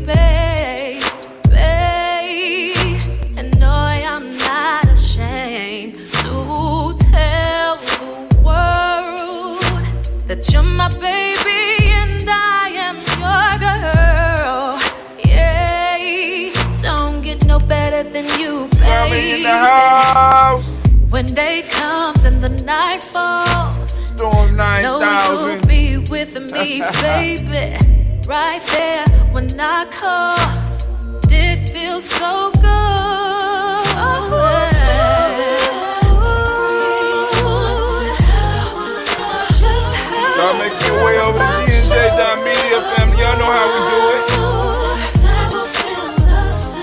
baby. And no, I'm not ashamed to tell the world that you're my baby and I am your girl. Yeah, don't get no better than you, baby. In the house. When day comes and the night falls, Storm 9000. know you'll be with me, baby. Right there when I call, it feels so good. Y'all make your way over to Gye-Nyame family. Y'all know how we do it.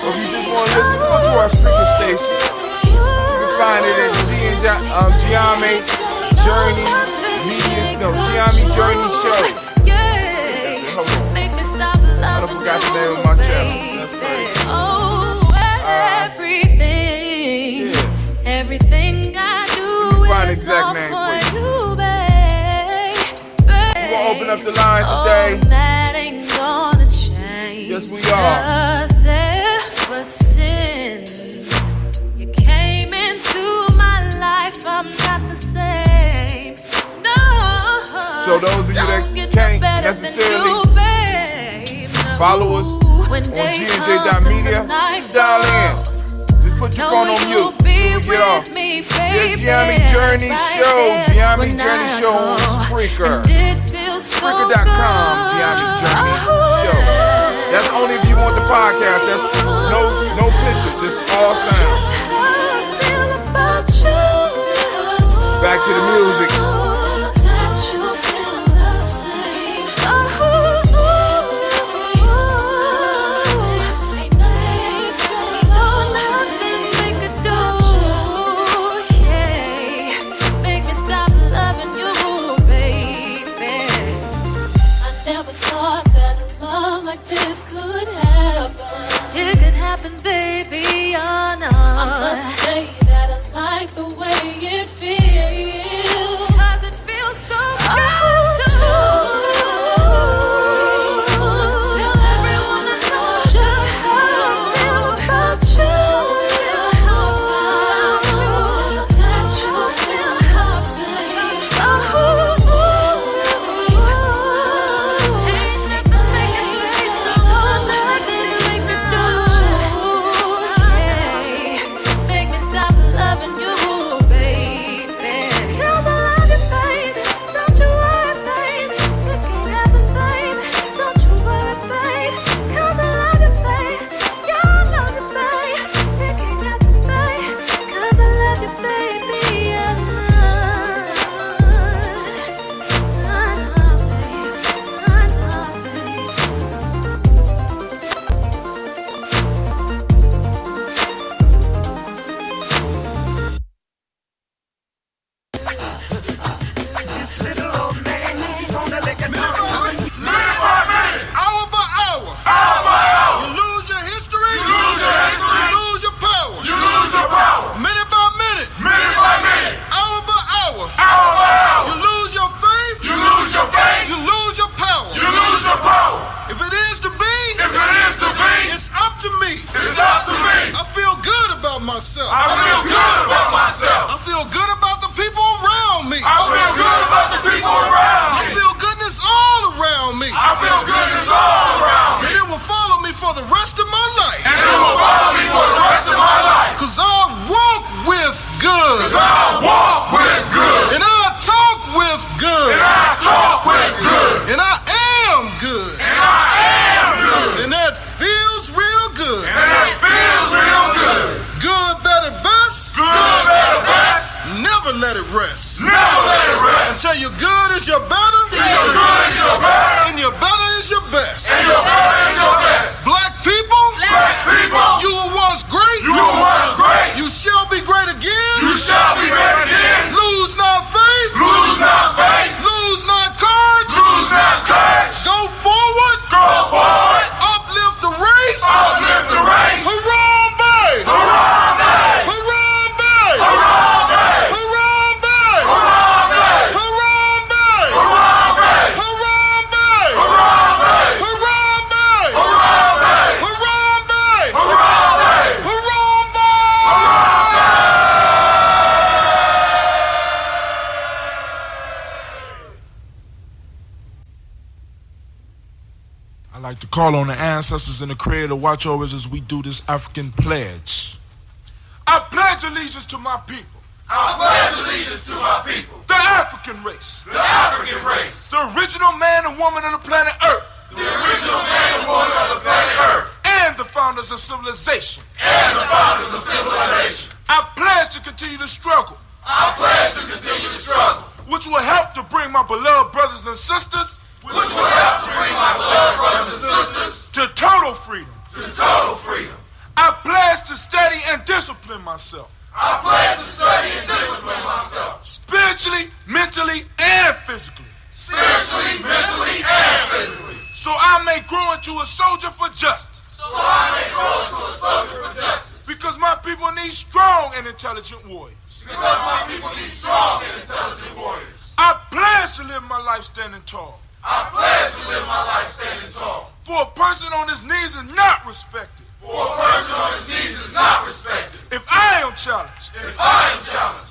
Or if you just want to listen, go to our speaker station. Find it at Gye-Nyame Journey Media, Gye-Nyame Journey Show. Hold on. I forgot the name of my channel. That's right. Oh, everything I do is all for you, babe. We're gonna open up the line today. That ain't gonna change. Yes, we are. 'Cause ever since you came into my life, I'm not the same. No. So those of you that can't necessarily follow us on G&J.media, dial in. Just put your phone on mute. Get off. There's Gye-Nyame Journey Show. Gye-Nyame Journey Show on Spreaker. Spreaker.com. Gye-Nyame Journey Show. That's only if you want the podcast. That's no pictures. Just all sound. Back to the music. Baby, oh no. I must say that I like the way it feels. 'Cause it feels so good to tell everyone I know just how I feel about you. That you feel the same. Ain't nothing they can say, nothing they can do. like to call on the ancestors and the Creator to watch over us as we do this African pledge. I pledge allegiance to my people. I pledge allegiance to my people. The African race. The African race. The original man and woman of the planet Earth. The original man and woman of the planet Earth. And the founders of civilization. And the founders of civilization. I pledge to continue to struggle. I pledge to continue to struggle. Which will help to bring my beloved brothers and sisters. Which will help to bring my beloved brothers and sisters. To total freedom. To total freedom. I pledge to study and discipline myself. I pledge to study and discipline myself. Spiritually, mentally, and physically. Spiritually, mentally, and physically. So I may grow into a soldier for justice. So I may grow into a soldier for justice. Because my people need strong and intelligent warriors. Because my people need strong and intelligent warriors. I pledge to live my life standing tall. I pledge to live my life standing tall. For a person on his knees is not respected. For a person on his knees is not respected. If I am challenged,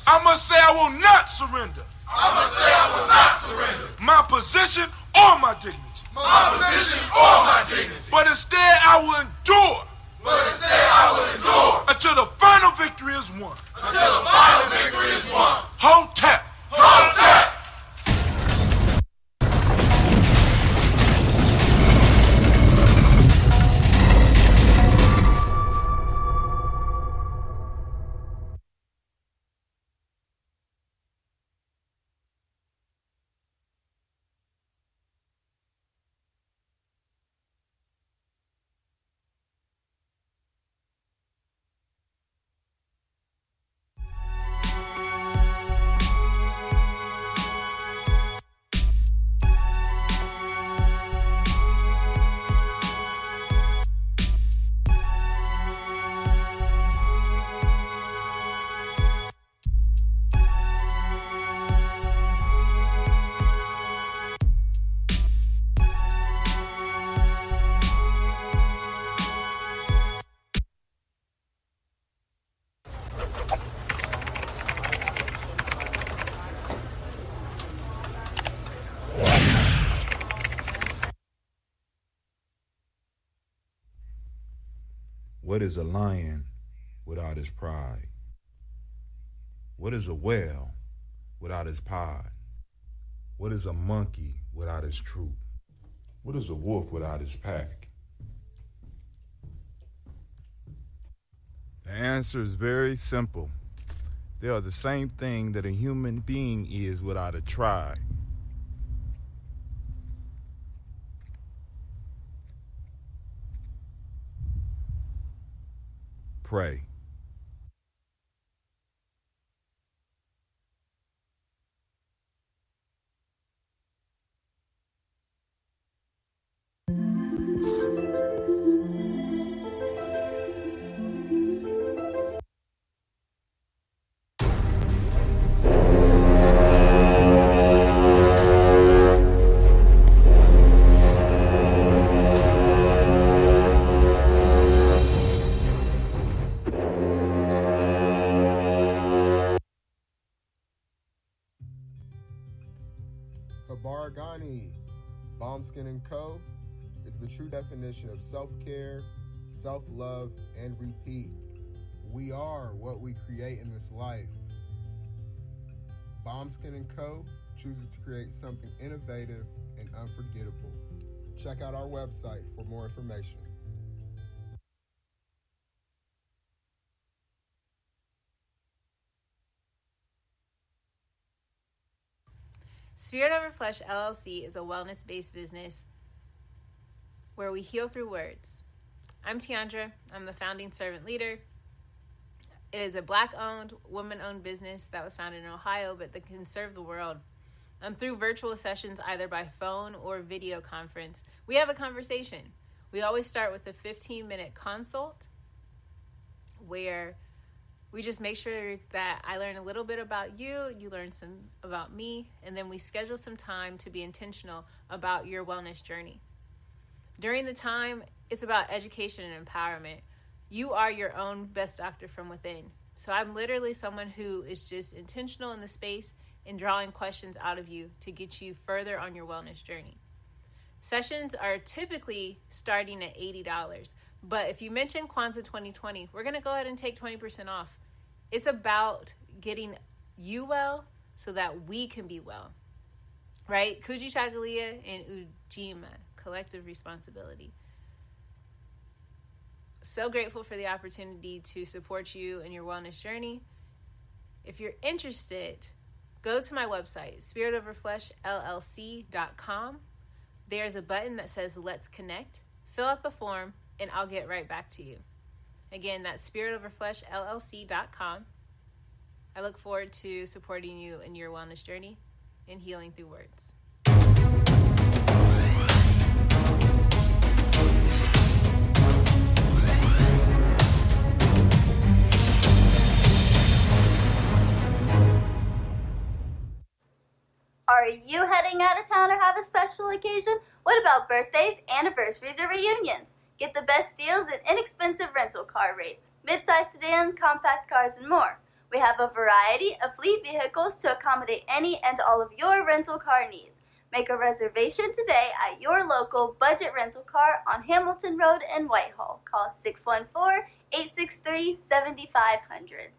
I must say I will not surrender. I must say I will not surrender. My position or my dignity. My position or my dignity. But instead I will endure. But instead I will endure. Until the final victory is won. Until the final victory is won. Hold tap. Hold tap. What is a lion without his pride? What is a whale without his pod? What is a monkey without his troop? What is a wolf without his pack? The answer is very simple. They are the same thing that a human being is without a tribe. Pray. Gye-Nyame, Co. is the true definition of self-care, self-love, and repeat. We are what we create in this life. Bombskin & Co. chooses to create something innovative and unforgettable. Check out our website for more information. Spirit Over Flesh LLC is a wellness-based business where we heal through words. I'm Tiandra. I'm the founding servant leader. It is a Black-owned, woman-owned business that was founded in Ohio, but that can serve the world. Through virtual sessions, either by phone or video conference, we have a conversation. We always start with a 15-minute consult where we just make sure that I learn a little bit about you, you learn some about me, and then we schedule some time to be intentional about your wellness journey. During the time, it's about education and empowerment. You are your own best doctor from within. So I'm literally someone who is just intentional in the space and drawing questions out of you to get you further on your wellness journey. Sessions are typically starting at $80. But if you mention Kwanzaa 2020, we're going to go ahead and take 20% off. It's about getting you well so that we can be well. Right? Kujichagulia and Ujima, collective responsibility. So grateful for the opportunity to support you in your wellness journey. If you're interested, go to my website, spiritoverfleshllc.com. There's a button that says Let's Connect. Fill out the form, and I'll get right back to you. Again, that's spiritoverfleshllc.com. I look forward to supporting you in your wellness journey and healing through words. Are you heading out of town or have a special occasion? What about birthdays, anniversaries, or reunions? Get the best deals and inexpensive rental car rates, midsize sedans, compact cars, and more. We have a variety of fleet vehicles to accommodate any and all of your rental car needs. Make a reservation today at your local budget rental car on Hamilton Road in Whitehall. Call 614-863-7500.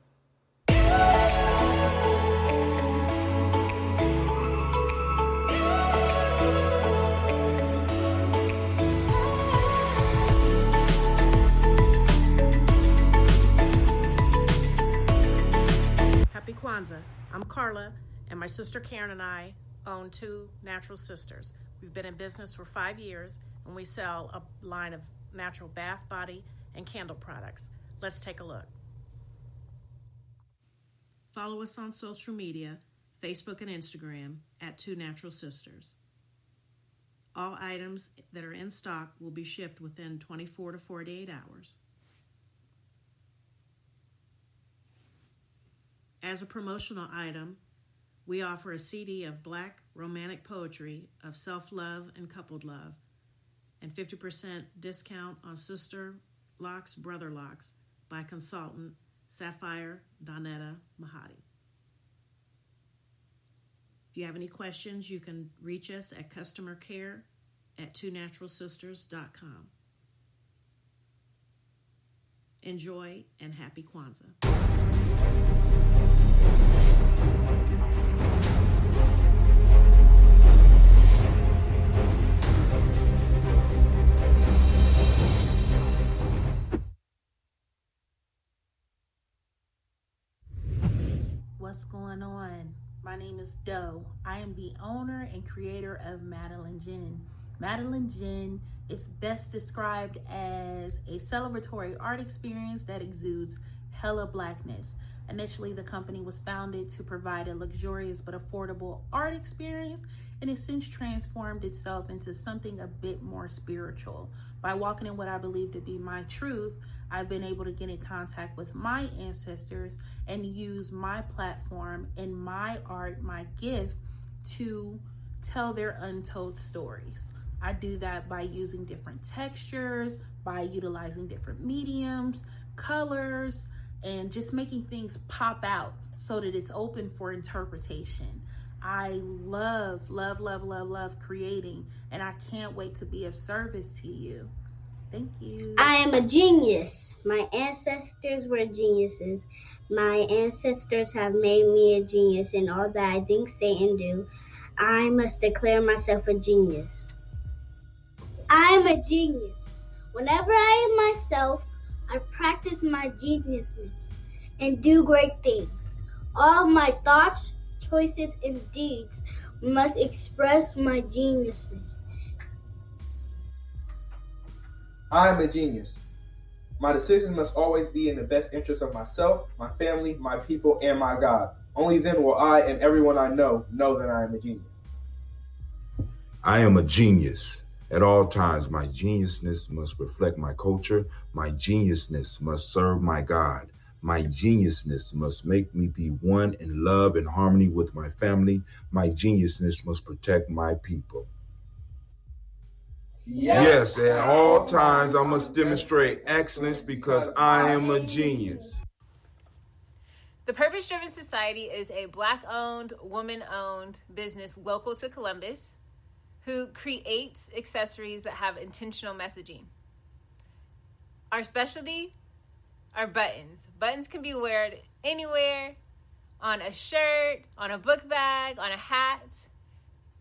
Happy Kwanzaa. I'm Carla, and my sister Karen and I own Two Natural Sisters. We've been in business for 5 years, and we sell a line of natural bath, body, and candle products. Let's take a look. Follow us on social media, Facebook and Instagram, at Two Natural Sisters. All items that are in stock will be shipped within 24 to 48 hours. As a promotional item, we offer a CD of Black romantic poetry of self-love and coupled love, and 50% discount on Sister Locks, Brother Locks by consultant Sapphire Donetta Mahadi. If you have any questions, you can reach us at customercare@twonaturalsisters.com. Enjoy and happy Kwanzaa. What's going on? My name is Doe. I am the owner and creator of Madeline Gin. Madeline Gin is best described as a celebratory art experience that exudes hella blackness. Initially, the company was founded to provide a luxurious but affordable art experience, and it's since transformed itself into something a bit more spiritual. By walking in what I believe to be my truth, I've been able to get in contact with my ancestors and use my platform and my art, my gift, to tell their untold stories. I do that by using different textures, by utilizing different mediums, colors, and just making things pop out so that it's open for interpretation. I love creating, and I can't wait to be of service to you. Thank you. I am a genius. My ancestors were geniuses. My ancestors have made me a genius in all that I think, say, and do. I must declare myself a genius. I am a genius. Whenever I am myself, I practice my geniusness and do great things. All my thoughts, choices, and deeds must express my geniusness. I am a genius. My decisions must always be in the best interest of myself, my family, my people, and my God. Only then will I and everyone I know that I am a genius. I am a genius. At all times, my geniusness must reflect my culture. My geniusness must serve my God. My geniusness must make me be one in love and harmony with my family. My geniusness must protect my people. Yes, at all times I must demonstrate excellence because I am a genius. The Purpose Driven Society is a Black-owned, woman-owned business local to Columbus. who creates accessories that have intentional messaging. Our specialty are buttons. Buttons can be worn anywhere, on a shirt, on a book bag, on a hat.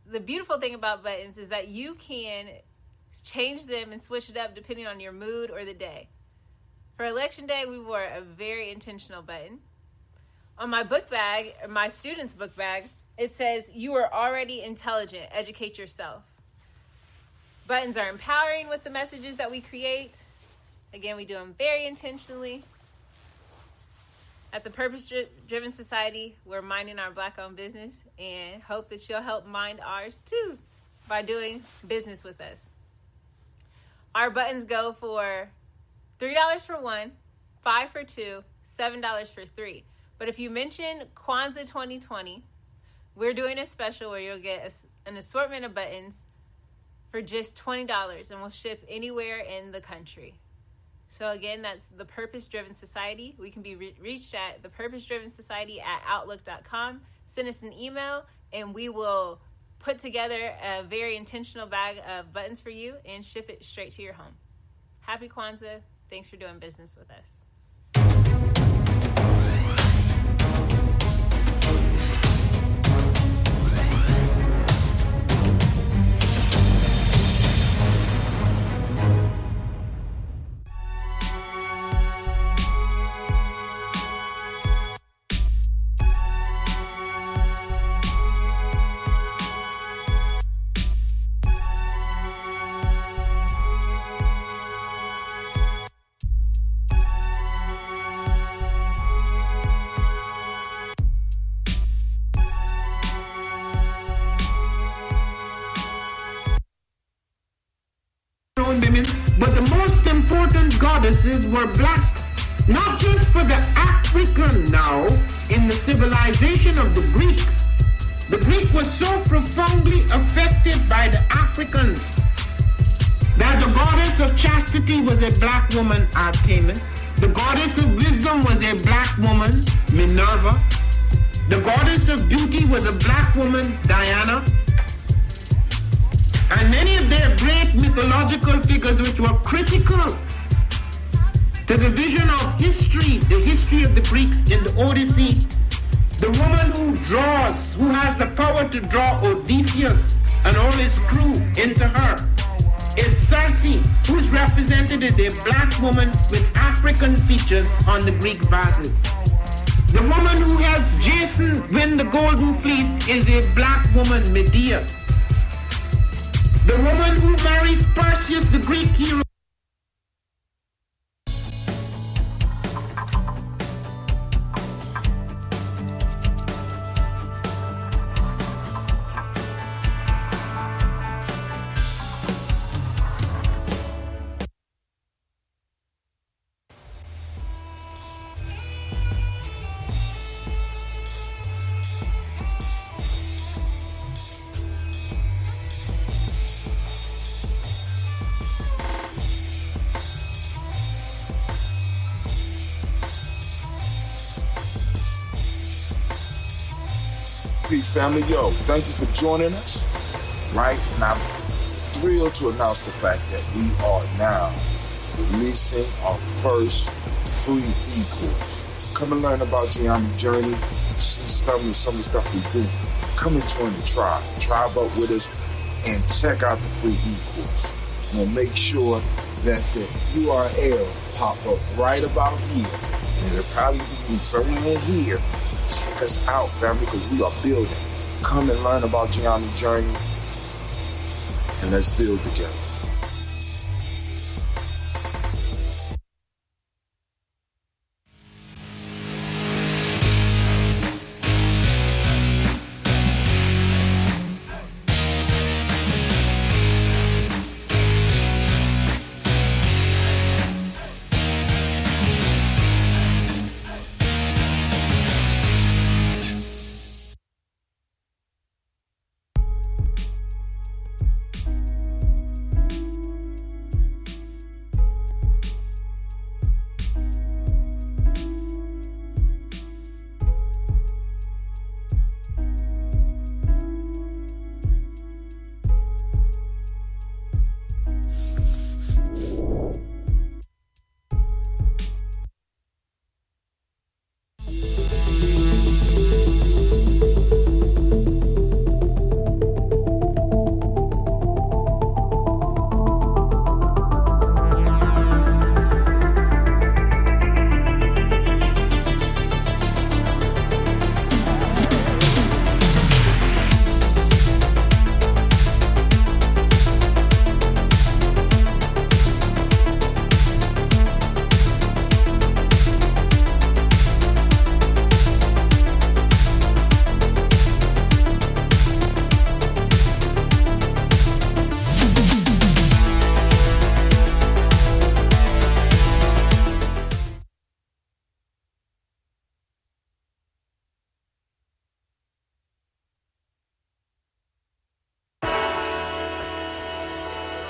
The beautiful thing about buttons is that you can change them and switch it up depending on your mood or the day. For election day, we wore a very intentional button. On my book bag, my student's book bag, it says, "You are already intelligent, educate yourself." Buttons are empowering with the messages that we create. Again, we do them very intentionally. At the Purpose Driven Society, we're minding our Black-owned business and hope that you'll help mind ours too by doing business with us. Our buttons go for $3 for one, $5 for two, $7 for three. But if you mention Kwanzaa 2020, we're doing a special where you'll get an assortment of buttons for just $20, and we'll ship anywhere in the country. So again, that's the Purpose Driven Society. We can be reached at thepurposedrivensociety@outlook.com. Send us an email, and we will put together a very intentional bag of buttons for you and ship it straight to your home. Happy Kwanzaa. Thanks for doing business with us. Women, but the most important goddesses were black, not just for the African now in the civilization of the Greek. The Greek was so profoundly affected by the Africans that the goddess of chastity was a black woman, Artemis. The goddess of wisdom was a black woman, Minerva. The goddess of beauty was a black woman, Diana. And many of their great mythological figures which were critical to the vision of history, the history of the Greeks in the Odyssey. The woman who draws, who has the power to draw Odysseus and all his crew into her, is Circe, who is represented as a black woman with African features on the Greek vases. The woman who helps Jason win the Golden Fleece is a black woman, Medea. The woman who marries Perseus, the Greek hero. Peace, family. Yo, thank you for joining us. Right? And I'm thrilled to announce the fact that we are now releasing our first free e-course. Come and learn about Gye-Nyame journey, see some of the stuff we do. Come and join the tribe. Tribe up with us and check out the free e-course. We'll make sure that the URL pop up right about here. And it'll probably be somewhere in here. Check us out, family, because we are building. Come and learn about Gye-Nyame journey, and let's build together.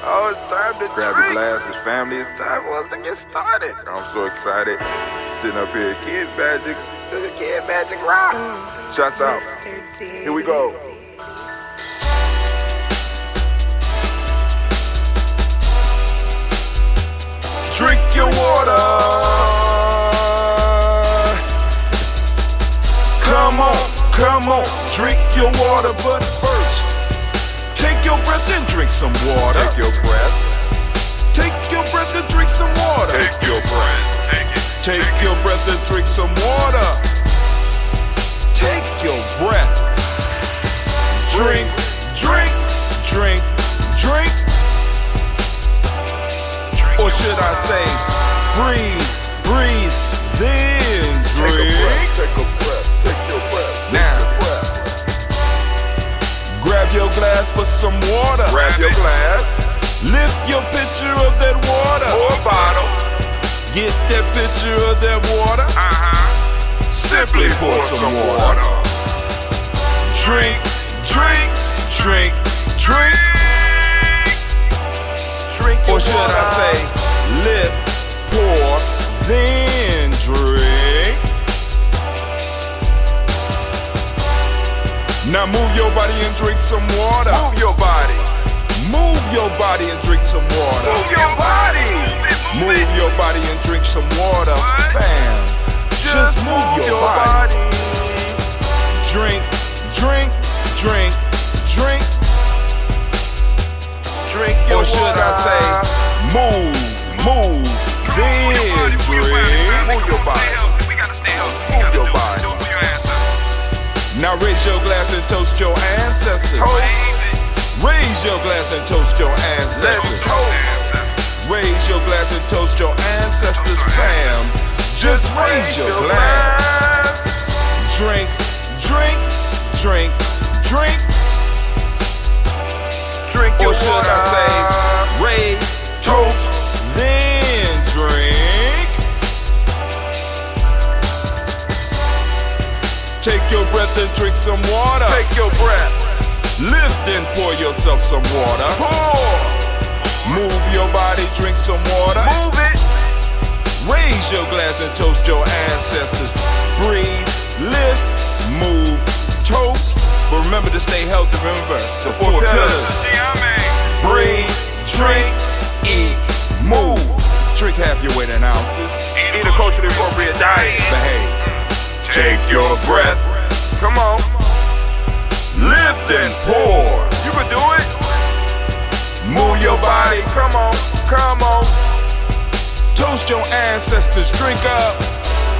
Oh, it's time to grab your glasses, family. It's time for us to get started. I'm so excited. Sitting up here, Kid Magic Rock. Shots out. Here we go. Drink your water. Come on, drink your water, but first, take your breath and drink some water. Take your breath. Take your breath and drink some water. Take your breath. Take your breath and drink some water. Take your breath. Drink, drink, drink, drink. Or should I say, breathe, breathe, then drink. Take a breath, take your breath. Now, grab your glass for some water. Grab your glass. Lift your pitcher of that water. Or bottle. Get that pitcher of that water. Simply pour some water. Drink, drink, drink, drink. Or should I say, lift, pour, then drink. Now move your body and drink some water. Move your body. Move your body and drink some water. Move your body. Move your body and drink some water. Bam. Just move your body. Drink, drink, drink, drink. Drink your water. Or should I say, move, then drink. Move your body. Move your body. Now raise your glass and toast your ancestors. Raise your glass and toast your ancestors. Raise your glass and toast your ancestors, fam. Just raise your glass. Drink, drink, drink, drink. Drink your water. Or should I say, raise, toast, then drink. Take your breath and drink some water. Take your breath. Lift and pour yourself some water. Pour. Move your body, drink some water. Move it. Raise your glass and toast your ancestors. Breathe, lift, move, toast. But remember to stay healthy. Remember the four pillars. Breathe, drink, eat, move. Drink half your weight in ounces. Eat a culturally appropriate diet. Behave. Take your breath. Come on. Lift and pour. You can do it. Move your body. Come on. Come on. Toast your ancestors. Drink up.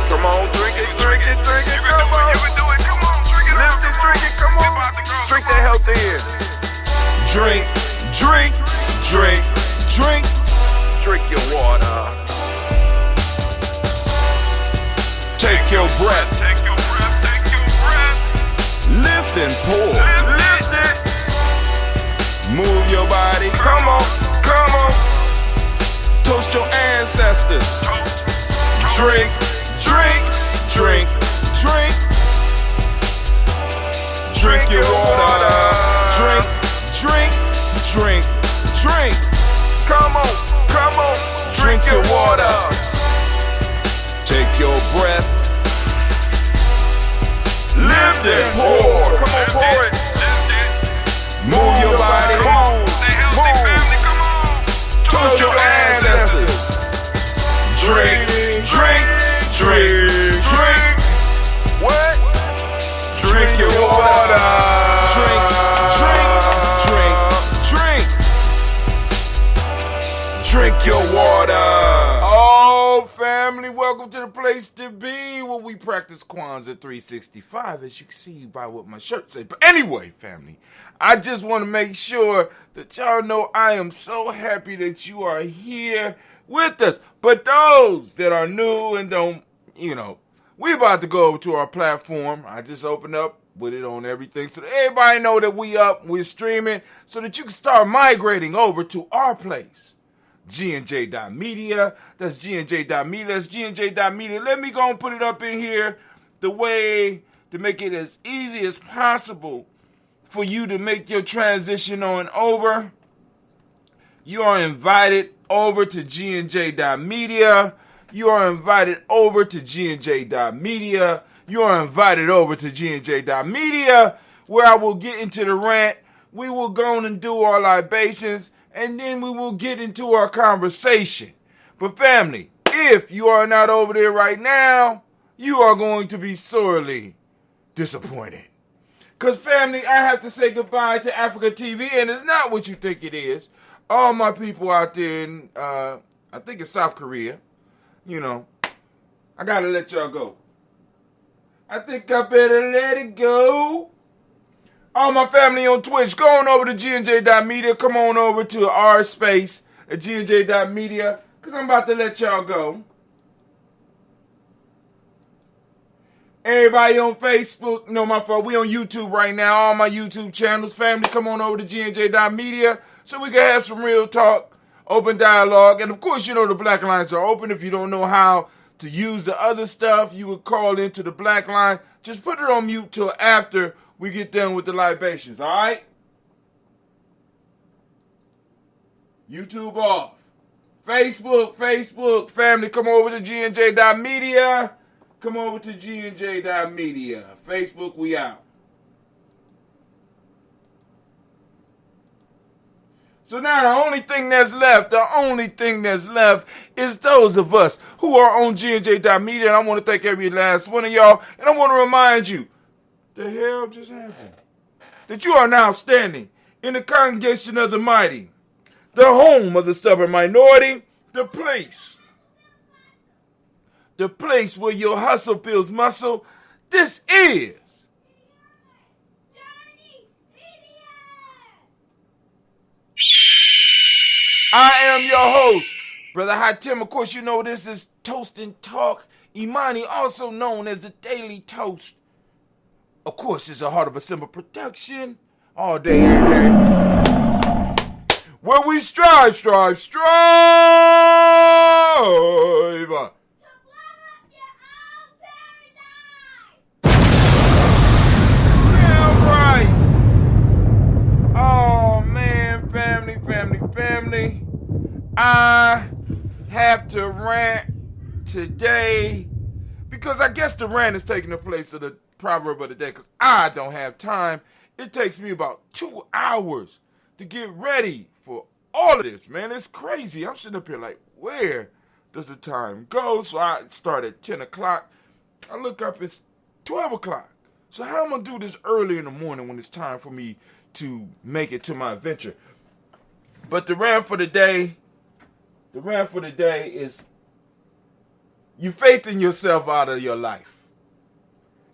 Come on. Drink it. Drink it. Drink it. Come on. You can do it. Come on. Drink it. Lift it. Drink it. Come on. Drink that health in. Drink. Drink. Drink. Drink. Drink your water. Take your breath. Take your breath. Take your breath. Lift and pour. Lift it. Move your body. Come on. Come on. Toast your ancestors. Drink. Drink. Drink. Drink. Drink your water. Drink. Drink. Drink. Drink. Come on. Come on. Drink your water. Take your breath. Lift and pour. Come on, pour it. Move your body. Move. Toast your ancestors. Drink, drink, drink, drink. What? Drink your water. Drink, drink, drink, drink. Drink your water. Oh, family, welcome to the place to be where we practice Kwanzaa 365, as you can see by what my shirt says. But anyway, family, I just want to make sure that y'all know I am so happy that you are here with us. But those that are new and don't, we about to go over to our platform. I just opened up with it on everything so that everybody know that we up, we're streaming, so that you can start migrating over to our place. Gye-Nyame.media. That's Gye-Nyame.media. That's Gye-Nyame.media. Let me go and put it up in here the way to make it as easy as possible for you to make your transition on over. You are invited over to Gye-Nyame.media. You are invited over to Gye-Nyame.media. You are invited over to Gye-Nyame.media, where I will get into the rant. We will go on and do our libations, and then we will get into our conversation. But family, if you are not over there right now, you are going to be sorely disappointed. Because family, I have to say goodbye to Africa TV, and it's not what you think it is. All my people out there in, I think it's South Korea, you know, I got to let y'all go. I think I better let it go. All my family on Twitch, go on over to Gye-Nyame.media. Come on over to our space at Gye-Nyame.media, because I'm about to let y'all go. Everybody on Facebook, no, my fault, we on YouTube right now. All my YouTube channels, family, come on over to Gye-Nyame.media so we can have some real talk, open dialogue. And, of course, you know the Black Lines are open. If you don't know how to use the other stuff, you would call into the Black Line. Just put it on mute till after we get done with the libations, all right? YouTube off. Facebook, family, come over to Gye-Nyame.media. Come over to Gye-Nyame.media. Facebook, we out. So now the only thing that's left is those of us who are on Gye-Nyame.media. And I want to thank every last one of y'all. And I want to remind you, the hell just happened? That you are now standing in the congregation of the mighty, the home of the stubborn minority, the place where your hustle builds muscle. This is I am your host, Brother Hatim. Of course, you know this is Toast&Talk Imani, also known as the Daily Toast. Of course, it's a Heart of a Simple production. All day, every day. Where we strive. Oh man, family. I have to rant today because I guess the rant is taking the place of the proverb of the day because I don't have time. It takes me about 2 hours to get ready for all of this, man. It's crazy. I'm sitting up here like, where does the time go? So I start at 10 o'clock. I look up, it's 12 o'clock. So how am I going to do this early in the morning when it's time for me to make it to my adventure? But the rant for the day is you faithing yourself out of your life.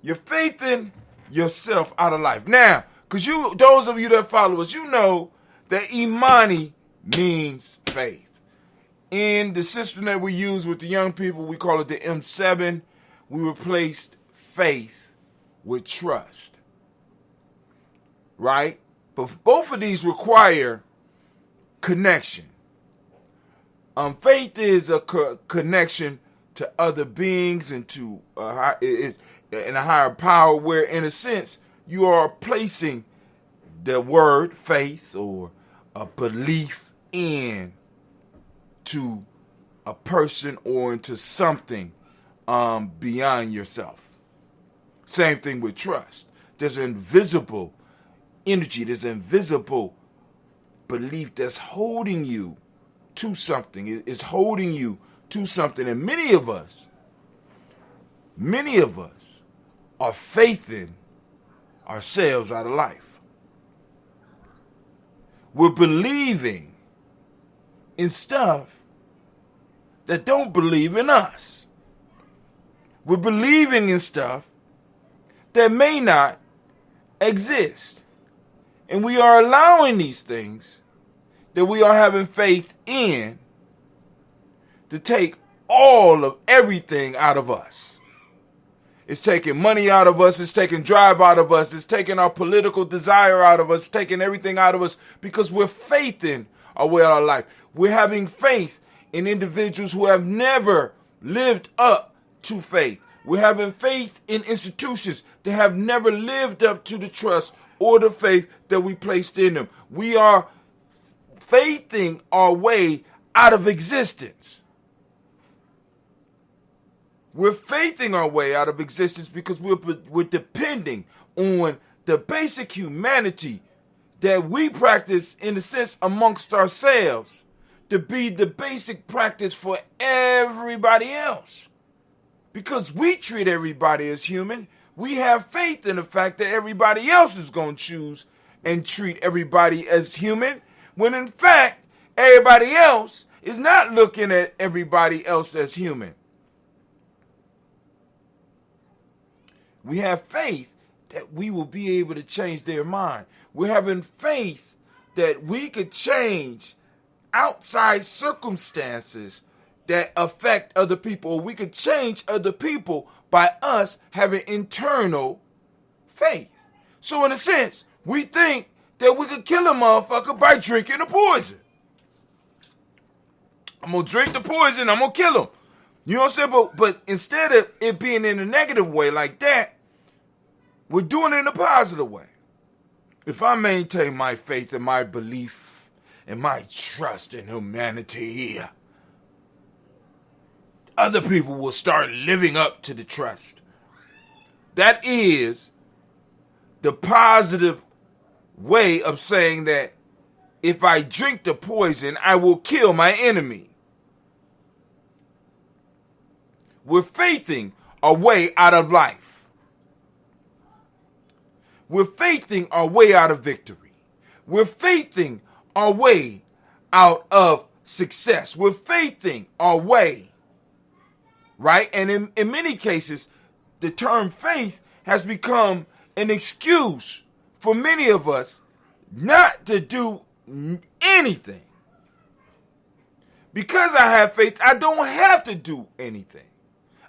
You're faithing yourself out of life. Now, because those of you that follow us, you know that Imani means faith. In the system that we use with the young people, we call it the M7. We replaced faith with trust. Right? But both of these require connection. Faith is a connection to other beings and to in a higher power, where in a sense you are placing the word faith or a belief in to a person or into something beyond yourself. Same thing with trust. There's an invisible energy, there's an invisible belief that's holding you to something. It's holding you to something. And many of us are faithing ourselves out of life. We're believing in stuff that don't believe in us. We're believing in stuff that may not exist. And we are allowing these things that we are having faith in to take all of everything out of us. It's taking money out of us. It's taking drive out of us. It's taking our political desire out of us. It's taking everything out of us because we're faithing our way out of life. We're having faith in individuals who have never lived up to faith. We're having faith in institutions that have never lived up to the trust or the faith that we placed in them. We are faithing our way out of existence. We're faithing our way out of existence because we're depending on the basic humanity that we practice, in a sense, amongst ourselves, to be the basic practice for everybody else. Because we treat everybody as human, we have faith in the fact that everybody else is going to choose and treat everybody as human, when in fact, everybody else is not looking at everybody else as human. We have faith that we will be able to change their mind. We're having faith that we could change outside circumstances that affect other people. We could change other people by us having internal faith. So in a sense, we think that we could kill a motherfucker by drinking the poison. I'm going to drink the poison, I'm going to kill him. You know what I'm saying? But instead of it being in a negative way like that, we're doing it in a positive way. If I maintain my faith and my belief and my trust in humanity, other people will start living up to the trust. That is the positive way of saying that if I drink the poison, I will kill my enemy. We're faithing our way out of life. We're faithing our way out of victory. We're faithing our way out of success. We're faithing our way, right? And in many cases, the term faith has become an excuse for many of us not to do anything. Because I have faith, I don't have to do anything.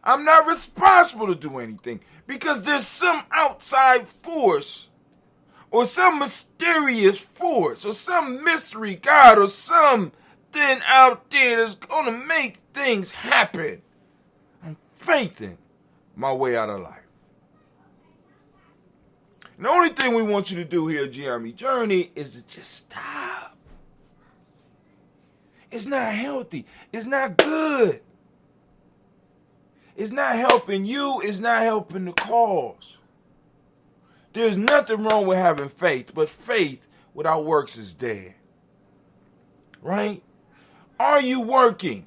I'm not responsible to do anything because there's some outside force or some mysterious force or some mystery God or something out there that's going to make things happen. I'm faithing my way out of life. And the only thing we want you to do here at Gye-Nyame Journey is to just stop. It's not healthy. It's not good. It's not helping you. It's not helping the cause. There's nothing wrong with having faith, but faith without works is dead. Right? Are you working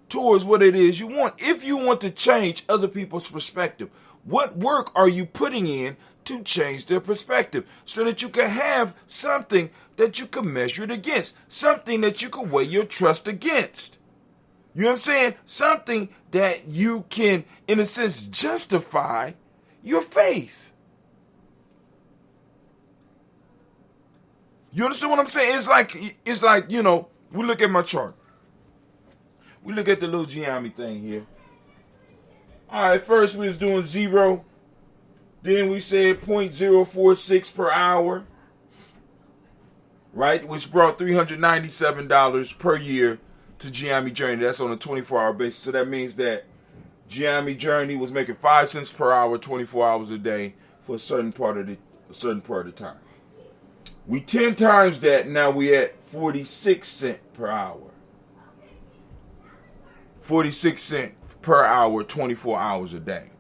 towards what it is you want? If you want to change other people's perspective, what work are you putting in to change their perspective so that you can have something that you can measure it against, something that you can weigh your trust against? You know what I'm saying? Something that you can, in a sense, justify your faith. You understand what I'm saying? It's like, you know, we look at my chart. We look at the little Gye-Nyame thing here. All right, first we was doing 0. Then we said 0.046 per hour. Right? Which brought $397 per year to Gye-Nyame Journey. That's on a 24-hour basis. So that means that Gye-Nyame Journey was making 5 cents per hour, 24 hours a day for a certain part of the time. We 10 times that, now we at 46 cents per hour. 46 cents per hour, 24 hours a day.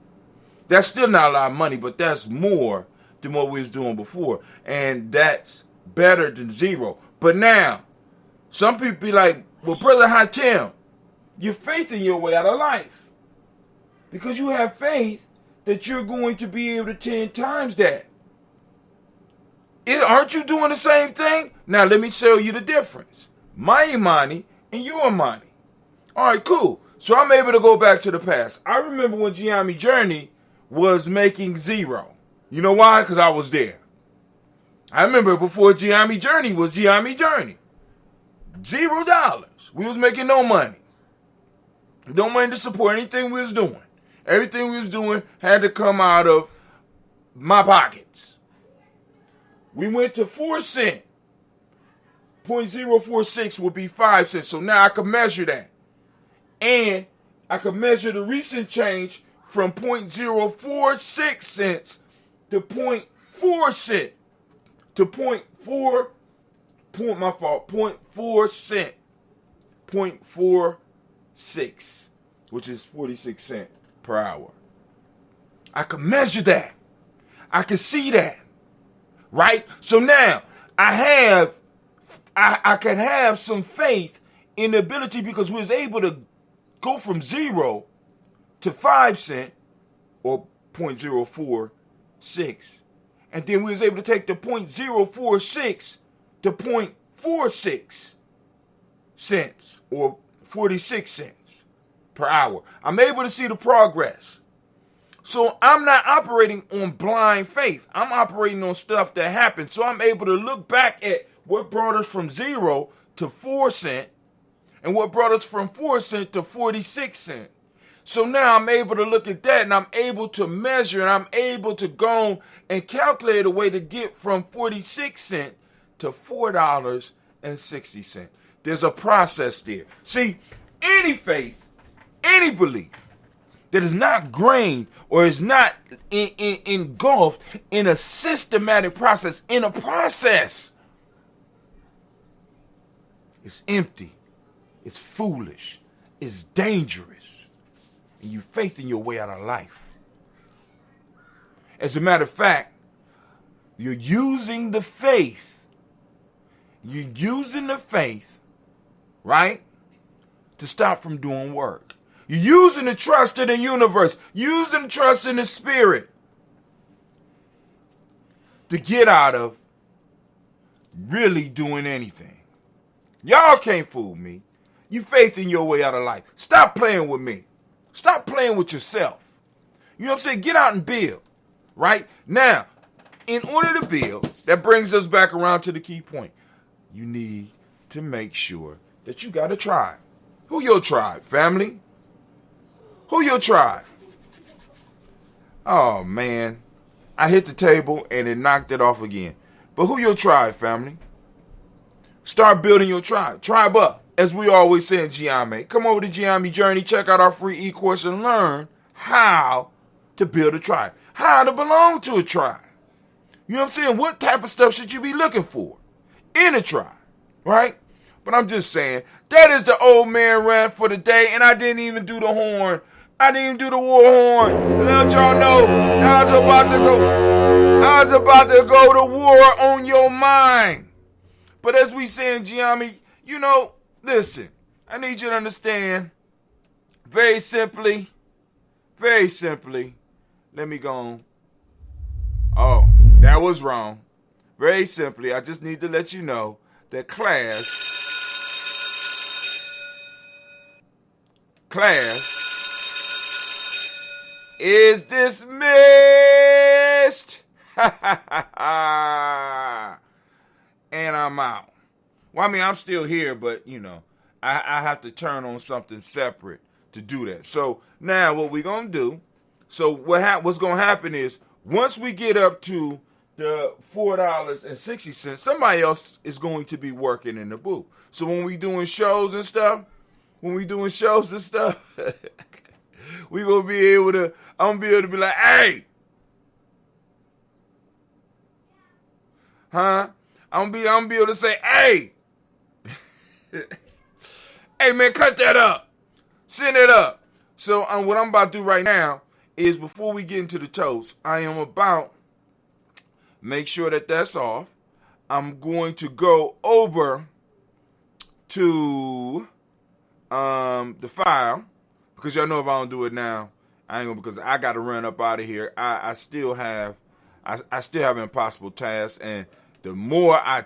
That's still not a lot of money, but that's more than what we was doing before. And that's better than 0. But now, some people be like, well, Brother Hatem, you're faithing your way out of life. Because you have faith that you're going to be able to 10 times that. Aren't you doing the same thing? Now, let me show you the difference. My Imani and your Imani. All right, cool. So I'm able to go back to the past. I remember when Gye-Nyame Journey was making 0. You know why? Because I was there. I remember before Gye-Nyame Journey was Gye-Nyame Journey. $0. We was making no money. No money to support anything we was doing. Everything we was doing had to come out of my pockets. We went to 4 cents. 0.046 would be 5 cents. So now I can measure that. And I can measure the recent change from 0.046 cents to 0.4 cents to 0.4 0.4 cent. 0.46, which is 46 cents per hour. I can measure that. I can see that. Right? So now I can have some faith in the ability, because we was able to go from 0 to 5 cents, or 0.046. And then we was able to take the 0.046 to 0.46 cents, or 46 cents per hour. I'm able to see the progress. So I'm not operating on blind faith. I'm operating on stuff that happened. So I'm able to look back at what brought us from 0 to 4 cents, and what brought us from 4 cents to 46 cents. So now I'm able to look at that, and I'm able to measure, and I'm able to go and calculate a way to get from 46 cents to $4.60. There's a process there. See, any faith, any belief that is not grained or is not engulfed in a systematic process, it's empty, it's foolish, it's dangerous, and you faith in your way out of life. As a matter of fact, you're using the faith, right, to stop from doing work. You're using the trust in the universe, using the trust in the spirit to get out of really doing anything. Y'all can't fool me. You faith in your way out of life. Stop playing with me. Stop playing with yourself. You know what I'm saying? Get out and build. Right? Now, in order to build, that brings us back around to the key point. You need to make sure that you got a tribe. Who your tribe, family? Who your tribe? Oh, man. I hit the table and it knocked it off again. But who your tribe, family? Start building your tribe. Tribe up. As we always say in Gye-Nyame. Come over to Gye-Nyame Journey. Check out our free e-course and learn how to build a tribe. How to belong to a tribe. You know what I'm saying? What type of stuff should you be looking for in a tribe? Right? But I'm just saying, that is the old man rant for the day, and I didn't even do the horn. I didn't even do the war horn. Let y'all know I was about to go to war on your mind. But as we say in Gye-Nyame, you know, listen, I need you to understand, very simply, let me go on. Oh, that was wrong. Very simply, I just need to let you know that class is dismissed. And I'm out. Well, I mean, I'm still here, but, you know, I have to turn on something separate to do that. So now what we're going to do, so what's going to happen is, once we get up to the $4.60, somebody else is going to be working in the booth. So when we doing shows and stuff, we going to be able to, I'm going to be able to be like, hey, huh? I'm going to be able to say, hey, hey man, cut that up. Send it up. So what I'm about to do right now is, before we get into the toast, I am about make sure that that's off. I'm going to go over to the file, because y'all know if I don't do it now, I ain't gonna, because I got to run up out of here. I still have impossible tasks, and the more I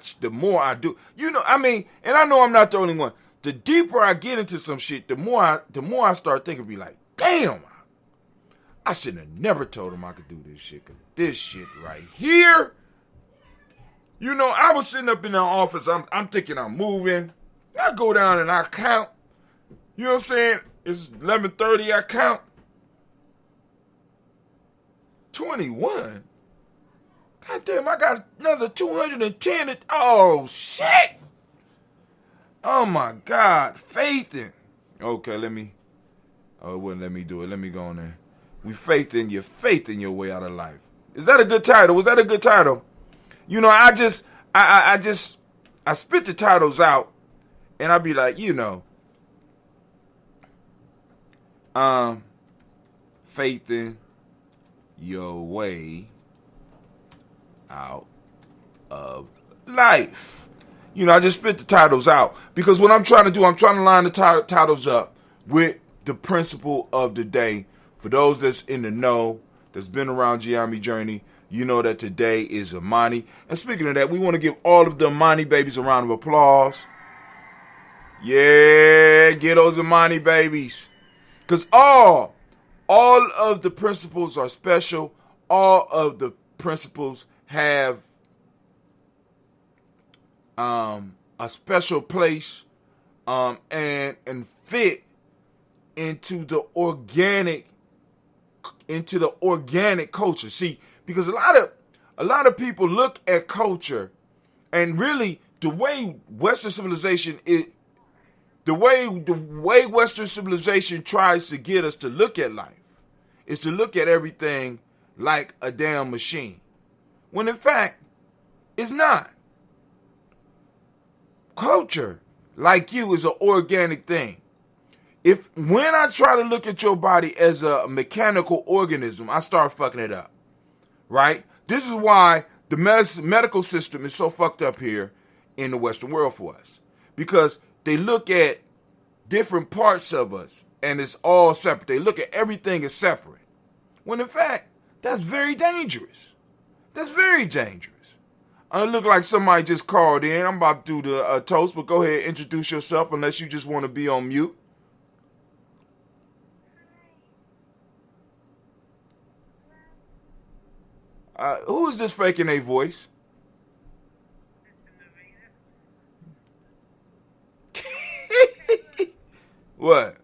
do, you know, I mean, and I know I'm not the only one. The deeper I get into some shit, the more I start thinking, be like, damn, I should have never told him I could do this shit, because this shit right here, you know, I was sitting up in the office, I'm thinking I'm moving. I go down and I count. You know what I'm saying? It's 11:30, I count. 21? God damn, I got another 210. Oh, shit. Oh, my God. Faith in. Okay, it wouldn't let me do it. Let me go on there. We faith in your way out of life. Is that a good title? Was that a good title? You know, I I spit the titles out, and I be like, faith in your way out of life. I just spit the titles out because what I'm trying to do, I'm trying to line the titles up with the principle of the day. For those that's in the know, that's been around Gye-Nyame journey, you know that today is Imani. And speaking of that, we want to give all of the Imani babies a round of applause. Yeah, get those Imani babies. Because all of the principles are special. All of the principles have a special place and fit into the organic culture. See, because a lot of people look at culture, and really the way Western civilization is, the way Western civilization tries to get us to look at life is to look at everything like a damn machine, when in fact it's not. Culture, like you, is an organic thing. When I try to look at your body as a mechanical organism, I start fucking it up, right? This is why the medical system is so fucked up here in the Western world for us, because they look at different parts of us and it's all separate. They look at everything as separate, when in fact that's very dangerous. That's very dangerous. I look like somebody just called in. I'm about to do the toast, but go ahead, introduce yourself unless you just want to be on mute. Who is this faking a voice? What?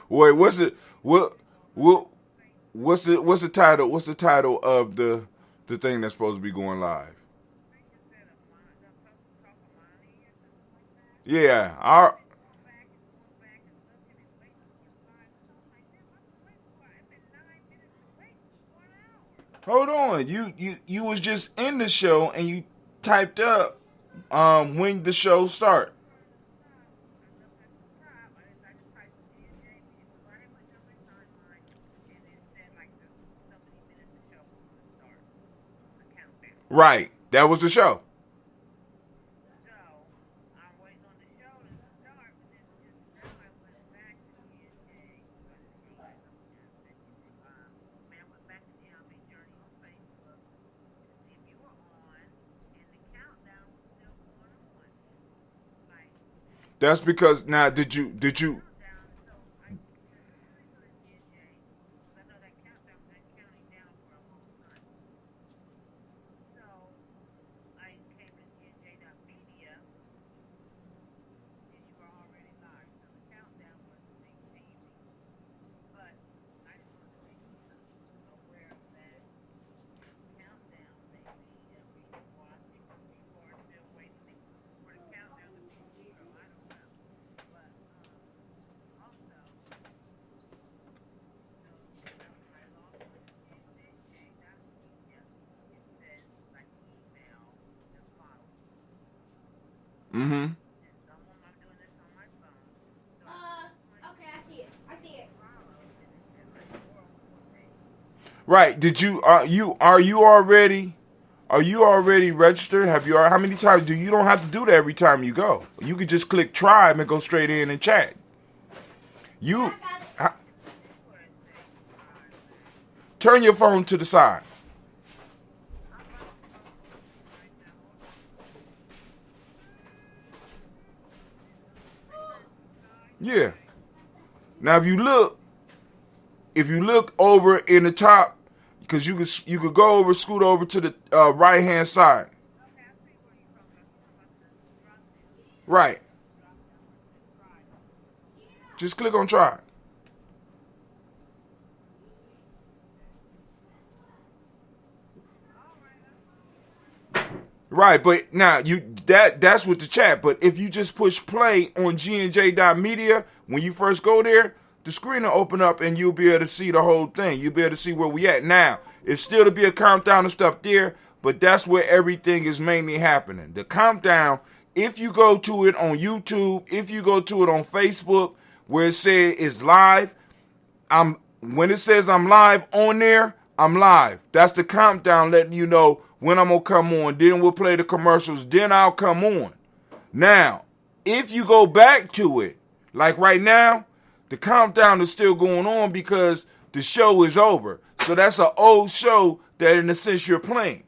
Wait, what's the title? What's the title of the thing that's supposed to be going live? Yeah, hold on. You was just in the show and you typed up when the show start. Right. That was the show. That's because now did you Mm-hmm. Okay, I see it. Right. Did you are you already registered? Have you how many times you don't have to do that every time you go. You could just click tribe and go straight in and chat. Turn your phone to the side. Yeah. Now if you look over in the top, because you could go over, scoot over to the right hand side. Right. Just click on try. Right, but now that's with the chat. But if you just push play on GNJ.media, when you first go there, the screen will open up and you'll be able to see the whole thing. You'll be able to see where we at. Now, it's still to be a countdown and stuff there, but that's where everything is mainly happening. The countdown, if you go to it on YouTube, if you go to it on Facebook, where it says it's live, when it says I'm live on there, I'm live. That's the countdown letting you know when I'm going to come on. Then we'll play the commercials. Then I'll come on. Now, if you go back to it, like right now, the countdown is still going on because the show is over. So that's an old show that in a sense you're playing.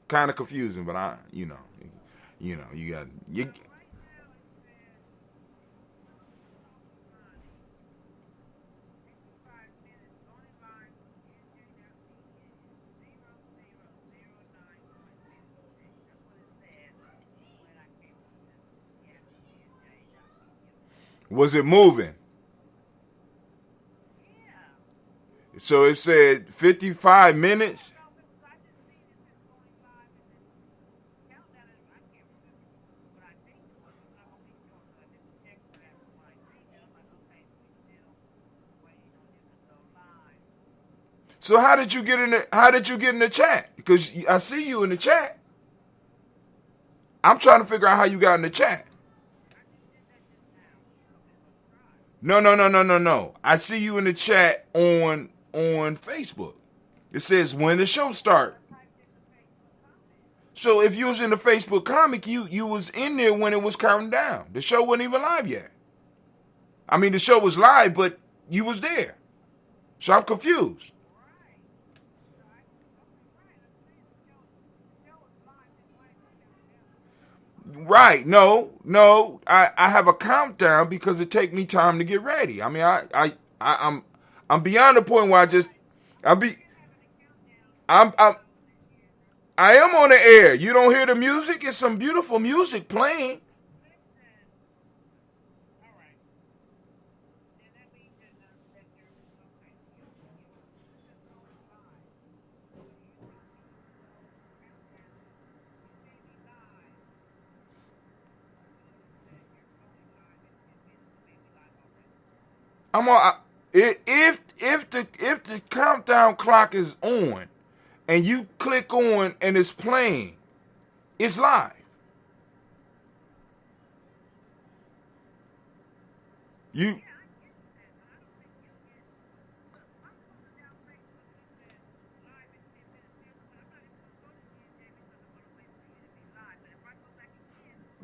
Kind of confusing, but you got Was it moving? So it said 55 minutes. So how did you get in the chat? Because I see you in the chat. I'm trying to figure out how you got in the chat. No. I see you in the chat on Facebook. It says when the show start. So if you was in the Facebook comic, you was in there when it was counting down. The show wasn't even live yet. I mean, the show was live, but you was there. So I'm confused. Right. No. I have a countdown because it take me time to get ready. I mean, I'm beyond the point where I am on the air. You don't hear the music? It's some beautiful music playing. I'm on. If the countdown clock is on, and you click on and it's playing, it's live.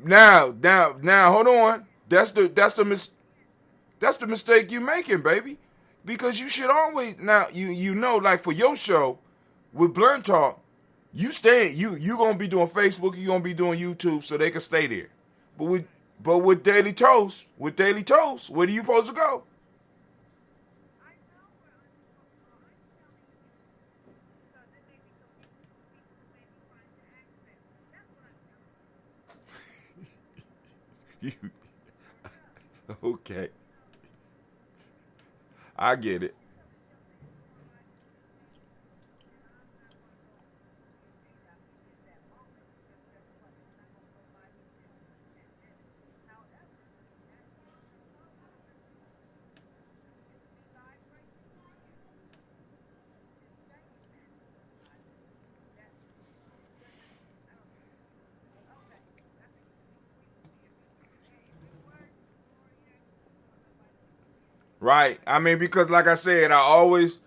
Now, hold on. That's the mistake you're making, baby. Because you should always you know, like for your show with Blunt Talk, you gonna be doing Facebook, you gonna be doing YouTube, so they can stay there. But with Daily Toast, where do you supposed to go? Okay. I get it. Right. I mean, because like I said, I always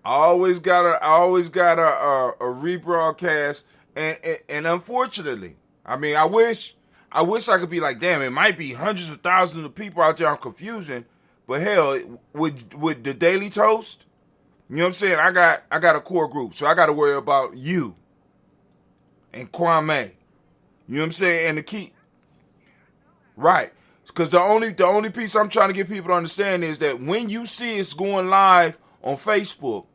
got a rebroadcast, and unfortunately, I mean, I wish I could be like, damn, it might be hundreds of thousands of people out there. I'm confusing, but hell, with the Daily Toast, you know what I'm saying? I got a core group, so I got to worry about you and Kwame. You know what I'm saying? And the key, right? Because the only piece I'm trying to get people to understand is that when you see it's going live on Facebook,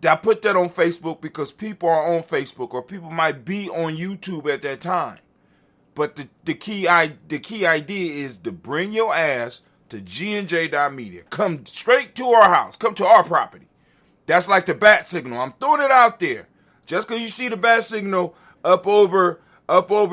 I put that on Facebook because people are on Facebook or people might be on YouTube at that time. But the key idea is to bring your ass to GNJ.media. Come straight to our house. Come to our property. That's like the bat signal. I'm throwing it out there. Just because you see the bat signal up over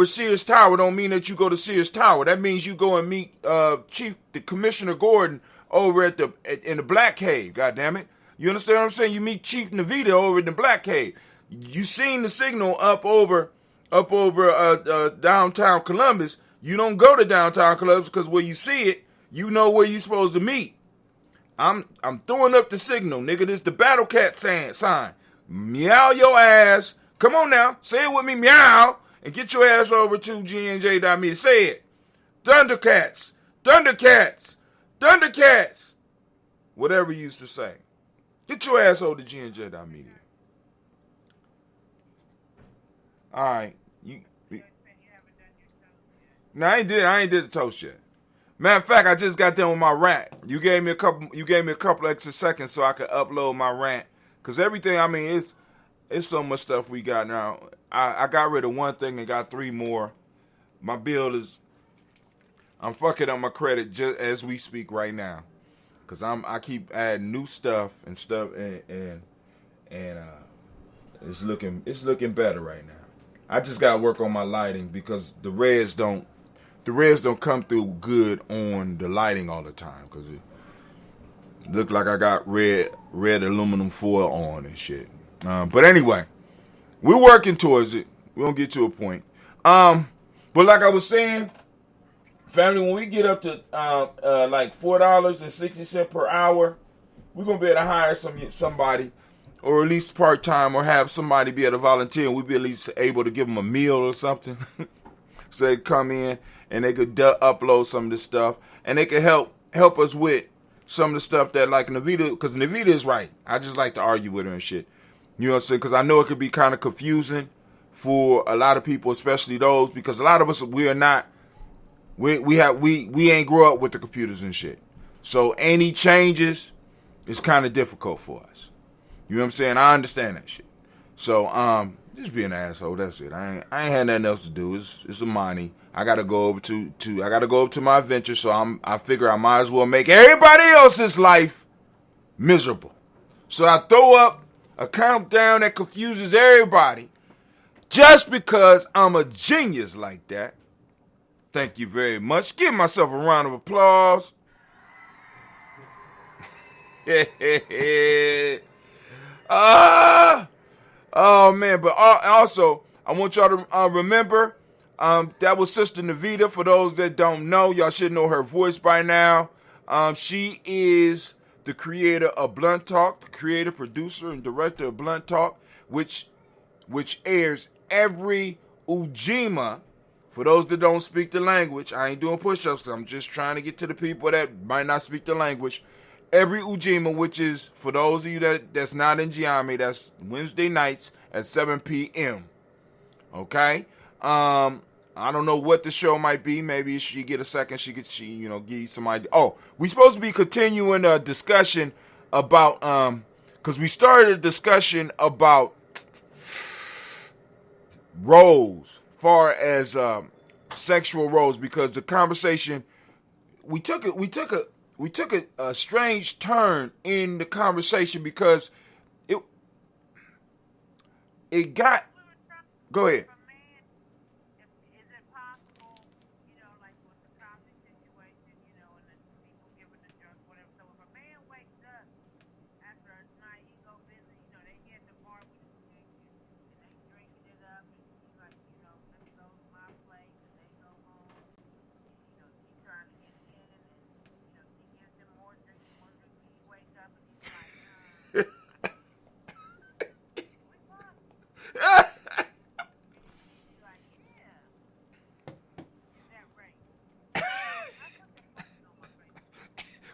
Sears Tower don't mean that you go to Sears Tower. That means you go and meet the Commissioner Gordon over in the Black Cave. God damn it. You understand what I'm saying? You meet Chief Navita over in the Black Cave. You seen the signal up over downtown Columbus. You don't go to downtown Columbus because where you see it, you know where you're supposed to meet. I'm throwing up the signal, nigga. This the Battle Cat sign. Meow your ass. Come on now. Say it with me, meow. And get your ass over to GNJ.media. Say it. Thundercats. Thundercats. Thundercats. Whatever you used to say. Get your ass over to GNJ.media. All right. No, I ain't did the toast yet. Matter of fact, I just got done with my rant. You gave me a couple extra seconds so I could upload my rant. Cause everything, I mean, it's so much stuff we got now. I got rid of one thing and got 3 more. My bill I'm fucking up my credit just as we speak right now. Cause I keep adding new stuff and it's looking better right now. I just gotta work on my lighting because the reds don't come through good on the lighting all the time because it looked like I got red aluminum foil on and shit. But anyway, we're working towards it. We're gonna get to a point. But like I was saying, family, when we get up to like $4.60 per hour, we're gonna be able to hire somebody, or at least part time, or have somebody be able to volunteer, and we'll be at least able to give them a meal or something, so they come in and they could upload some of this stuff, and they could help us with some of the stuff that like Navita, because Navita is right. I just like to argue with her and shit. You know what I'm saying? Because I know it could be kind of confusing for a lot of people, especially those, because a lot of us we ain't grow up with the computers and shit. So any changes is kind of difficult for us. You know what I'm saying? I understand that shit. So just be an asshole. That's it. I ain't had nothing else to do. It's Imani. I gotta go over to my adventure. So I figure I might as well make everybody else's life miserable. So I throw up a countdown that confuses everybody, just because I'm a genius like that. Thank you very much. Give myself a round of applause. Oh man, but also I want y'all to remember that was Sister Navita. For those that don't know, y'all should know her voice by now. She is the creator of Blunt Talk, the creator, producer, and director of Blunt Talk, which airs every Ujima. For those that don't speak the language, I ain't doing push-ups because I'm just trying to get to the people that might not speak the language. Every Ujima, which is, for those of you that's not in Gye-Nyame, that's Wednesday nights at 7 p.m. Okay? I don't know what the show might be. Maybe if she get a second, she give you some idea. Oh, we supposed to be continuing a discussion about, because we started a discussion about roles, far as sexual roles, because the conversation we took a strange turn in the conversation because it got. Go ahead.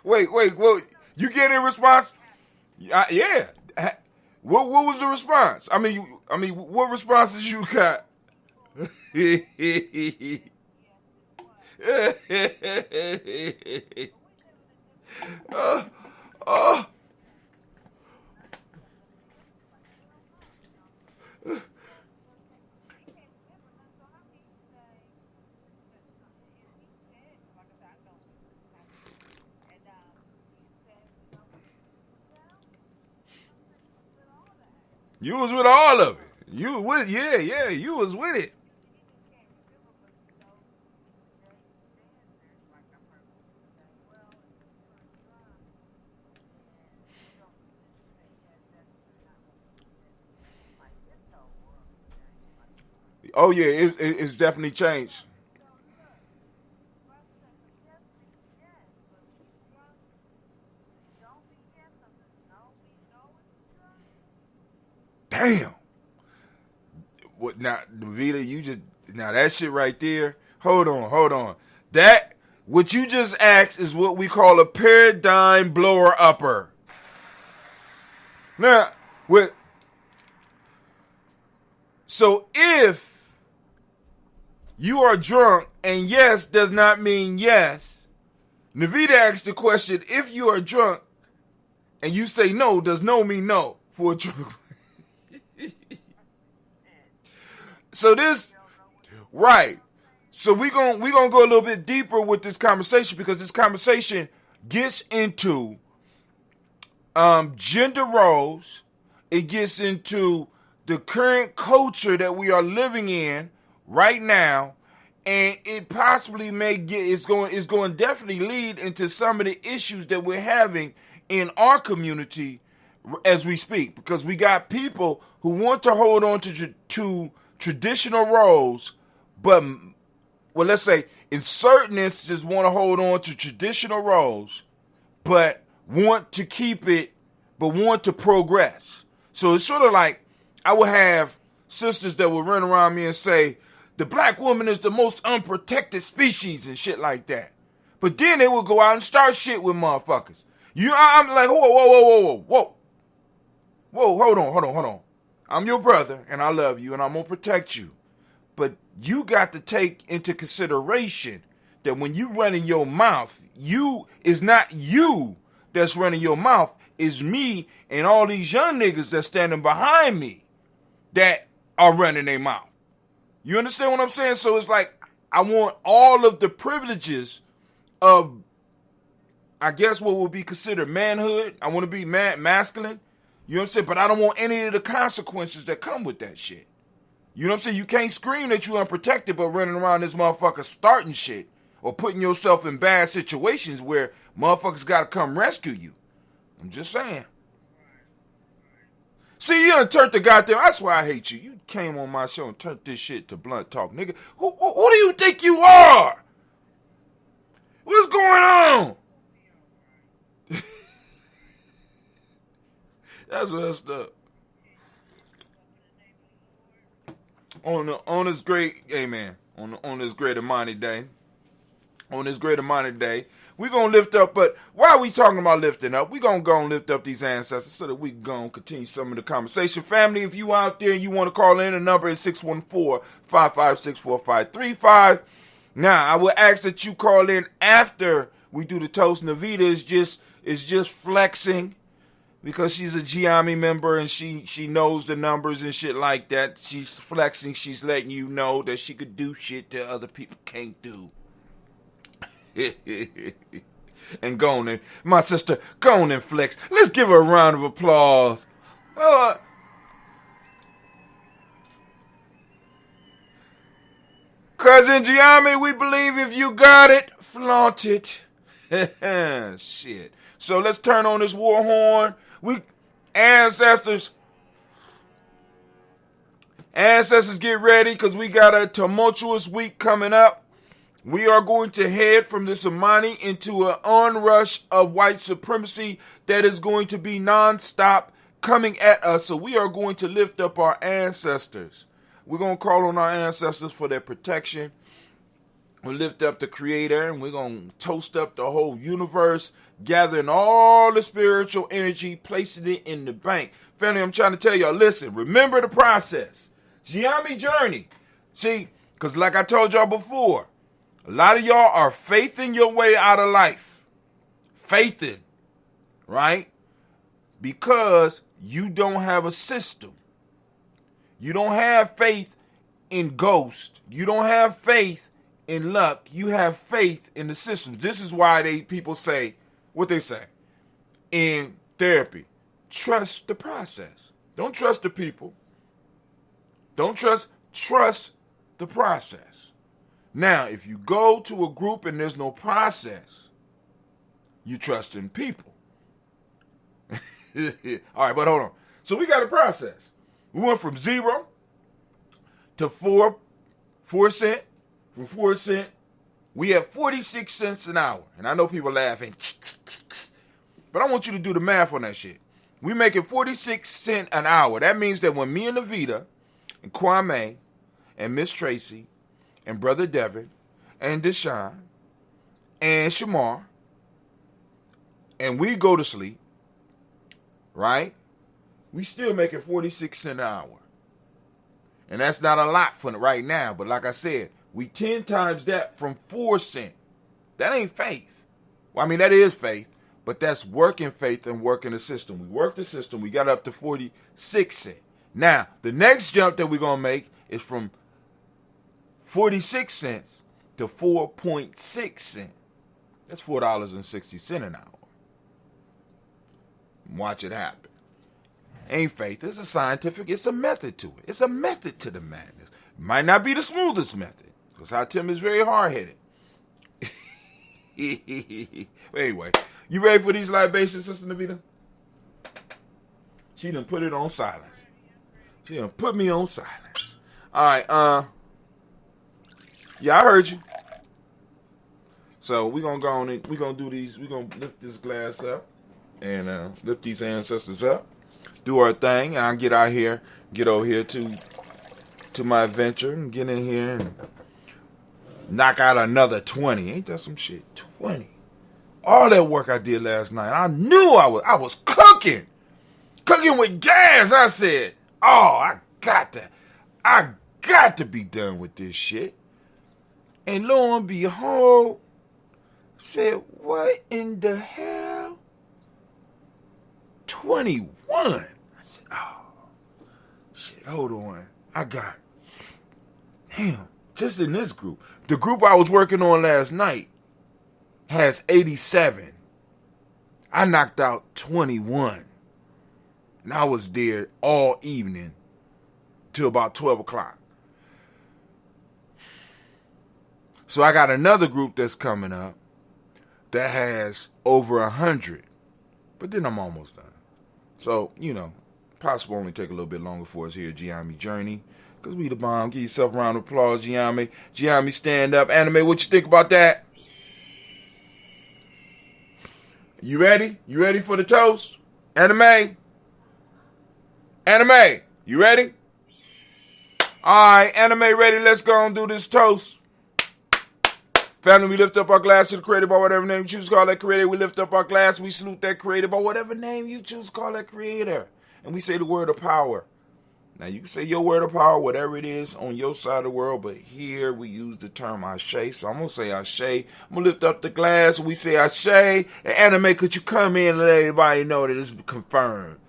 Wait. You get a response? Yeah. What was the response? I mean, what responses you got? You was with all of it. You with you was with it. Oh yeah, it's definitely changed. Damn. What now, Vita? You just now that shit right there. Hold on. That what you just asked is what we call a paradigm blower upper. Now, so if you are drunk and yes does not mean yes, Navita asked the question: if you are drunk and you say no, does no mean no for a drunk? So this, right. So we're gonna go a little bit deeper with this conversation because this conversation gets into gender roles. It gets into the current culture that we are living in right now, and it possibly it's going to definitely lead into some of the issues that we're having in our community as we speak, because we got people who want to hold on to traditional roles, but let's say in certain instances want to hold on to traditional roles, but want to keep it, but want to progress. So it's sort of like I would have sisters that would run around me and say, the black woman is the most unprotected species and shit like that. But then they would go out and start shit with motherfuckers. I'm like, whoa, hold on. I'm your brother, and I love you, and I'm going to protect you. But you got to take into consideration that when you run in your mouth, is not you that's running your mouth. It's me and all these young niggas that's standing behind me that are running their mouth. You understand what I'm saying? So it's like I want all of the privileges of, I guess, what would be considered manhood. I want to be masculine. You know what I'm saying? But I don't want any of the consequences that come with that shit. You know what I'm saying? You can't scream that you unprotected, but running around this motherfucker starting shit or putting yourself in bad situations where motherfuckers got to come rescue you. I'm just saying. See, you done turned the goddamn, that's why I hate you. You came on my show and turned this shit to blunt talk, nigga. Who do you think you are? What's going on? That's messed up. On this great, amen, on this great Imani day, we're going to lift up, but why are we talking about lifting up? We're going to go and lift up these ancestors so that we can go and continue some of the conversation. Family, if you out there and you want to call in, the number is 614-556-4535. Now, I will ask that you call in after we do the toast. Navita is just flexing, because she's a Gye-Nyame member and she knows the numbers and shit like that. She's flexing. She's letting you know that she could do shit that other people can't do. And go on, my sister, go on and flex. Let's give her a round of applause. Cousin Gye-Nyame, we believe if you got it, flaunt it. Shit. So let's turn on this war horn. Ancestors, get ready, because we got a tumultuous week coming up. We are going to head from this Imani into an onrush of white supremacy that is going to be nonstop coming at us. So we are going to lift up our ancestors. We're going to call on our ancestors for their protection. We'll lift up the Creator, and we're going to toast up the whole universe, gathering all the spiritual energy, placing it in the bank. Family, I'm trying to tell y'all, listen, remember the process. Gye-Nyame journey. See, because like I told y'all before, a lot of y'all are faithing your way out of life. Faithing, right? Because you don't have a system. You don't have faith in ghosts. You don't have faith in luck. You have faith in the systems. This is why people say what they say in therapy. Trust the process. Don't trust the people. Don't trust the process. Now, if you go to a group and there's no process, you trust in people. All right, but hold on. So we got a process. We went from 0 to 4 cent. From 4 cent, we have 46 cents an hour. And I know people laughing. But I want you to do the math on that shit. We making 46 cents an hour. That means that when me and Navita and Kwame and Miss Tracy and Brother Devin and Deshaun and Shamar and we go to sleep, right? We still making 46 cents an hour. And that's not a lot for right now. But like I said, we 10 times that from 4 cents. That ain't faith. Well, I mean, that is faith. But that's working faith and working the system. We worked the system. We got up to 46 cents. Now, the next jump that we're going to make is from 46 cents to 4.6 cents. That's $4.60 an hour. Watch it happen. Ain't faith. It's a scientific. It's a method to it. It's a method to the madness. Might not be the smoothest method. Because our Tim is very hard-headed. Anyway, you ready for these libations, Sister Navita? She done put it on silence. She done put me on silence. All right, yeah, I heard you. So we're going to go on and we're going to do these. We're going to lift this glass up and lift these ancestors up. Do our thing. And I'll get out here, get over here to my adventure and get in here and knock out another 20. Ain't that some shit? 20. All that work I did last night, I knew I was cooking with gas. I said, oh, I got to be done with this shit. And lo and behold, said, what in the hell? 21. I said, oh, shit, hold on. Damn, just in this group. The group I was working on last night has 87. I knocked out 21. And I was there all evening till about 12 o'clock. So I got another group that's coming up that has over 100. But then I'm almost done. So, possible only take a little bit longer for us here at Gye-Nyame Journey. Because we the bomb. Give yourself a round of applause, Gye-Nyame. Gye-Nyame, stand up. Anime, what you think about that? You ready? You ready for the toast? Anime? You ready? Alright, Anime ready. Let's go and do this toast. Family, we lift up our glass to the creator by whatever name you choose to call that creator. We lift up our glass. We salute that creator by whatever name you choose to call that creator. And we say the word of power. Now, you can say your word of power, whatever it is on your side of the world, but here we use the term Ashe. So I'm going to say Ashe. I'm going to lift up the glass and we say Ashe. And Anime, could you come in and let everybody know that it's confirmed?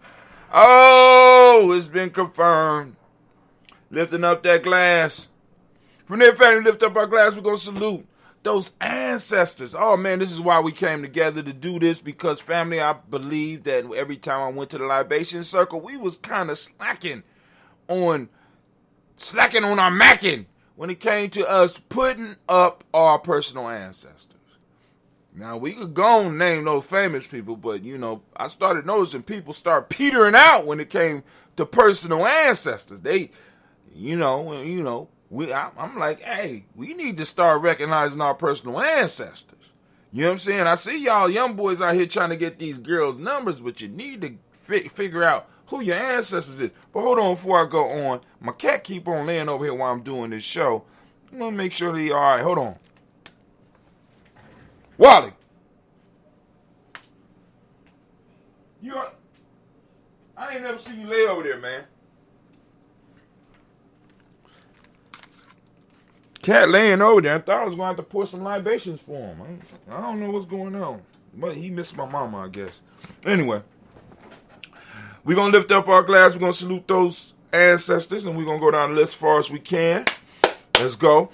Oh, it's been confirmed. Lifting up that glass. From there, family, lift up our glass. We're going to salute those ancestors. Oh, man, this is why we came together to do this, because, family, I believe that every time I went to the libation circle, we was kind of slacking on our macking when it came to us putting up our personal ancestors. Now, we could go and name those famous people, but, I started noticing people start petering out when it came to personal ancestors. They, I'm like, hey, we need to start recognizing our personal ancestors. You know what I'm saying? I see y'all young boys out here trying to get these girls' numbers, but you need to figure out who your ancestors is. But hold on before I go on. My cat keep on laying over here while I'm doing this show. I'm going to make sure that he all right. Hold on. Wally. I ain't never seen you lay over there, man. Cat laying over there. I thought I was going to have to pour some libations for him. I don't know what's going on. But he missed my mama, I guess. Anyway. We're going to lift up our glass. We're going to salute those ancestors. And we're going to go down the list as far as we can. Let's go.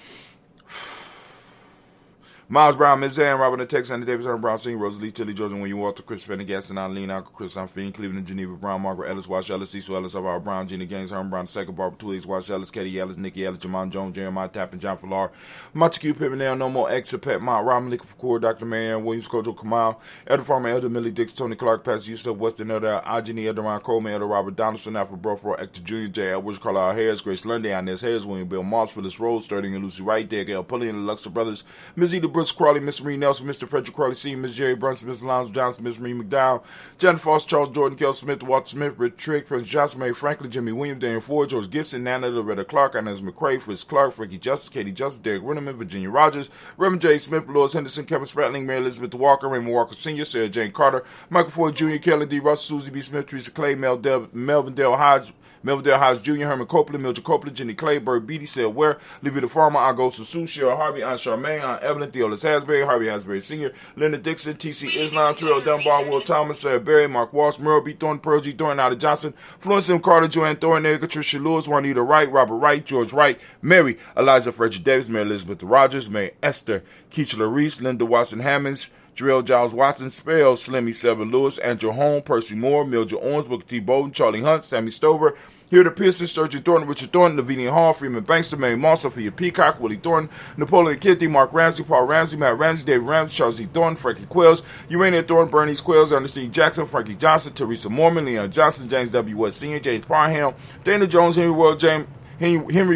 Miles Brown, Ms. Ann, Robert the Texas, Andy Davis, Herman Brown, Senior, Rosalie, Tilly, Georgia, William Walter, Chris Pendergast, and Eileen, Uncle Chris, Fiend, Cleveland, Geneva, Brown, Margaret Ellis, Wash Ellis, Cecil Ellis, Alvaro Brown, Gina Gaines, Herman Brown, II, Barbara Twiggs, Wash Ellis, Katie Ellis, Nikki Ellis, Jamon Jones, Jeremiah Tappan, John Fallar, Montague Pippinell, No More Exit, Pet Mount, Robin Liquor Core, Dr. Marianne Williams, Kojo Kamal, Elder Farmer, Elder Millie Dix, Tony Clark, Pastor Yusuf, Weston, Elder Ajani, Elder Ron Coleman, Elder Robert Donaldson, Alfred Brofro, Hector Jr., J. Edwards, Carlisle Harris, Grace Lundy, Inez Harris, William Bill Moss, Phyllis Rose, Sterling and Lucy Wright, Derek L. Pulley, and the Luxor Brothers, Ms. Eda Brooks Crawley, Miss Marie Nelson, Mr. Frederick Crawley C., Miss Jerry Brunson, Miss Lons Johnson, Miss Marie McDowell, Jen Foss, Charles Jordan, Kel Smith, Walter Smith, Rich Trick, Prince Johnson, Mary Franklin, Jimmy Williams, Daniel Ford, George Gibson, Nana, Loretta Clark, Inez McCrae, Fritz Clark, Frankie Justice, Katie Justice, Derek Winterman, Virginia Rogers, Reverend J. Smith, Lewis Henderson, Kevin Spratling, Mary Elizabeth Walker, Raymond Walker Sr., Sarah Jane Carter, Michael Ford Jr., Kelly D. Russell, Susie B. Smith, Teresa Clay, Melvin Dale Hodge, Jr., Herman Copeland, Mildred Copeland, Jenny Clay, Bird Beatty, said where, Livy the Farmer, I go to Sue, Cheryl Harvey, Aunt Charmaine, Aunt Evelyn, Theolis Hasbury, Harvey Hasbury Sr., Linda Dixon, T.C. Islam, Terrell Dunbar, Will Thomas, Sarah Berry, Mark Walsh, Merle B. Thornton, Pearl G. Thornton, Ada Johnson, Florence M. Carter, Joanne Thornton, Erica Tricia Lewis, Juanita Wright, Robert Wright, George Wright, Mary, Eliza Frederick Davis, Mary Elizabeth Rogers, Mary Esther, Keachla Reese, Linda Watson Hammonds, Jarrell Giles Watson, Spell, Slimmy Seven Lewis, Andrew Holm, Percy Moore, Mildred Owens, Booker T. Bowden, Charlie Hunt, Sammy Stover, Hilda Pearson, Sturgeon Thornton, Richard Thornton, Lavinia Hall, Freeman Bankster, Mary Moss, Sophia Peacock, Willie Thornton, Napoleon Kitty, Mark Ramsey, Paul Ramsey, Matt Ramsey, David Ramsey, Charles E. Thornton, Frankie Quells, Urania Thornton, Bernice Quells, Ernestine Jackson, Frankie Johnson, Teresa Mormon, Leon Johnson, James W. West Sr., James Parham, Dana Jones, Henry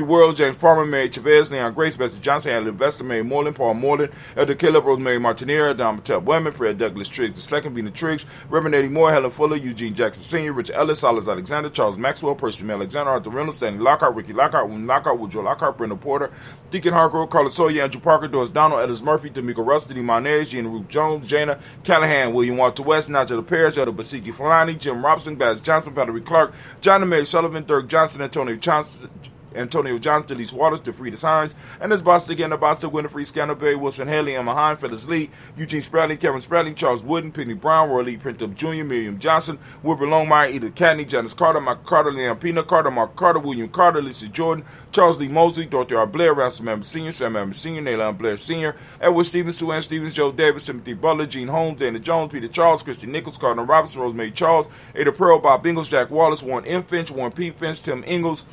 World, James Farmer, Mary Chavez, Leon Grace, Bessie Johnson, Adler Investor, Mary Moreland, Paul Moreland, Elder Caleb, Rosemary Martinera, Don Mattel Webman, Fred Douglas Triggs II, Vina Triggs, Reverend Eddie Moore, Helen Fuller, Eugene Jackson Sr., Richard Ellis, Silas Alexander, Charles Maxwell, Percy M. Alexander, Arthur Reynolds, Stanley Lockhart, Ricky Lockhart, William Lockhart, Woodrow Lockhart, Brenda Porter, Deacon Hargrove, Carlos Sawyer, Andrew Parker, Doris Donald, Ellis Murphy, D'Amico Russ, Diddy Monez, Gina Ruth Jones, Jana Callahan, William Walter West, Nigel Paris, Elder Basiki Fulani, Jim Robson, Baz Johnson, Valerie Clark, John and Mary Sullivan, Dirk Johnson, Antonio Johnson, Delise Waters, DeFrida Hines, and his boss again, the Boston, Winifred Scandal, Barry Wilson, Haley, Emma Hine, Phyllis Lee, Eugene Spradley, Kevin Spradley, Charles Wooden, Penny Brown, Roy Lee Printup Jr., Miriam Johnson, Wilbur Longmire, Edith Cadney, Janice Carter, Michael Carter, Leon Pina Carter, Mark Carter, William Carter, Lisa Jordan, Charles Lee Mosley, Dorothy R. Blair, Ransom Adams Sr., Sam Adams Sr., Nayland Blair Sr., Edward Stevens, Sue Ann Stevens, Joe Davis, Timothy Butler, Gene Holmes, Dana Jones, Peter Charles, Christy Nichols, Cardinal Robinson, Rosemary Charles, Ada Pearl, Bob Ingalls, Jack Wallace, Warren M. Finch, Warren P. Finch, Tim Ingalls,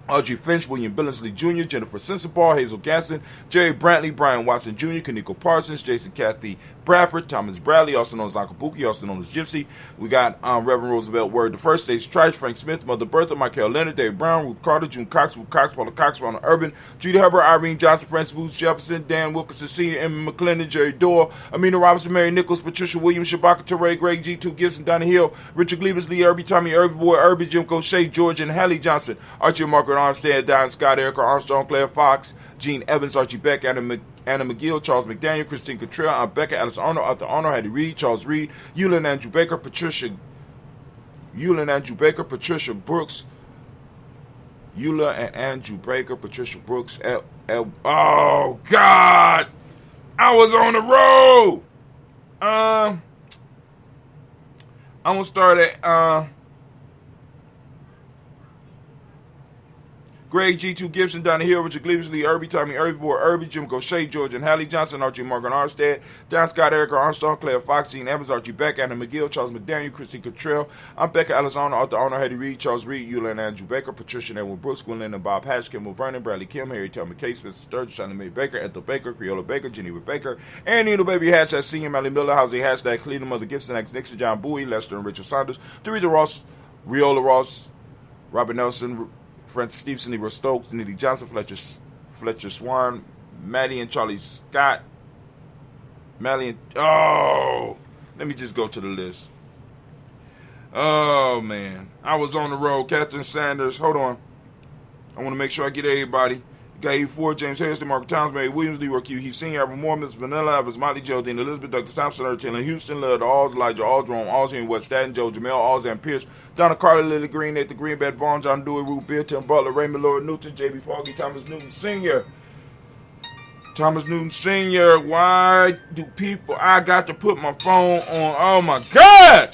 Audrey Finch, William Billingsley Jr., Jennifer Sensabaugh, Hazel Gasson, Jerry Brantley, Brian Watson Jr., Kaniko Parsons, Jason Kathy Bradford, Thomas Bradley, also known as Uncle Buki, also known as Gypsy. We got Reverend Roosevelt Word the First, Stacey Trice, Frank Smith, Mother Bertha, Michael Leonard, Dave Brown, Ruth Carter, June Cox, Ruth Cox, Paula Cox, Ronald Urban, Judy Hubbard, Irene Johnson, Francis Woods Jefferson, Dan Wilkinson Sr., Emma McClendon, Jerry Dorr, Amina Robinson, Mary Nichols, Patricia Williams, Shabaka Teray, Greg G2 Gibson, Donnie Hill, Richard Gleavers, Lee Irby, Tommy Irby, Boy Irby, Jim Gaucher, George and Hallie Johnson, Archie and Margaret Armstead, Don Scott, Erica Armstrong, Claire Fox, Gene Evans, Archie Beck, Anna McGill, Charles McDaniel, Christine Cottrell, Aunt Becca, Alice Arnold, Arthur Arnold, Hattie Reed, Charles Reed, Eulin Andrew Baker, Patricia Brooks, Eula and Andrew Baker, Patricia Brooks, oh God, I was on the road. I'm gonna start at Greg G2 Gibson, Donnie Hill, Richard Gleavers, Lee Irby, Tommy Irby, Boy Irby, Jim Gaucher, George and Hallie Johnson, Archie Margaret Armstead, Don Scott, Erica Armstrong, Claire Fox, Gene Evans, Archie Beck, Anna McGill, Charles McDaniel, Christine Cottrell, I'm Becca Alice Arnold, Arthur Arnold, Hattie Reed, Charles Reed, Eula and Andrew Baker, Patricia and Edwin Brooks, Gwendolyn and Bob Hatch, Kimball Vernon, Bradley Kim, Harry Tell McKay, Spencer Sturgis, Shana Mae Baker, Ethel Baker, Creola Baker, Geneva Baker, and Needle Baby Hatch, Senior, Mally Miller, Housey Hashtag, Cleveland, Mother Gibson, X Nixon, John Bowie, Lester and Richard Saunders, Teresa Ross, Riola Ross, Robert Nelson, Francis Stevenson, Leroy Stokes, Nitty Johnson, Fletcher Swan, Maddie and Charlie Scott, let me just go to the list. Oh, man. I was on the road. Catherine Sanders. Hold on. I want to make sure I get everybody. Guy Ford, James Harrison, Mark Towns, Mary Williams, Leroy Q. Heath Sr., Albert Moore, Miss Vanilla, Evans, Motley, Geraldine Elizabeth, Dr. Thompson, Earl Taylor, Houston, Lud, Alls, Elijah, Alls, Jerome, Alls, Henry West Staten, Joe Jamel, Alls, and Pierce, Donna Carter, Lily Green, Nathan Greenbed, Vaughn, John Dewey, Ruth Beer, Tim Butler, Raymond Lord Newton, J.B. Foggy, Thomas Newton Sr. Why do people, I got to put my phone on, oh my God!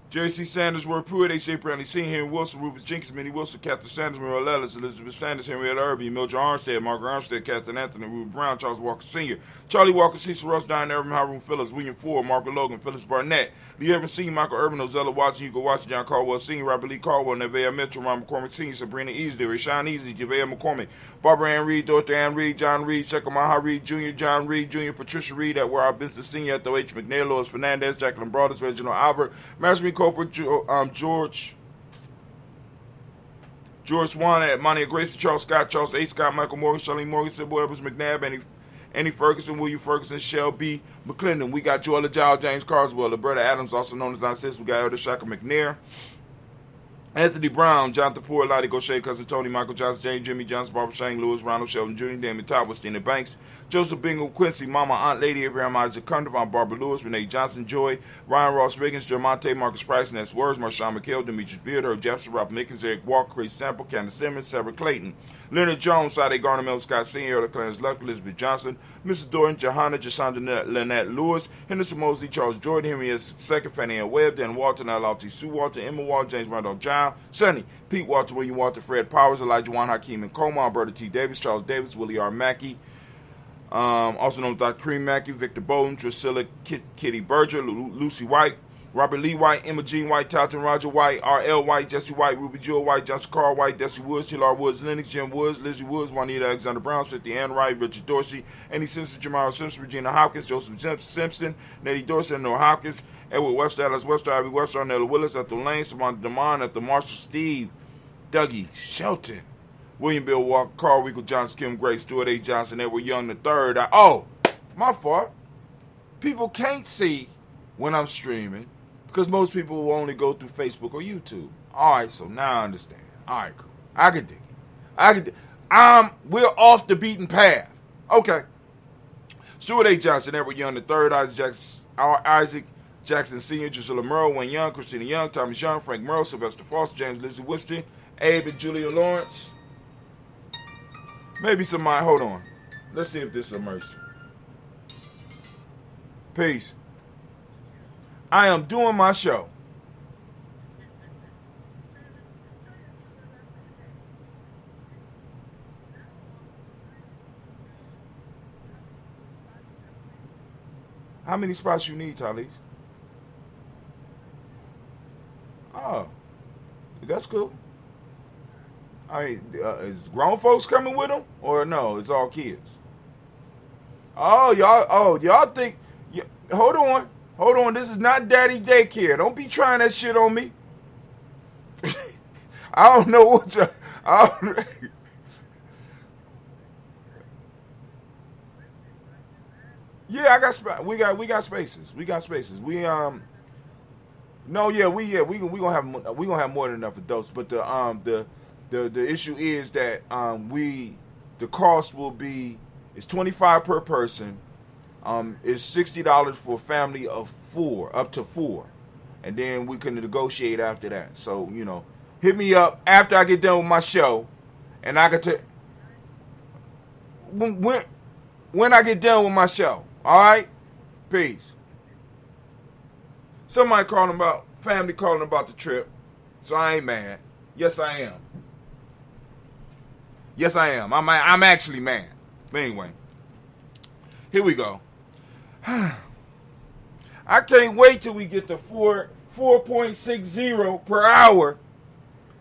J.C. Sanders, Word Pruitt, H.A. Brantley, Senior, Henry Wilson, Rufus Jenkins, Minnie Wilson, Captain Sanders, Merrill Ellis, Elizabeth Sanders, Henrietta Irby, Mildred Armstead, Margaret Armstead, Captain Anthony, Ruben Brown, Charles Walker Sr., Charlie Walker, Cecil Russ, Diane Irvin, Hiram Phillips, William Ford, Margaret Logan, Phyllis Barnett, Lee Urban Sr., Michael Urban, Ozella Watson, Hugo Watson, John Caldwell Sr., Robert Lee Caldwell, Nevaeh Mitchell, Ron McCormick Sr., Sabrina Easley, Rashawn Easley, Javea McCormick, Barbara Ann Reed, Dorothy Ann Reed, John Reed, Sekamaha Reed Jr., John Reed Jr., Patricia Reed, at Where Our Business Senior, Ethel H. McNair, Lois Fernandez, Jacqueline Broadus, Reginald Albert, Marjorie Cooper, George Swan, at Monia Gracie, Charles Scott, Charles A. Scott, Michael Morgan, Charlene Morgan, Sybil Evans, McNabb, Annie Ferguson, William Ferguson, Shell B. McClendon. We got Joella Giles, James Carswell, Roberta Adams, also known as Aunt Sis. We got Elder Shaka McNair, Anthony Brown, Jonathan Poore, Lottie Gaucher, Cousin Tony, Michael Johnson, James, Jimmy Johnson, Barbara Shane, Lewis, Ronald Sheldon Jr., Damon Todd, Stina Banks, Joseph Bingham, Quincy, Mama, Aunt Lady, Abraham Isaac Cundivan, Barbara Lewis, Renee Johnson, Joy, Ryan Ross Riggins, Jermonte, Marcus Price, Ness Words, Marshawn McHale, Demetrius Beard, Herb Jefferson, Rob Mickens, Eric Walker, Chris Sample, Candace Simmons, Sarah Clayton, Leonard Jones, Sade Garner, Mel Scott Sr., Elder Clarence Luck, Elizabeth Johnson, Mrs. Doran, Johanna, Jasandra Lynette Lewis, Henderson Mosley, Charles Jordan, Henry S. Second, Fannie Ann Webb, Dan Walton, L.T. Sue Walton, Emma Walton, James Randolph John, Sonny, Pete Walter, William Walter, Fred Powers, Elijah Juan Hakeem and Coma, Alberta T. Davis, Charles Davis, Willie R. Mackey, also known as Dr. Cream Mackey, Victor Bowden, Drusilla Kitty Berger, Lucy White, Robert Lee White, Emma Jean White, Talton Roger White, R.L. White, Jesse White, Ruby Jewel White, Johnson Carl White, Desi Woods, Hilar Woods, Lennox, Jim Woods, Lizzie Woods, Juanita Alexander Brown, Cynthia Ann Wright, Richard Dorsey, Andy Simpson, Jamara Simpson, Regina Hopkins, Joseph Simpson, Nettie Dorsey, Noah Hopkins, Edward Webster, Alice Webster, Ivy Webster, Arnella Willis, Ethel Lane, Samantha DeMond, Ethel Marshall, Steve, Dougie Shelton, William Bill Walker, Carl Rico Johnson, Kim Gray, Stuart A. Johnson, Edward Young III. My fault. People can't see when I'm streaming because most people will only go through Facebook or YouTube. All right, so now I understand. All right, cool. I can dig it. We're off the beaten path. Okay. Stuart A. Johnson, Edward Young III, Isaac Jackson Sr., Drusilla Merle, Wayne Young, Christina Young, Thomas Young, Frank Merle, Sylvester Foster, James Lizzie Winston, Abe and Julia Lawrence. Maybe somebody, hold on. Let's see if this is a mercy. Peace. I am doing my show. How many spots you need, Talise? Oh, that's cool. I mean, is grown folks coming with them, or no? It's all kids. Oh, y'all think? Hold on. This is not daddy daycare. Don't be trying that shit on me. I don't know what you. Yeah, I got we got spaces. We got spaces. We gonna have more than enough adults. But the issue is that the cost will be it's $25 per person. It's $60 for a family of 4, up to 4, and then we can negotiate after that. So hit me up after I get done with my show, and I can take when I get done with my show. All right, peace. Somebody family calling about the trip, so I ain't mad. Yes, I am. I'm actually mad. But anyway, here we go. I can't wait till we get to 4.60 per hour,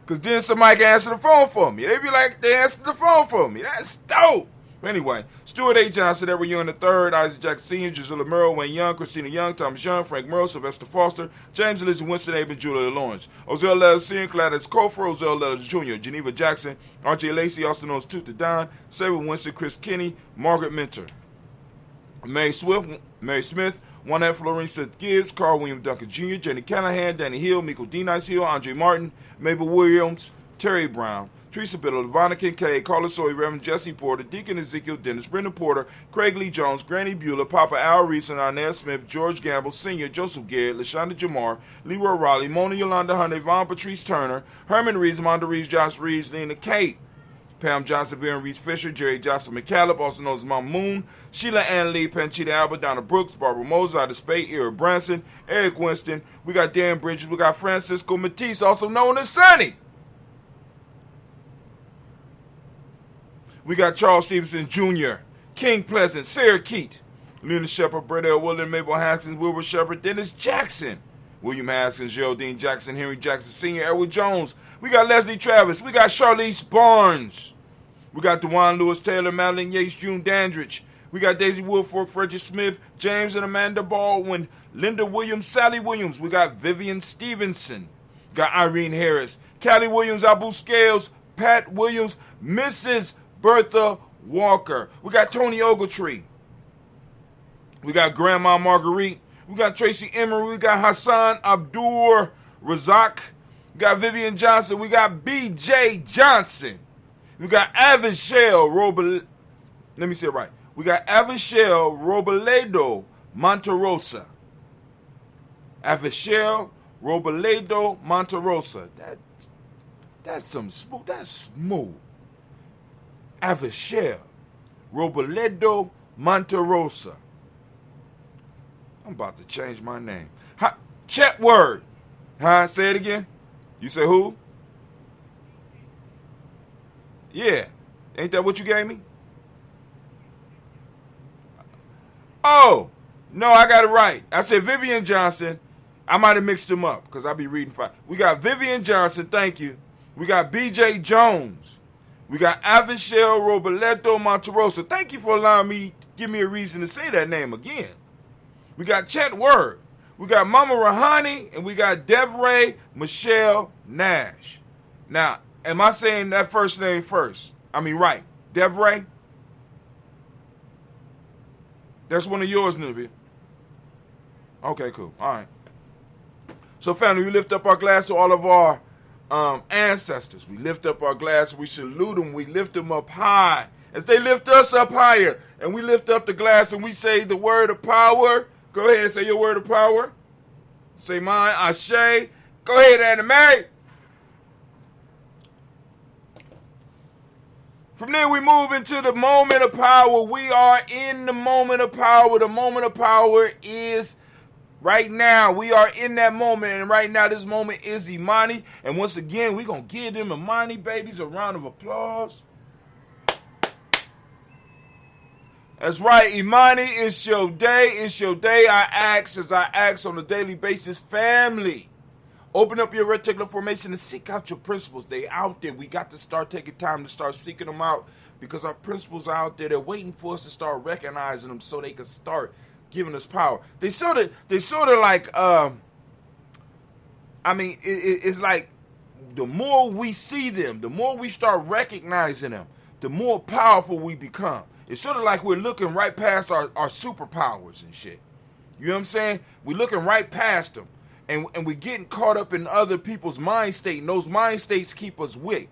because then somebody can answer the phone for me. They be like, they answer the phone for me. That's dope. But anyway, Stuart A. Johnson, Edward Young III, Isaac Jackson Sr., Drusilla Merle, Wayne Young, Christina Young, Thomas Young, Frank Merle, Sylvester Foster, James Elizabeth Winston, Abe and Julia Lawrence, Ozell Letters Sr., Gladys Cofer, Ozell Letters Jr., Geneva Jackson, R.J. Lacey, also known as Tooth to Don, Sarah Winston, Chris Kinney, Margaret Mentor, Mary Smith, Juanette Florence Gibbs, Carl William Duncan Jr., Jenny Callahan, Danny Hill, Miko D. Nice Hill, Andre Martin, Mabel Williams, Terry Brown, Teresa Biddle, Lavonna Kincaid, Carla Soy, Reverend Jesse Porter, Deacon Ezekiel Dennis, Brenda Porter, Craig Lee Jones, Granny Beulah, Papa Al Reese, and Arnell Smith, George Gamble, Sr., Joseph Garrett, LaShonda Jamar, Leroy Raleigh, Mona Yolanda Hunt, Yvonne Patrice Turner, Herman Reeves, Monda Reeves, Josh Reeves, Lena Kate, Pam Johnson, Baron Reese Fisher, Jerry Johnson McCallum, also known as Mama Moon, Sheila Ann Lee, Panchita Albert, Donna Brooks, Barbara Moses, Ida Spade, Ira Branson, Eric Winston. We got Dan Bridges. We got Francisco Matisse, also known as Sonny. We got Charles Stevenson Jr., King Pleasant, Sarah Keat, Lena Shepard, Brett L. Willard, Mabel Haskins, Wilbur Shepard, Dennis Jackson, William Haskins, Geraldine Jackson, Henry Jackson Sr., Edward Jones. We got Leslie Travis. We got Charlize Barnes. We got DeJuan Lewis Taylor, Madeline Yates, June Dandridge. We got Daisy Woodfork, Frederick Smith, James and Amanda Baldwin, Linda Williams, Sally Williams. We got Vivian Stevenson. We got Irene Harris, Callie Williams, Abu Scales, Pat Williams, Mrs. Bertha Walker. We got Tony Ogletree. We got Grandma Marguerite. We got Tracy Emery. We got Hassan Abdur Razak. We got Vivian Johnson. We got B.J. Johnson. We got Avishel Robel. Let me say it right. We got Avishel Robledo Monterosa. Avishel Robledo Monterosa. That's some smooth. That's smooth. Avishel Robledo Monterosa. I'm about to change my name. Chet Word. Say it again. You say who? Yeah. Ain't that what you gave me? Oh. No, I got it right. I said Vivian Johnson. I might have mixed them up because I be reading fine. We got Vivian Johnson. Thank you. We got B.J. Jones. We got Avishel Robledo Monterosa. Thank you for allowing me, give me a reason to say that name again. We got Chet Word. We got Mama Rahani, and we got Devray Michelle Nash. Now, am I saying that first name first? I mean, right. Devray? That's one of yours, Nubia. Okay, cool. All right. So, family, we lift up our glass to all of our ancestors. We lift up our glass. We salute them. We lift them up high as they lift us up higher. And we lift up the glass and we say the word of power. Go ahead and say your word of power. Say mine, Ashe. Go ahead, Anime. From there, we move into the moment of power. We are in the moment of power. The moment of power is right now. We are in that moment. And right now, this moment is Imani. And once again, we're going to give them Imani babies a round of applause. That's right, Imani, it's your day. It's your day. I ask on a daily basis, family. Open up your reticular formation and seek out your principles. They out there. We got to start taking time to start seeking them out because our principles are out there. They're waiting for us to start recognizing them so they can start giving us power. They sort of like, it's like the more we see them, the more we start recognizing them, the more powerful we become. It's sort of like we're looking right past our superpowers and shit. You know what I'm saying? We're looking right past them. And we're getting caught up in other people's mind state. And those mind states keep us weak.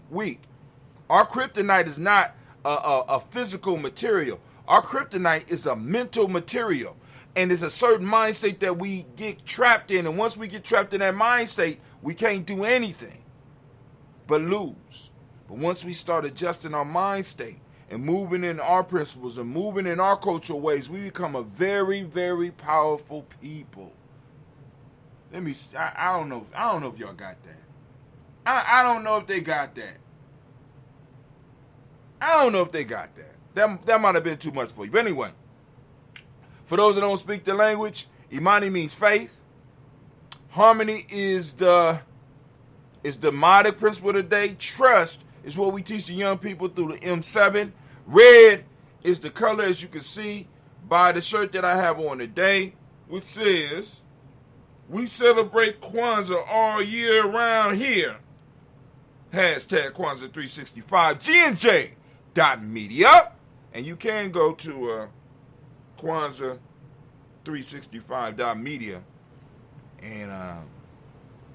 Our kryptonite is not a physical material. Our kryptonite is a mental material. And it's a certain mind state that we get trapped in. And once we get trapped in that mind state, we can't do anything but lose. But once we start adjusting our mind state, and moving in our principles and moving in our cultural ways, we become a very, very powerful people. I don't know if y'all got that. I don't know if they got that. I don't know if they got that. That might have been too much for you. But anyway, for those that don't speak the language, Imani means faith. Harmony is the modic principle of the day. Trust is what we teach the young people through the M7. Red is the color, as you can see by the shirt that I have on today, which says, we celebrate Kwanzaa all year round here. Hashtag Kwanzaa 365, GNJ.media. And you can go to Kwanzaa 365.media and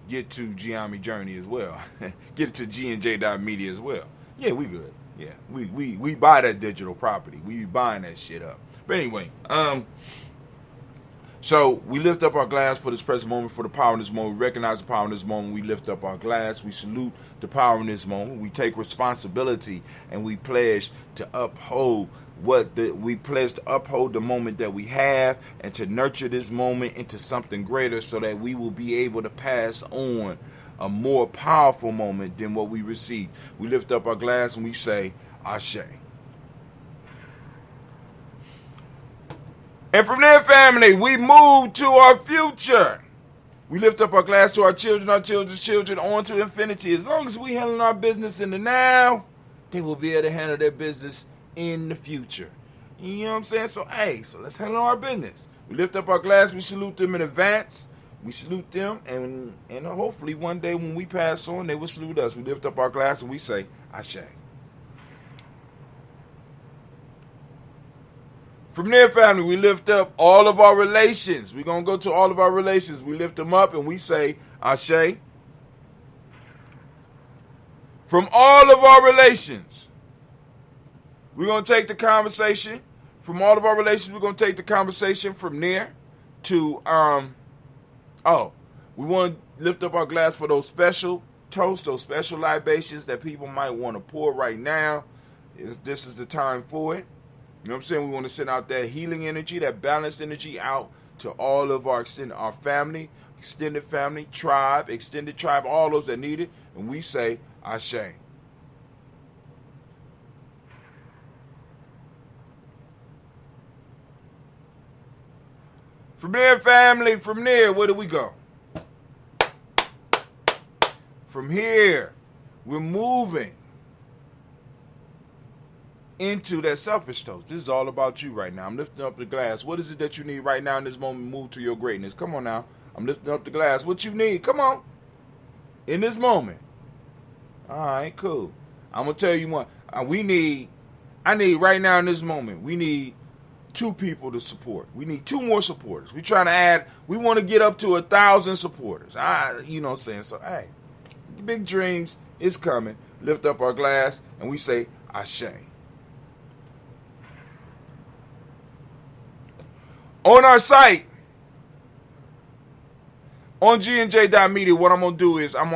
get to Gye-Nyame Journey as well. Get it to GNJ.media as well. Yeah, we good. Yeah, we buy that digital property. We be buying that shit up. But anyway, So we lift up our glass for this present moment, for the power in this moment. We recognize the power in this moment. We lift up our glass. We salute the power in this moment. We take responsibility and we pledge to uphold the moment that we have and to nurture this moment into something greater so that we will be able to pass on a more powerful moment than what we received. We lift up our glass and we say, Ashe. And from there, family, we move to our future. We lift up our glass to our children's children, on to infinity. As long as we handle our business in the now, they will be able to handle their business in the future. You know what I'm saying? So let's handle our business. We lift up our glass. We salute them in advance. We salute them, and hopefully one day when we pass on, they will salute us. We lift up our glass and we say, Ashe. From there, family, we lift up all of our relations. We're going to go to all of our relations. We lift them up and we say, Ashe. From all of our relations, we're going to take the conversation. From all of our relations, we're going to take the conversation from there to, we want to lift up our glass for those special toasts, those special libations that people might want to pour right now. This is the time for it. You know what I'm saying? We want to send out that healing energy, that balanced energy out to all of our family, extended family, tribe, extended tribe, all those that need it. And we say, Ashe. From there, family, from there, where do we go? From here, we're moving into that selfish toast. This is all about you right now. I'm lifting up the glass. What is it that you need right now in this moment? Move to your greatness. Come on now. I'm lifting up the glass. What you need? Come on. In this moment. All right, cool. I'm going to tell you what. I need right now in this moment, we need 2 people to support. We need 2 more supporters. We're trying to add, we want to get up to 1,000 supporters. You know what I'm saying? So, big dreams is coming. Lift up our glass and we say, Ashe. On our site, on Gye-Nyame.media, what I'm gonna do is I'm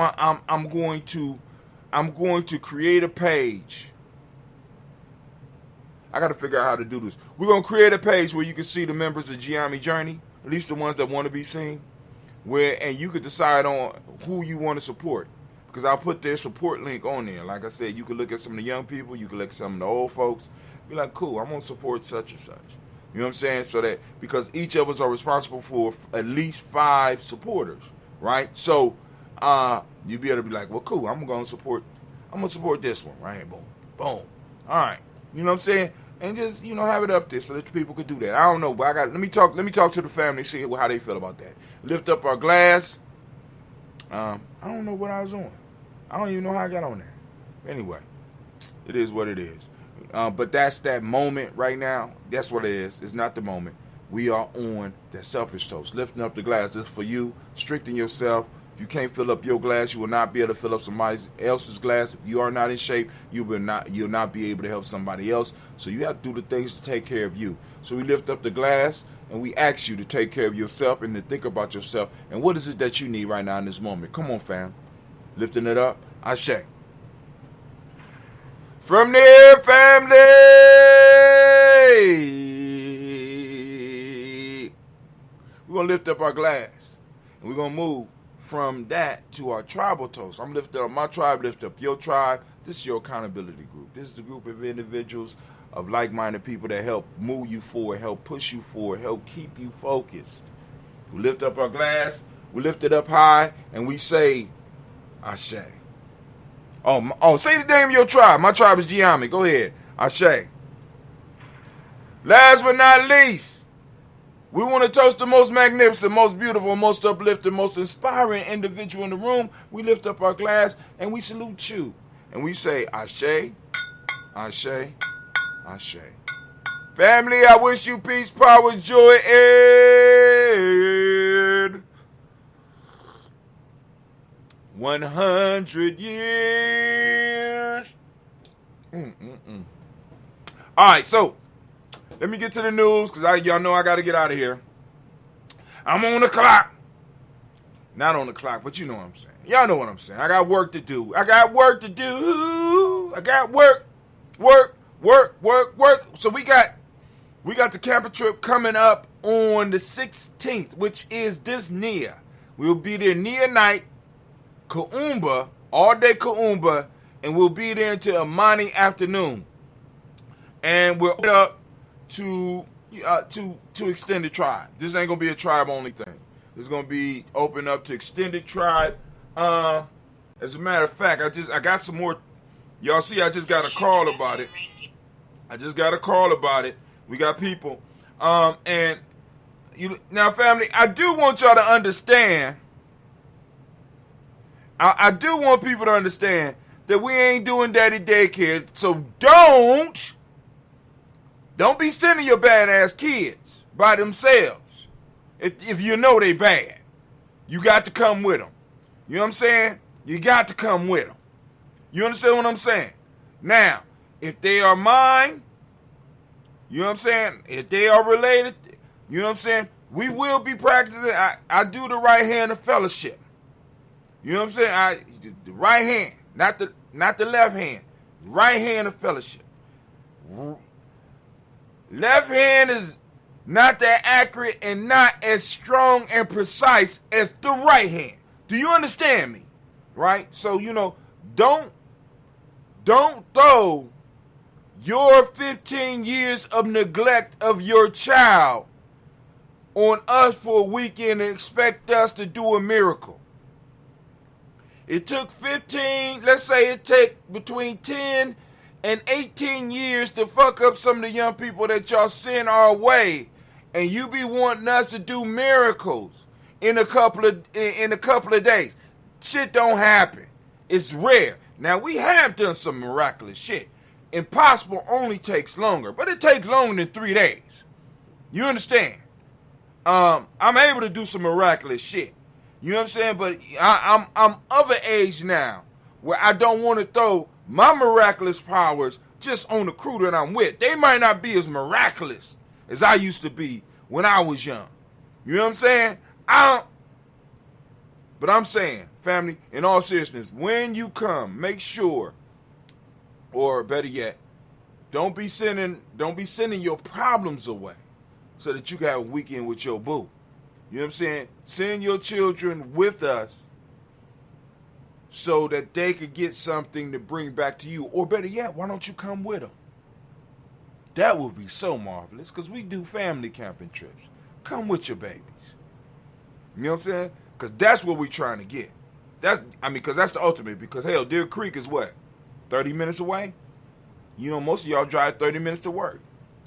going to create a page. I got to figure out how to do this. We're gonna create a page where you can see the members of Gye-Nyame Journey, at least the ones that want to be seen, and you could decide on who you want to support. Because I'll put their support link on there. Like I said, you can look at some of the young people, you can look at some of the old folks, be like, cool, I'm gonna support such and such. You know what I'm saying? So that, because each of us are responsible for at least 5 supporters, right? So you'll be able to be like, well, cool, I'm gonna support this one, right? Boom, boom. All right. You know what I'm saying? And just, have it up there so that people could do that. I don't know, but let me talk to the family, see how they feel about that. Lift up our glass. I don't know what I was on. I don't even know how I got on there. Anyway, it is what it is. But that's that moment right now. That's what it is. It's not the moment. We are on that selfish toast. Lifting up the glass. This is for you. Strengthen yourself. If you can't fill up your glass, you will not be able to fill up somebody else's glass. If you are not in shape, you'll not be able to help somebody else. So you have to do the things to take care of you. So we lift up the glass and we ask you to take care of yourself and to think about yourself. And what is it that you need right now in this moment? Come on, fam. Lifting it up. Ashe. From there, family, we're going to lift up our glass. And we're going to move from that to our tribal toast. I'm lifting up my tribe, lift up your tribe. This is your accountability group. This is the group of individuals, of like-minded people that help move you forward, help push you forward, help keep you focused. We lift up our glass, we lift it up high, and we say, Ashe. Oh, say the name of your tribe. My tribe is Gye-Nyame. Go ahead. Ashe. Last but not least, we want to toast the most magnificent, most beautiful, most uplifting, most inspiring individual in the room. We lift up our glass and we salute you. And we say, Ashe, Ashe, Ashe. Family, I wish you peace, power, joy, and 100 years. All right, so let me get to the news because y'all know I got to get out of here. I'm on the clock. Not on the clock, but you know what I'm saying. Y'all know what I'm saying. I got work to do. I got work. So we got the camping trip coming up on the 16th, which is this Nia. We'll be there Nia night, Kaumba, all day Kaumba, and we'll be there until Imani afternoon. And we're up to extended tribe. This ain't gonna be a tribe only thing. This is gonna be open up to extended tribe. As a matter of fact, I got some more. Y'all see, I just got a call about it. We got people. And now, family, I do want y'all to understand. I do want people to understand that we ain't doing daddy daycare. So don't be sending your badass kids by themselves. If you know they bad, you got to come with them. You know what I'm saying? You got to come with them. You understand what I'm saying? Now, if they are mine, you know what I'm saying? If they are related, you know what I'm saying? We will be practicing. I do the right hand of fellowship. You know what I'm saying? The right hand, not the left hand. Right hand of fellowship. Left hand is not that accurate and not as strong and precise as the right hand. Do you understand me? Right? So, don't throw your 15 years of neglect of your child on us for a weekend and expect us to do a miracle. It took 15, let's say it take between 10 and 18 years to fuck up some of the young people that y'all send our way, and you be wanting us to do miracles in a couple of days. Shit don't happen. It's rare. Now, we have done some miraculous shit. Impossible only takes longer, but it takes longer than 3 days. You understand? I'm able to do some miraculous shit. You know what I'm saying? But I'm of an age now where I don't want to throw my miraculous powers just on the crew that I'm with. They might not be as miraculous as I used to be when I was young. You know what I'm saying? But I'm saying, family, in all seriousness, when you come, make sure, or better yet, don't be sending your problems away so that you can have a weekend with your boo. You know what I'm saying? Send your children with us so that they could get something to bring back to you. Or better yet, why don't you come with them? That would be so marvelous, because we do family camping trips. Come with your babies. You know what I'm saying? Because that's what we're trying to get. Because that's the ultimate. Because, hell, Deer Creek is what? 30 minutes away? You know, most of y'all drive 30 minutes to work.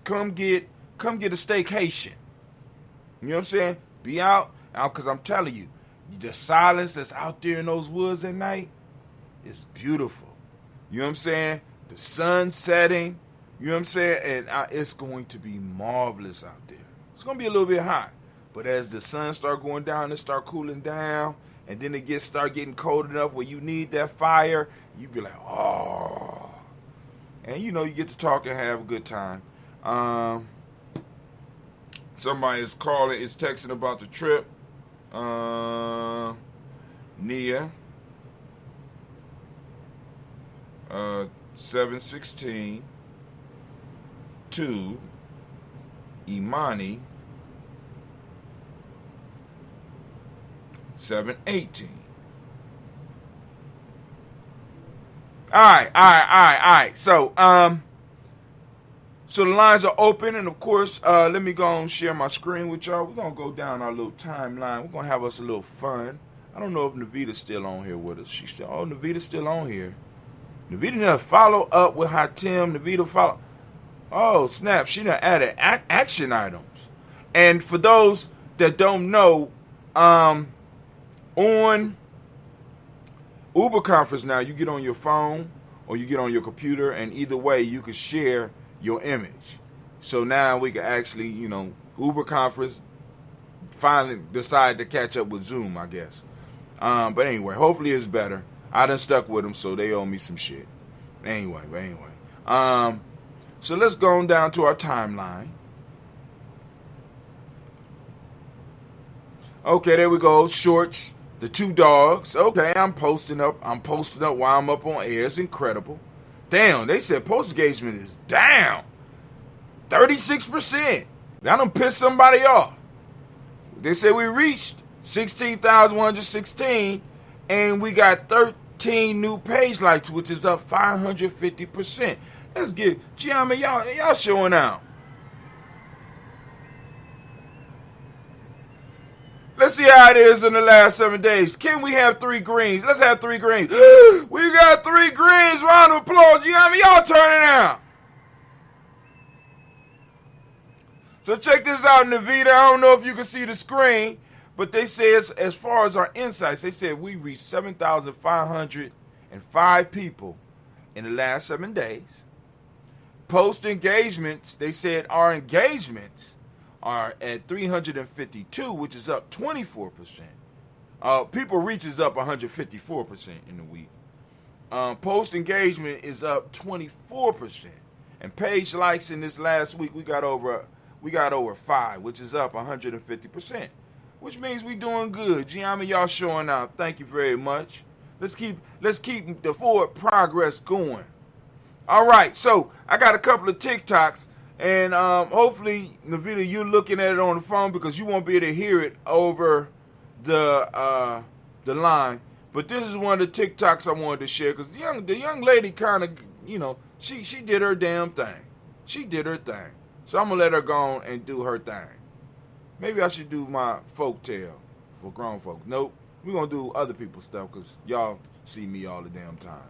Come get a staycation. You know what I'm saying? Be out, because I'm telling you, the silence that's out there in those woods at night is beautiful. You know what I'm saying? The sun setting, you know what I'm saying? And it's going to be marvelous out there. It's going to be a little bit hot, but as the sun start going down, it start cooling down, and then it start getting cold enough where you need that fire, you be like, oh. And you get to talk and have a good time. Somebody is texting about the trip. Nia. 7:16 to Imani. 7:18. All right. So the lines are open, and of course, let me go and share my screen with y'all. We're going to go down our little timeline. We're going to have us a little fun. I don't know if Navita's still on here with us. She said, Navita's still on here. Navita done follow up with Hatim. Navita follow. Oh, snap. She done added action items. And for those that don't know, on Uber Conference now, you get on your phone or you get on your computer, and either way, you can share your image. So now we can actually, Uber Conference finally decide to catch up with Zoom, I guess. But anyway, hopefully it's better. I done stuck with them, so they owe me some shit. Anyway. So let's go on down to our timeline. Okay, there we go. Shorts. The two dogs. Okay, I'm posting up while I'm up on air. It's incredible. Damn, they said post engagement is down 36%. That done pissed somebody off. They said we reached 16,116 and we got 13 new page likes, which is up 550%. Let's get Gye-Nyame, y'all showing out. Let's see how it is in the last 7 days. Can we have 3 greens? Let's have 3 greens. We got 3 greens. Round of applause. Gye-Nyame, y'all turn it out. So check this out, Navita. I don't know if you can see the screen, but they said as far as our insights, they said we reached 7,505 people in the last 7 days. Post engagements, they said our engagements are at 352, which is up 24%. People reach is up 154% in the week. Post engagement is up 24%. And page likes in this last week, we got over 5, which is up 150%. Which means we doing good. Gye-Nyame, y'all showing out. Thank you very much. Let's keep the forward progress going. All right, so I got a couple of TikToks, and hopefully, Navita, you're looking at it on the phone because you won't be able to hear it over the line. But this is one of the TikToks I wanted to share because the young lady kind of, she did her damn thing. She did her thing. So I'm going to let her go on and do her thing. Maybe I should do my folk tale for grown folks. Nope. We're going to do other people's stuff because y'all see me all the damn time.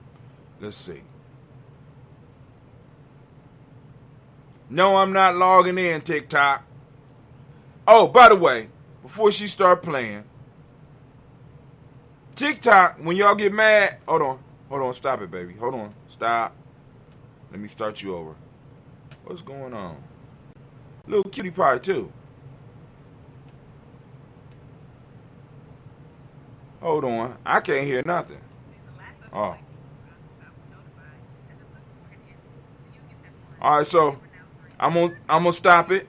Let's see. No, I'm not logging in, TikTok. Oh, by the way, before she start playing, TikTok, when y'all get mad, hold on, stop it, baby. Hold on, stop. Let me start you over. What's going on? Little cutie pie, too. Hold on, I can't hear nothing. Oh. All right, so I'm gonna stop it.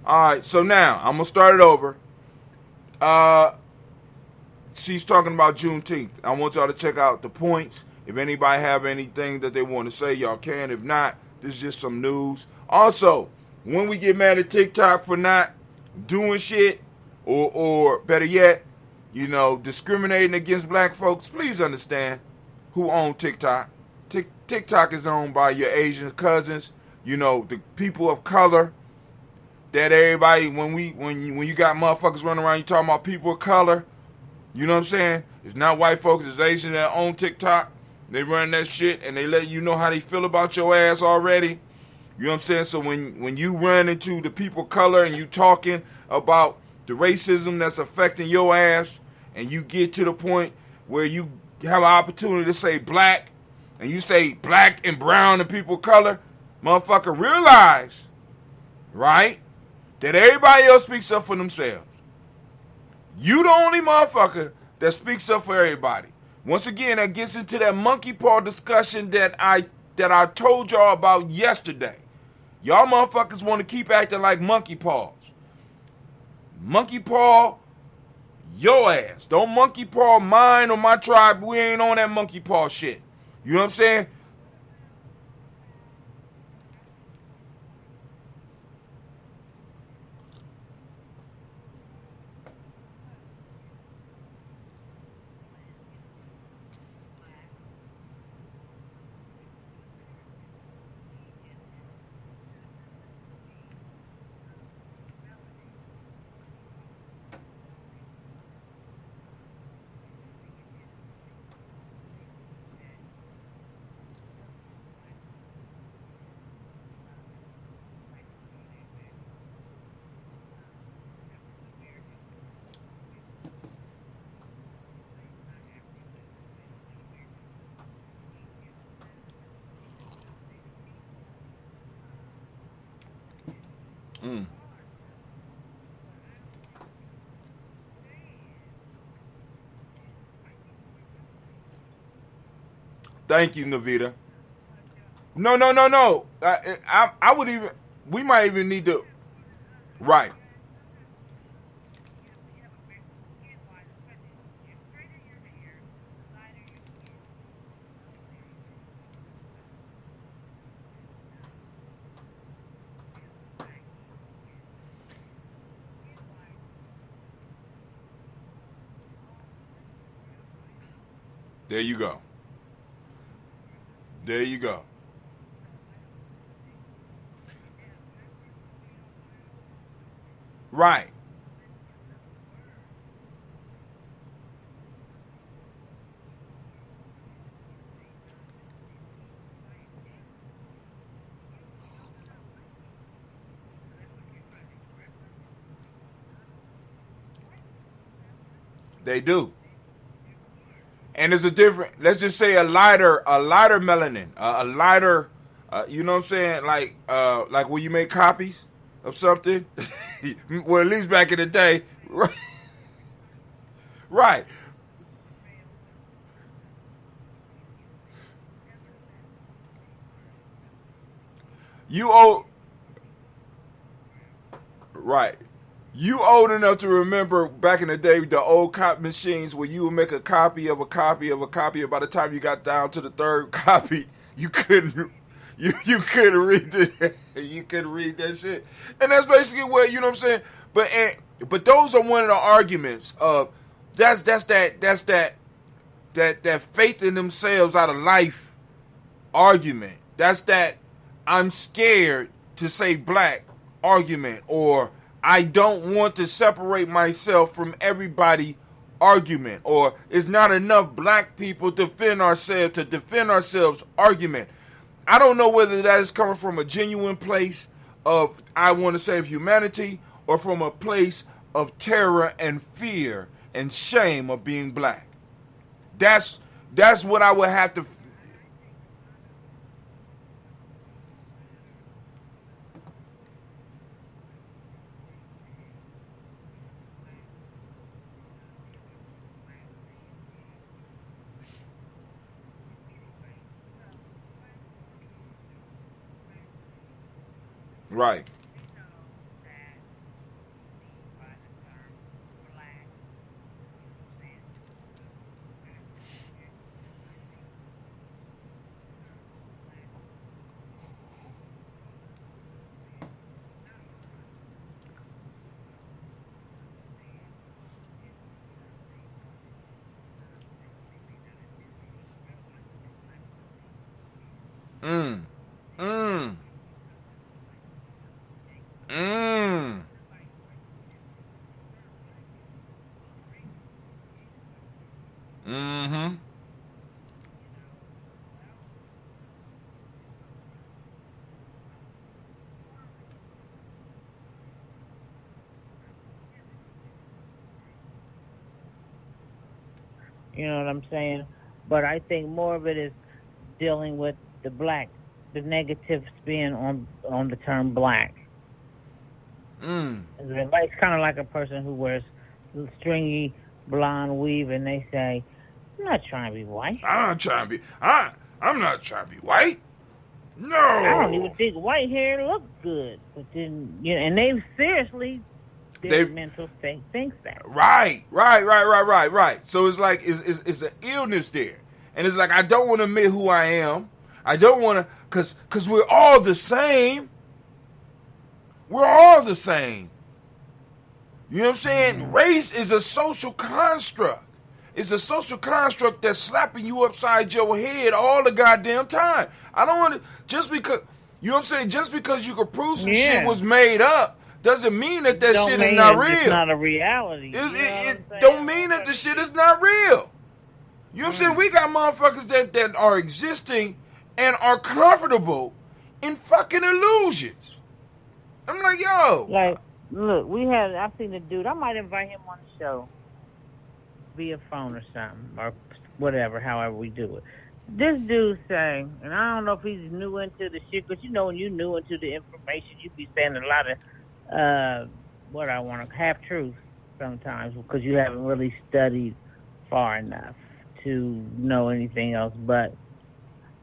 All right, so now I'm gonna start it over. She's talking about Juneteenth. I want y'all to check out the points. If anybody have anything that they want to say, y'all can. If not, this is just some news. Also, when we get mad at TikTok for not doing shit, or better yet, discriminating against black folks, please understand who owns TikTok. TikTok is owned by your Asian cousins, the people of color. That everybody, when you got motherfuckers running around, you talking about people of color. You know what I'm saying? It's not white folks, it's Asians that own TikTok. They run that shit and they let you know how they feel about your ass already. You know what I'm saying? So when you run into the people of color and you talking about the racism that's affecting your ass, and you get to the point where you have an opportunity to say black, and you say black and brown and people of color, motherfucker, realize, right, that everybody else speaks up for themselves. You the only motherfucker that speaks up for everybody. Once again, that gets into that monkey paw discussion that I told y'all about yesterday. Y'all motherfuckers want to keep acting like monkey paws. Monkey paw your ass. Don't monkey paw mine or my tribe. We ain't on that monkey paw shit. You know what I'm saying? Thank you, Navita. No. I would even, we might even need to, right. There you go. There you go. Right. They do. And there's a different, let's just say a lighter melanin, a lighter, you know what I'm saying? Like when you make copies of something, well, at least back in the day, right. You old, right. You old enough to remember back in the day the old copy machines where you would make a copy of a copy of a copy, and by the time you got down to the third copy, you couldn't couldn't read you couldn't read that shit. And that's basically what, you know what I'm saying? But those are one of the arguments of that's that faith in themselves out of life argument. That's that I'm scared to say black argument, or I don't want to separate myself from everybody argument, or it's not enough black people to defend ourselves argument. I don't know whether that is coming from a genuine place of I want to save humanity, or from a place of terror and fear and shame of being black. That's what I would have to. Right. Mm. Mm. Mm. Mm-hmm. You know what I'm saying? But I think more of it is dealing with the negative spin on the term black. It's kind of like a person who wears stringy blonde weave and they say, I'm not trying to be white. I'm not trying to be white. No. I don't even think white hair looks good. But then, and they seriously, their mental state thinks that. Right. So it's like, it's an illness there. And it's like, I don't want to admit who I am. I don't want to, because we're all the same. We're all the same. You know what I'm saying? Mm-hmm. Race is a social construct. It's a social construct that's slapping you upside your head all the goddamn time. I don't want to, just because, you know what I'm saying? Just because you can prove some shit was made up doesn't mean that shit is not real. It's not a reality. It don't mean that the shit is not real. You know what I'm saying? We got motherfuckers that are existing and are comfortable in fucking illusions. I'm like, yo. Like, look, I've seen a dude, I might invite him on the show via phone or something, or whatever, however we do it. This dude saying, and I don't know if he's new into the shit, but when you're new into the information, you be saying a lot of, half-truths sometimes, because you haven't really studied far enough to know anything else. But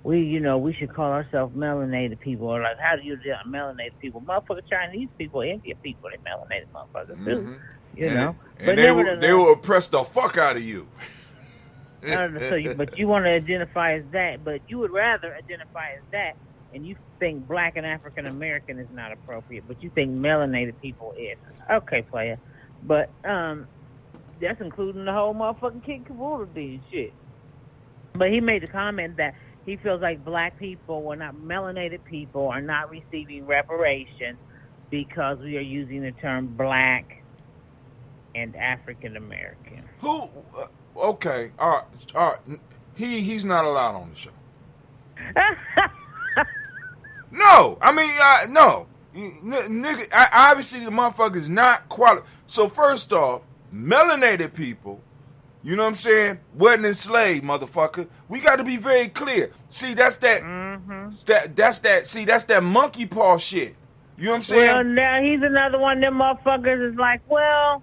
we should call ourselves melanated people, or like, how do you deal with melanated people? Motherfucking Chinese people, Indian people, they melanated motherfuckers too. But they will oppress the fuck out of you. But you want to identify as that, but you would rather identify as that, and you think black and African American is not appropriate, but you think melanated people is. Okay, player. But that's including the whole motherfucking King Kabul shit. But he made the comment that he feels like black people, or not melanated people, are not receiving reparations because we are using the term black and African American. Who? Okay, all right. He's not allowed on the show. No, I mean, no. Nigga, obviously the motherfucker's not qualified. So first off, melanated people, you know what I'm saying, wasn't enslaved, motherfucker. We got to be very clear. See, that's that. See, that's that monkey paw shit. You know what I'm saying? Well, now he's another one of them motherfuckers is like, well,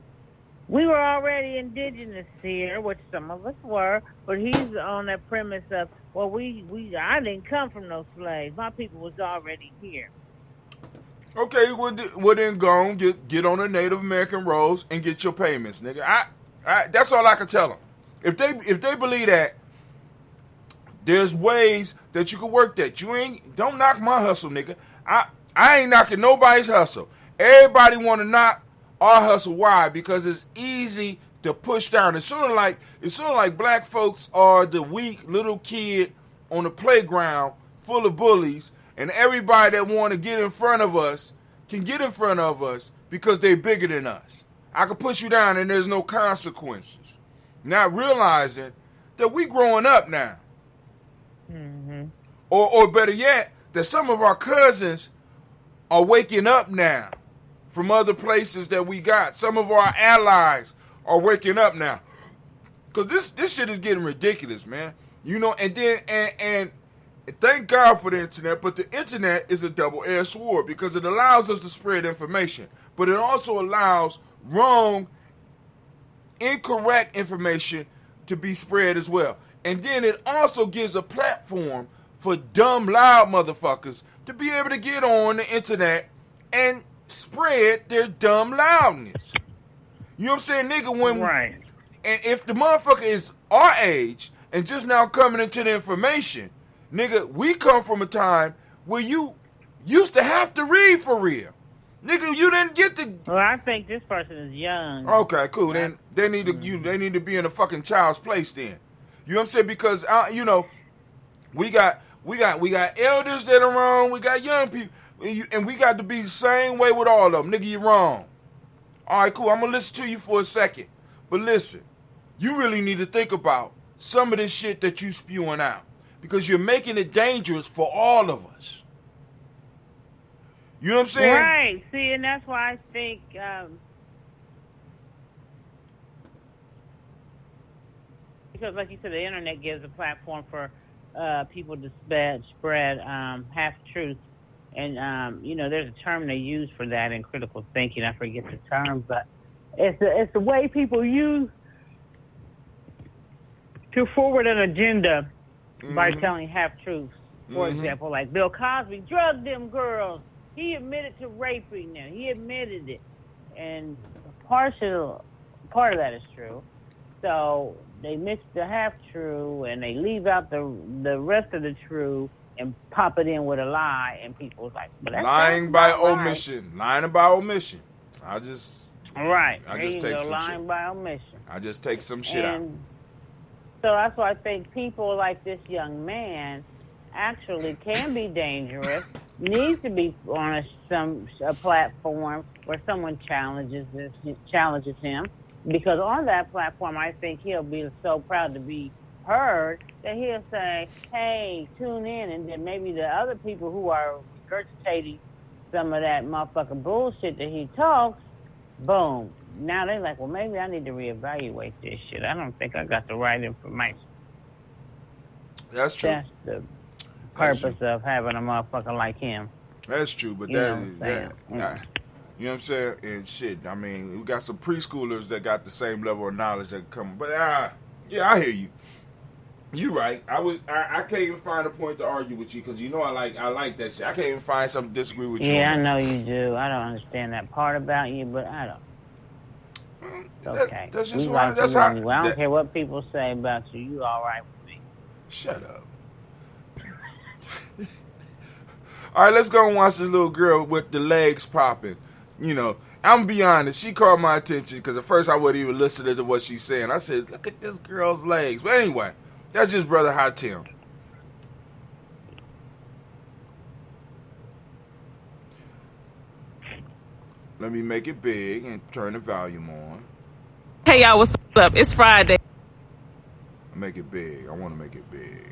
we were already indigenous here, which some of us were, but he's on that premise of, well, I didn't come from no slaves. My people was already here. Okay, well then go on, get on the Native American rolls and get your payments, nigga. I that's all I can tell them. If they believe that, there's ways that you can work that. Don't knock my hustle, nigga. I ain't knocking nobody's hustle. Everybody want to knock our hustle. Why? Because it's easy to push down. It's sort of like black folks are the weak little kid on the playground full of bullies, and everybody that want to get in front of us can get in front of us because they're bigger than us. I can push you down and there's no consequences. Not realizing that we growing up now. Mm-hmm. Or better yet, that some of our cousins are waking up now from other places that we got. Some of our allies are waking up now. Because this shit is getting ridiculous, man. You know, and then, and thank God for the internet, but the internet is a double-edged sword because it allows us to spread information, but it also allows wrong, incorrect information to be spread as well. And then it also gives a platform for dumb, loud motherfuckers to be able to get on the internet and spread their dumb loudness. You know what I'm saying, nigga? Right. And if the motherfucker is our age and just now coming into the information, nigga, we come from a time where you used to have to read for real. Nigga, you didn't get to. Well, I think this person is young. Okay, cool. Then they need to be in a fucking child's place then. You know what I'm saying? Because you know, we got elders that are wrong. We got young people, and we got to be the same way with all of them. Nigga, you wrong. All right, cool. I'm gonna listen to you for a second, but listen, you really need to think about some of this shit that you spewing out because you're making it dangerous for all of us. You know what I'm saying? Right. See, and that's why I think because, like you said, the internet gives a platform for people to spread half-truths. And, you know, there's a term they use for that in critical thinking. I forget the term, but it's the way people use to forward an agenda by telling half-truths. For example, like Bill Cosby drugged them girls. He admitted to raping them. He admitted it. And part of that is true. So they mix the half-true and they leave out the rest of the true and pop it in with a lie, and people's like, but that's lying by omission. Lying by omission. I just take some lying shit. by omission. I just take some shit out. So that's why I think people like this young man actually can be dangerous, needs to be on a platform where someone challenges him, because on that platform, I think he'll be so proud to be heard that he'll say, hey, tune in, and then maybe the other people who are regurgitating some of that motherfucking bullshit that he talks, boom. Now they're like, well, maybe I need to reevaluate this shit. I don't think I got the right information. That's true. That's the purpose of having a motherfucker like him. That's true, but you know what I'm saying? And shit, I mean, we got some preschoolers that got the same level of knowledge that come. But yeah, I hear you. You right. I can't even find a point to argue with you because you know I like that shit. I can't even find something to disagree with you. Yeah, I know you do. I don't understand that part about you, but I don't. It's okay. That's just why. That's how. Anyway. I don't care what people say about you. You all right with me? Shut up. All right, let's go and watch this little girl with the legs popping. You know, I'm gonna be honest. She caught my attention because at first I wouldn't even listen to what she's saying. I said, "Look at this girl's legs." But anyway, That's just Brother Hatim. Let me make it big and turn the volume on. Hey y'all, what's up? It's Friday. Make it big. I want to make it big.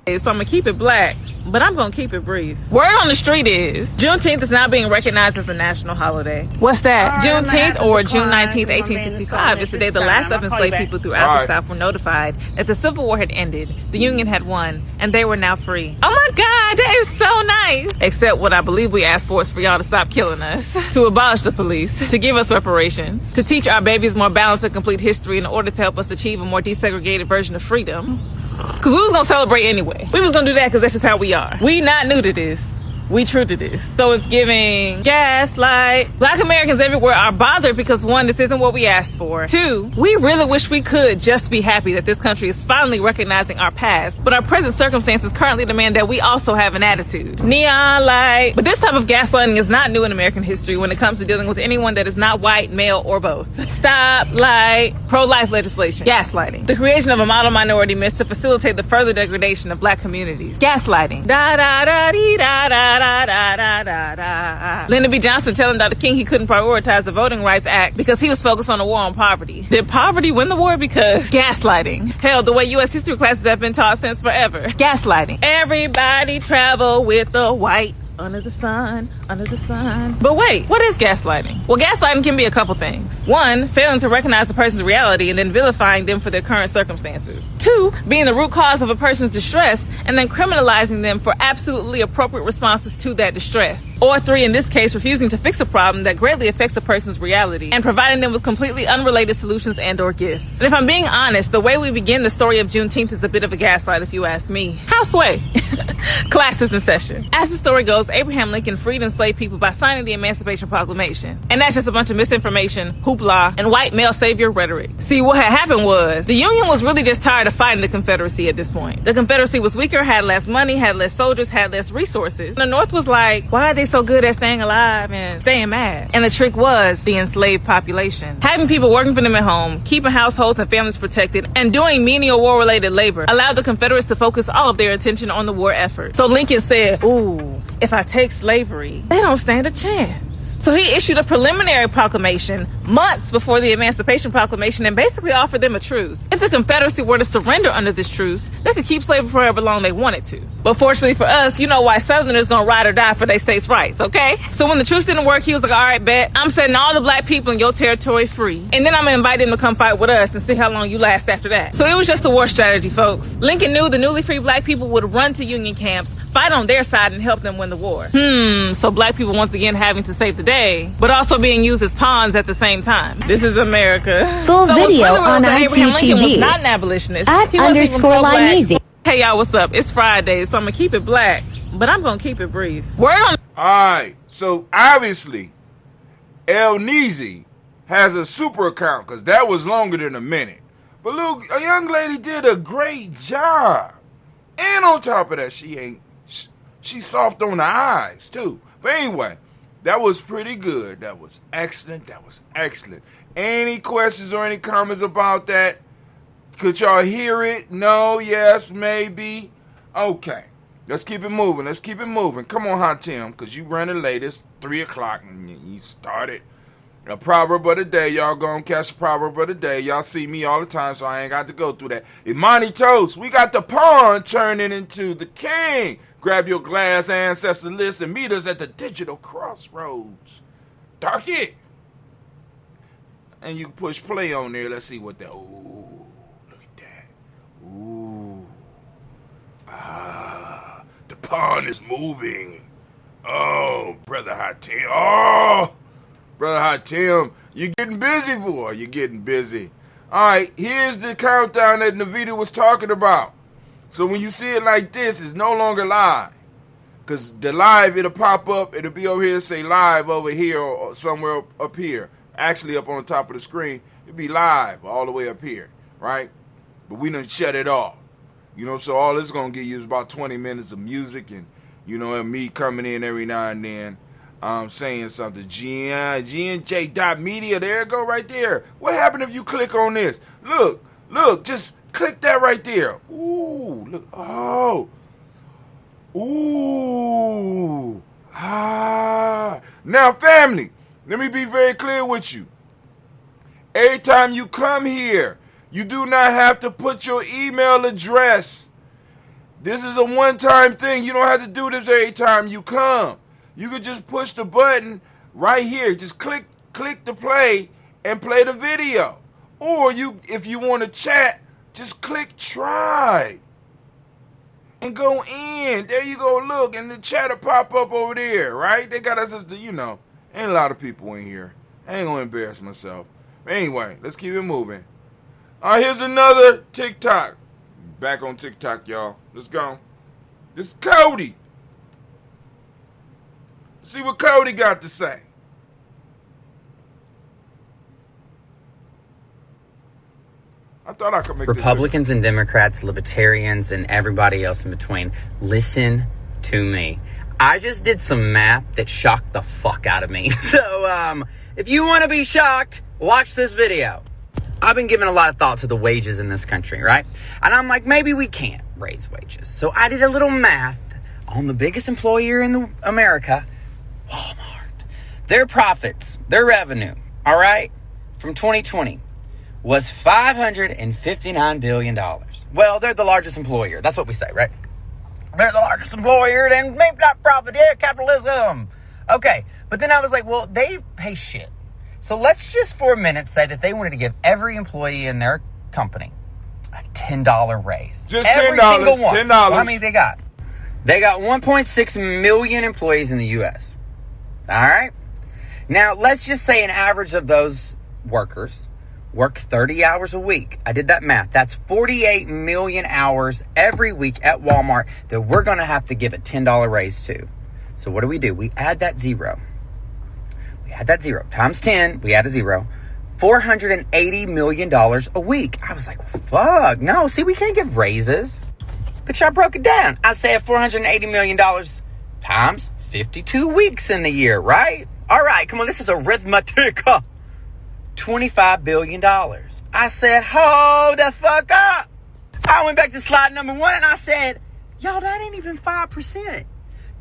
So I'm going to keep it black, but I'm going to keep it brief. Word on the street is Juneteenth is now being recognized as a national holiday. What's that? Juneteenth, or June 19th, 1865, is the day the last of enslaved people throughout the South were notified that the Civil War had ended, the Union had won, and they were now free. Oh my God, that is so nice. Except what I believe we asked for is for y'all to stop killing us, to abolish the police, to give us reparations, to teach our babies more balanced and complete history in order to help us achieve a more desegregated version of freedom. Because we was going to celebrate anyway. We was going to do that because that's just how we are. We not new to this. We true to this. So it's giving gaslight. Black Americans everywhere are bothered because, one, this isn't what we asked for. Two, we really wish we could just be happy that this country is finally recognizing our past, but our present circumstances currently demand that we also have an attitude. Neon light. But this type of gaslighting is not new in American history when it comes to dealing with anyone that is not white, male, or both. Stop light. Pro-life legislation. Gaslighting. The creation of a model minority myth to facilitate the further degradation of black communities. Gaslighting. Da da da dee da da. Lyndon B. Johnson telling Dr. King he couldn't prioritize the Voting Rights Act because he was focused on the war on poverty. Did poverty win the war? Because gaslighting. Hell, the way U.S. history classes have been taught since forever. Gaslighting. Everybody travel with the white under the sun, under the sun. But wait, what is gaslighting? Well, gaslighting can be a couple things. One, failing to recognize a person's reality and then vilifying them for their current circumstances. Two, being the root cause of a person's distress and then criminalizing them for absolutely appropriate responses to that distress. Or three, in this case, refusing to fix a problem that greatly affects a person's reality and providing them with completely unrelated solutions and or gifts. And if I'm being honest, the way we begin the story of Juneteenth is a bit of a gaslight if you ask me. How sway? Class is in session. As the story goes, Abraham Lincoln freed enslaved people by signing the Emancipation Proclamation. And that's just a bunch of misinformation, hoopla, and white male savior rhetoric. See, what had happened was, the Union was really just tired of fighting the Confederacy at this point. The Confederacy was weaker, had less money, had less soldiers, had less resources. The North was like, why are they so good at staying alive and staying mad? And the trick was the enslaved population. Having people working for them at home, keeping households and families protected, and doing menial war-related labor allowed the Confederates to focus all of their attention on the war effort. So Lincoln said, ooh, if I take slavery, they don't stand a chance. So he issued a preliminary proclamation months before the Emancipation Proclamation and basically offered them a truce. If the Confederacy were to surrender under this truce, they could keep slavery for however long they wanted to. But fortunately for us, you know why Southerners gonna ride or die for their states' rights, okay? So when the truce didn't work, he was like, all right, bet, I'm setting all the black people in your territory free. And then I'm gonna invite them to come fight with us and see how long you last after that. So it was just a war strategy, folks. Lincoln knew the newly freed black people would run to Union camps, fight on their side, and help them win the war. So black people once again having to save the day, but also being used as pawns at the same time. This is America. Full video on Lincoln was IGTV not an abolitionist. @_Lineezy. Hey y'all, what's up? It's Friday, so I'm gonna keep it black, but I'm gonna keep it brief. Word on. Alright, so obviously, El Neezy has a super account, because that was longer than a minute. But look, a young lady did a great job. And on top of that, she's soft on the eyes, too. But anyway, that was pretty good. That was excellent. That was excellent. Any questions or any comments about that? Could y'all hear it? No, yes, maybe. Okay. Let's keep it moving. Let's keep it moving. Come on, Hatim, because you running late. It's 3 o'clock and you started. A proverb of the day. Y'all gonna catch a proverb of the day. Y'all see me all the time, so I ain't got to go through that. Imani Toast, we got the pawn turning into the king. Grab your glass ancestor list and meet us at the digital crossroads. Dark it. And you push play on there. Let's see what that. Ooh, look at that. Ooh. Ah, the pawn is moving. Oh, Brother Hatim. Oh, Brother Hatim, you're getting busy, boy. You're getting busy. All right, here's the countdown that Navita was talking about. So when you see it like this, it's no longer live. Because the live, it'll pop up. It'll be over here, say live over here or somewhere up here. Actually up on the top of the screen. It'll be live all the way up here, right? But we done shut it off. You know, so all it's going to give you is about 20 minutes of music and, you know, and me coming in every now and then saying something. GNJ.media, there it go right there. What happened if you click on this? Look, just Click that right there. Ooh, look. Oh. Ooh. Ah. Now, family, let me be very clear with you. Every time you come here, you do not have to put your email address. This is a one-time thing. You don't have to do this every time you come. You can just push the button right here. Just click the play and play the video. Or if you want to chat, just click try. And go in. There you go. Look, and the chat will pop up over there, right? They got us as the, ain't a lot of people in here. I ain't going to embarrass myself. Anyway, let's keep it moving. Here's another TikTok. Back on TikTok, y'all. Let's go. This is Cody. Let's see what Cody got to say. I thought I could make Republicans and Democrats, Libertarians, and everybody else in between, listen to me. I just did some math that shocked the fuck out of me. So, if you want to be shocked, watch this video. I've been giving a lot of thought to the wages in this country, right? And I'm like, maybe we can't raise wages. So I did a little math on the biggest employer in America, Walmart. Their profits, their revenue, all right, from 2020 was $559 billion. Well, they're the largest employer. That's what we say, right? They're the largest employer, then maybe not profit, yeah, capitalism. Okay, but then I was like, well, they pay shit. So let's just for a minute say that they wanted to give every employee in their company a $10 raise. Just every $10, single one. $10. Well, how many they got? They got 1.6 million employees in the U.S. All right? Now, let's just say an average of those workers work 30 hours a week. I did that math. That's 48 million hours every week at Walmart that we're going to have to give a $10 raise to. So what do? We add that zero. Add that zero times 10, we add a zero, $480 million a week. I was like, fuck, no, see, we can't give raises. But y'all broke it down. I said $480 million times 52 weeks in the year, right? All right, come on, this is arithmetic. $25 billion. I said, hold the fuck up. I went back to slide number 1 and I said, y'all, that ain't even 5%.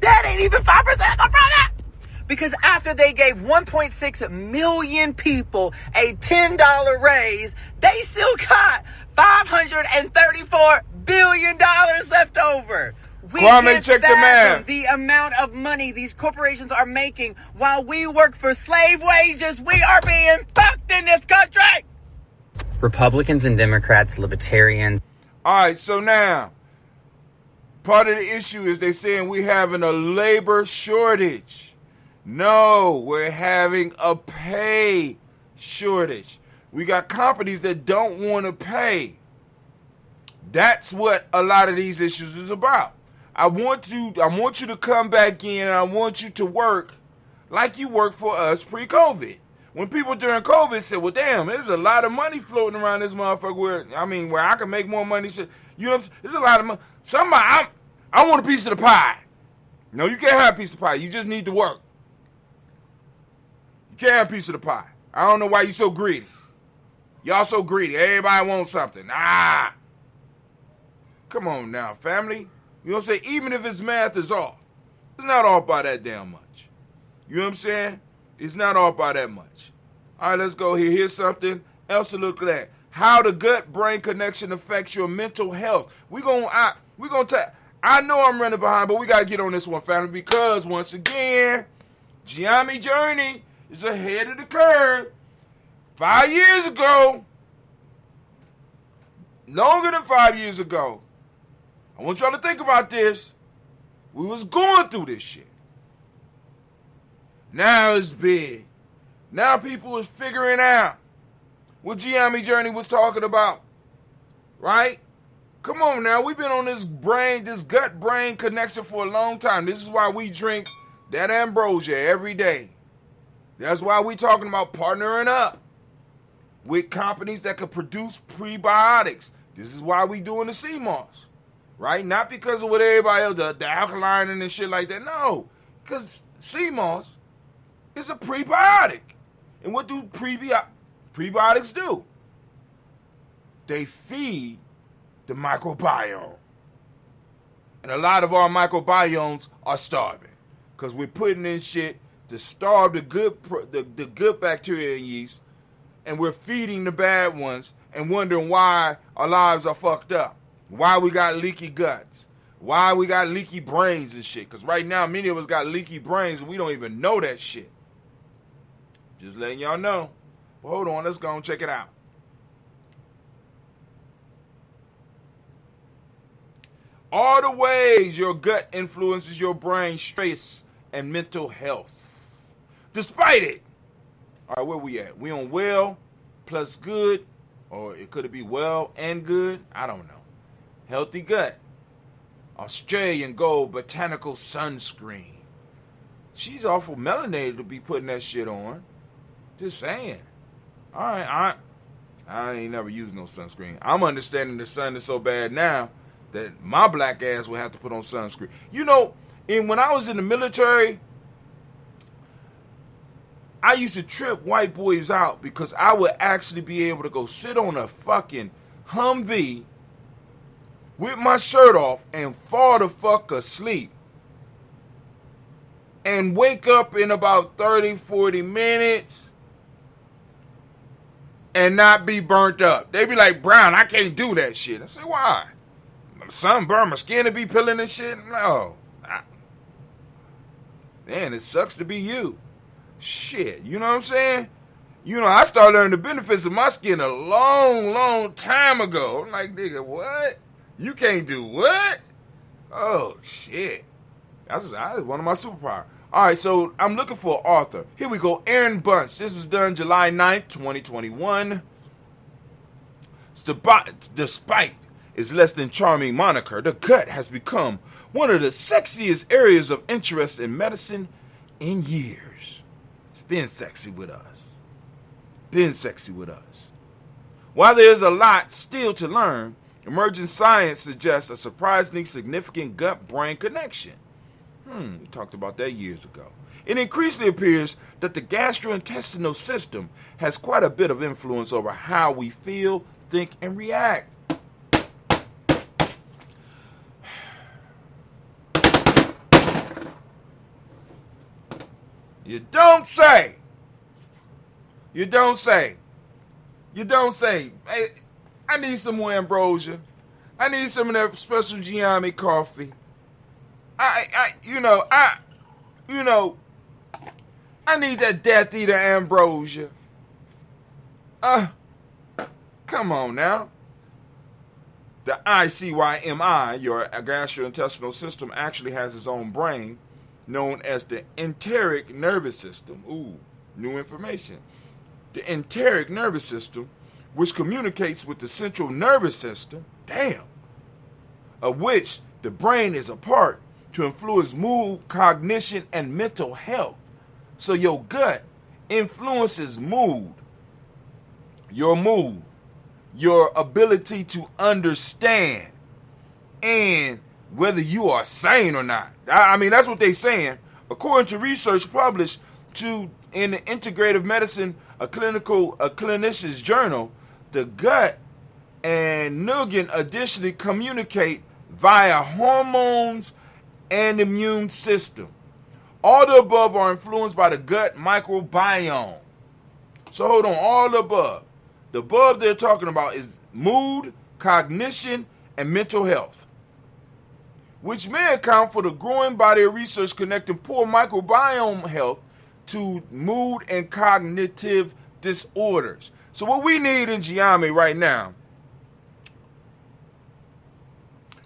That ain't even 5% of the product. Because after they gave 1.6 million people a $10 raise, they still got $534 billion left over. We can't fathom the amount of money these corporations are making while we work for slave wages. We are being fucked in this country. Republicans and Democrats, Libertarians. All right, so now, part of the issue is they're saying we're having a labor shortage. No, we're having a pay shortage. We got companies that don't want to pay. That's what a lot of these issues is about. I want you to come back in and I want you to work like you worked for us pre-COVID. When people during COVID said, well, damn, there's a lot of money floating around this motherfucker where I can make more money. You know what I'm saying? There's a lot of money. I want a piece of the pie. No, you can't have a piece of pie. You just need to work. You can't have a piece of the pie. I don't know why you so greedy. Y'all so greedy. Everybody wants something. Come on now, family. You know what I'm saying? Even if its math is off, it's not off by that damn much. You know what I'm saying? It's not off by that much. All right, let's go here. Here's something else to look at. How the gut-brain connection affects your mental health. I know I'm running behind, but we got to get on this one, family, because once again, Gye-Nyame journey is ahead of the curve. 5 years ago, longer than 5 years ago, I want y'all to think about this. We was going through this shit. Now it's big. Now people is figuring out what Gye-Nyame journey was talking about. Right? Come on now. We've been on this gut-brain connection for a long time. This is why we drink that ambrosia every day. That's why we talking about partnering up with companies that could produce prebiotics. This is why we doing the CMOS. Right? Not because of what everybody else does, the alkaline and shit like that. No. Because CMOS is a prebiotic. And what do prebiotics do? They feed the microbiome. And a lot of our microbiomes are starving because we're putting in shit to starve the good bacteria and yeast, and we're feeding the bad ones and wondering why our lives are fucked up, why we got leaky guts, why we got leaky brains and shit. Because right now, many of us got leaky brains and we don't even know that shit. Just letting y'all know. But hold on, let's go and check it out. All the ways your gut influences your brain, stress, and mental health. Despite it. All right, where we at? We on well plus good, or it could be well and good? I don't know. Healthy gut. Australian Gold Botanical Sunscreen. She's awful melanated to be putting that shit on. Just saying. All right, I ain't never used no sunscreen. I'm understanding the sun is so bad now that my black ass will have to put on sunscreen. You know, when I was in the military, I used to trip white boys out because I would actually be able to go sit on a fucking Humvee with my shirt off and fall the fuck asleep and wake up in about 30, 40 minutes and not be burnt up. They be like, Brown, I can't do that shit. I say, why? Sunburn, my skin to be peeling and shit? No. Man, it sucks to be you. Shit, you know what I'm saying? You know, I started learning the benefits of my skin a long, long time ago. I'm like, nigga, what? You can't do what? Oh, shit. That's one of my superpowers. All right, so I'm looking for an author. Here we go, Aaron Bunch. This was done July 9th, 2021. Despite its less than charming moniker, the gut has become one of the sexiest areas of interest in medicine in years. It's been sexy with us. While there's a lot still to learn, emerging science suggests a surprisingly significant gut-brain connection. We talked about that years ago. It increasingly appears that the gastrointestinal system has quite a bit of influence over how we feel, think, and react. You don't say. Hey, I need some more ambrosia. I need some of that special Gye-Nyame coffee. I need that Death Eater ambrosia. Come on now. The ICYMI, your gastrointestinal system, actually has its own brain, known as the enteric nervous system. Ooh, new information. The enteric nervous system, which communicates with the central nervous system, of which the brain is a part, to influence mood, cognition, and mental health. So your gut influences your mood, your ability to understand, and whether you are sane or not. I mean, that's what they're saying. According to research published in the Integrative Medicine, a clinician's journal, the gut and noggin additionally communicate via hormones and immune system. All the above are influenced by the gut microbiome. So hold on, all the above. The above they're talking about is mood, cognition, and mental health, which may account for the growing body of research connecting poor microbiome health to mood and cognitive disorders. So what we need in Gye-Nyame right now,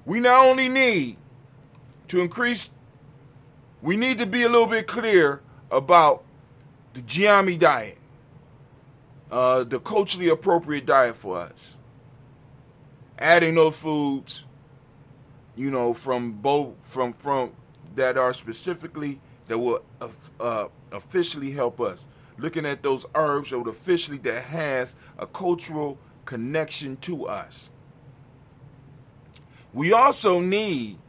we not only need to increase, we need to be a little bit clear about the Gye-Nyame diet, the culturally appropriate diet for us. Adding those foods, from that are specifically, that will officially help us. Looking at those herbs that has a cultural connection to us. We also need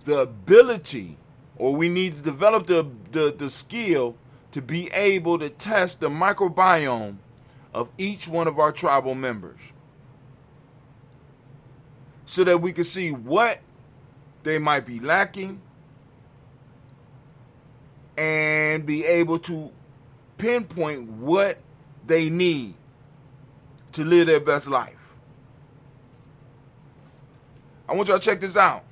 the ability, or we need to develop the skill to be able to test the microbiome of each one of our tribal members so that we can see what they might be lacking and be able to pinpoint what they need to live their best life. I want y'all to check this out.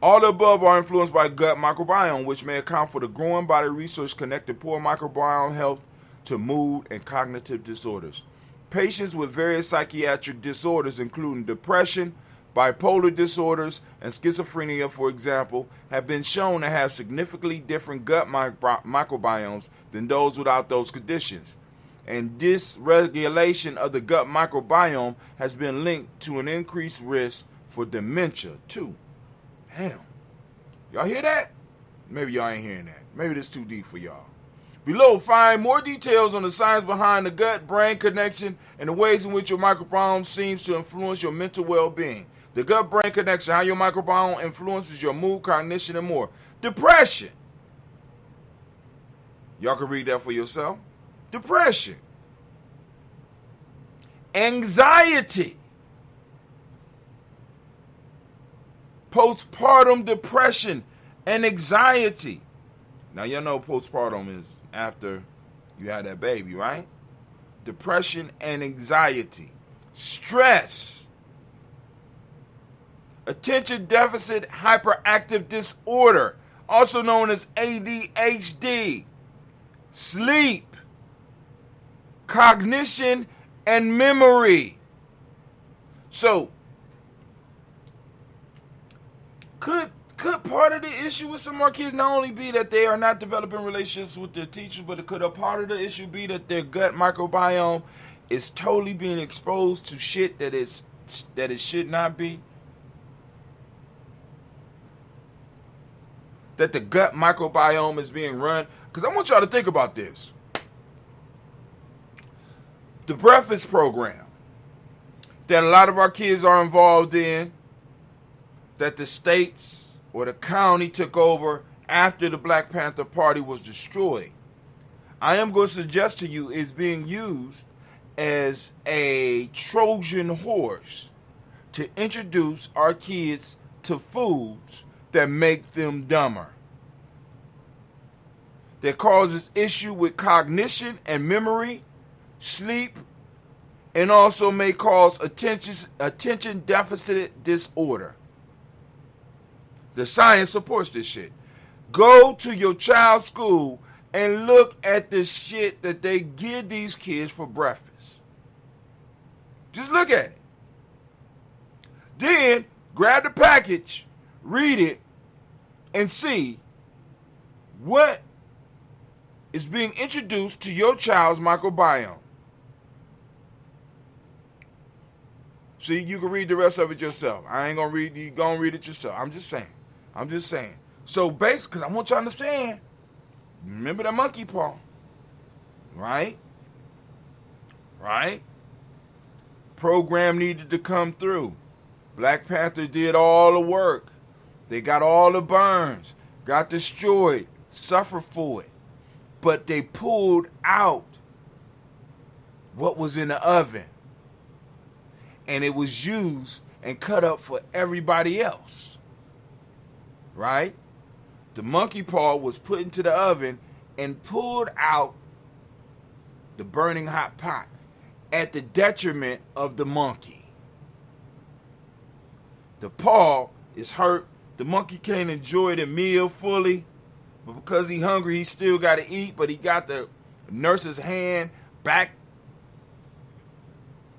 All the above are influenced by gut microbiome, which may account for the growing body research connecting poor microbiome health to mood and cognitive disorders. Patients with various psychiatric disorders, including depression, bipolar disorders, and schizophrenia, for example, have been shown to have significantly different gut microbiomes than those without those conditions. And dysregulation of the gut microbiome has been linked to an increased risk for dementia, too. Damn. Y'all hear that? Maybe y'all ain't hearing that. Maybe this is too deep for y'all. Below, find more details on the science behind the gut-brain connection and the ways in which your microbiome seems to influence your mental well-being. The gut-brain connection, how your microbiome influences your mood, cognition, and more. Depression. Y'all can read that for yourself. Depression. Anxiety. Postpartum depression and anxiety. Now, y'all know postpartum is after you had that baby, right? Depression and anxiety. Stress. Attention deficit hyperactive disorder, also known as ADHD. Sleep. Cognition and memory. So, could part of the issue with some of our kids not only be that they are not developing relationships with their teachers, but could a part of the issue be that their gut microbiome is totally being exposed to shit that it should not be? That the gut microbiome is being run? Because I want y'all to think about this. The breakfast program that a lot of our kids are involved in, that the states or the county took over after the Black Panther Party was destroyed, I am going to suggest to you is being used as a Trojan horse to introduce our kids to foods that make them dumber, that causes issue with cognition and memory, sleep, and also may cause attention deficit disorder. The science supports this shit. Go to your child's school and look at the shit that they give these kids for breakfast. Just look at it. Then grab the package, read it, and see what is being introduced to your child's microbiome. See, you can read the rest of it yourself. I ain't gonna read. You gonna read it yourself. I'm just saying. So basically, because I want you to understand. Remember that monkey paw, right? Right. Program needed to come through. Black Panther did all the work. They got all the burns, got destroyed, suffered for it, but they pulled out what was in the oven. And it was used and cut up for everybody else, right? The monkey paw was put into the oven and pulled out the burning hot pot at the detriment of the monkey. The paw is hurt. The monkey can't enjoy the meal fully, but because he's hungry, he still got to eat, but he got the nurse's hand back.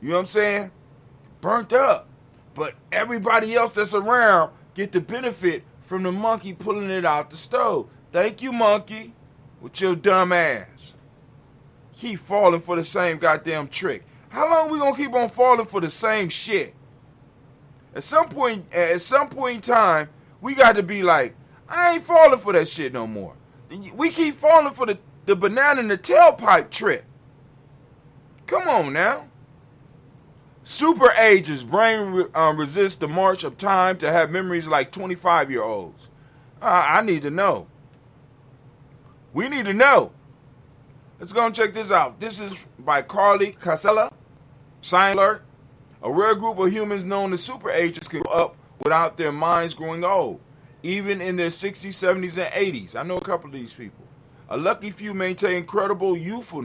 You know what I'm saying? Burnt up, but everybody else that's around get the benefit from the monkey pulling it out the stove. Thank you, monkey, with your dumb ass. Keep falling for the same goddamn trick. How long we gonna keep on falling for the same shit? At some point in time, we got to be like, I ain't falling for that shit no more. We keep falling for the banana in the tailpipe trick. Come on now. Super ages brain resists the march of time to have memories like 25-year-olds. I need to know. We need to know. Let's go and check this out. This is by Carly Casella. Science alert. A rare group of humans known as super agers can grow up without their minds growing old, even in their 60s, 70s, and 80s. I know a couple of these people. A lucky few maintain incredible youthful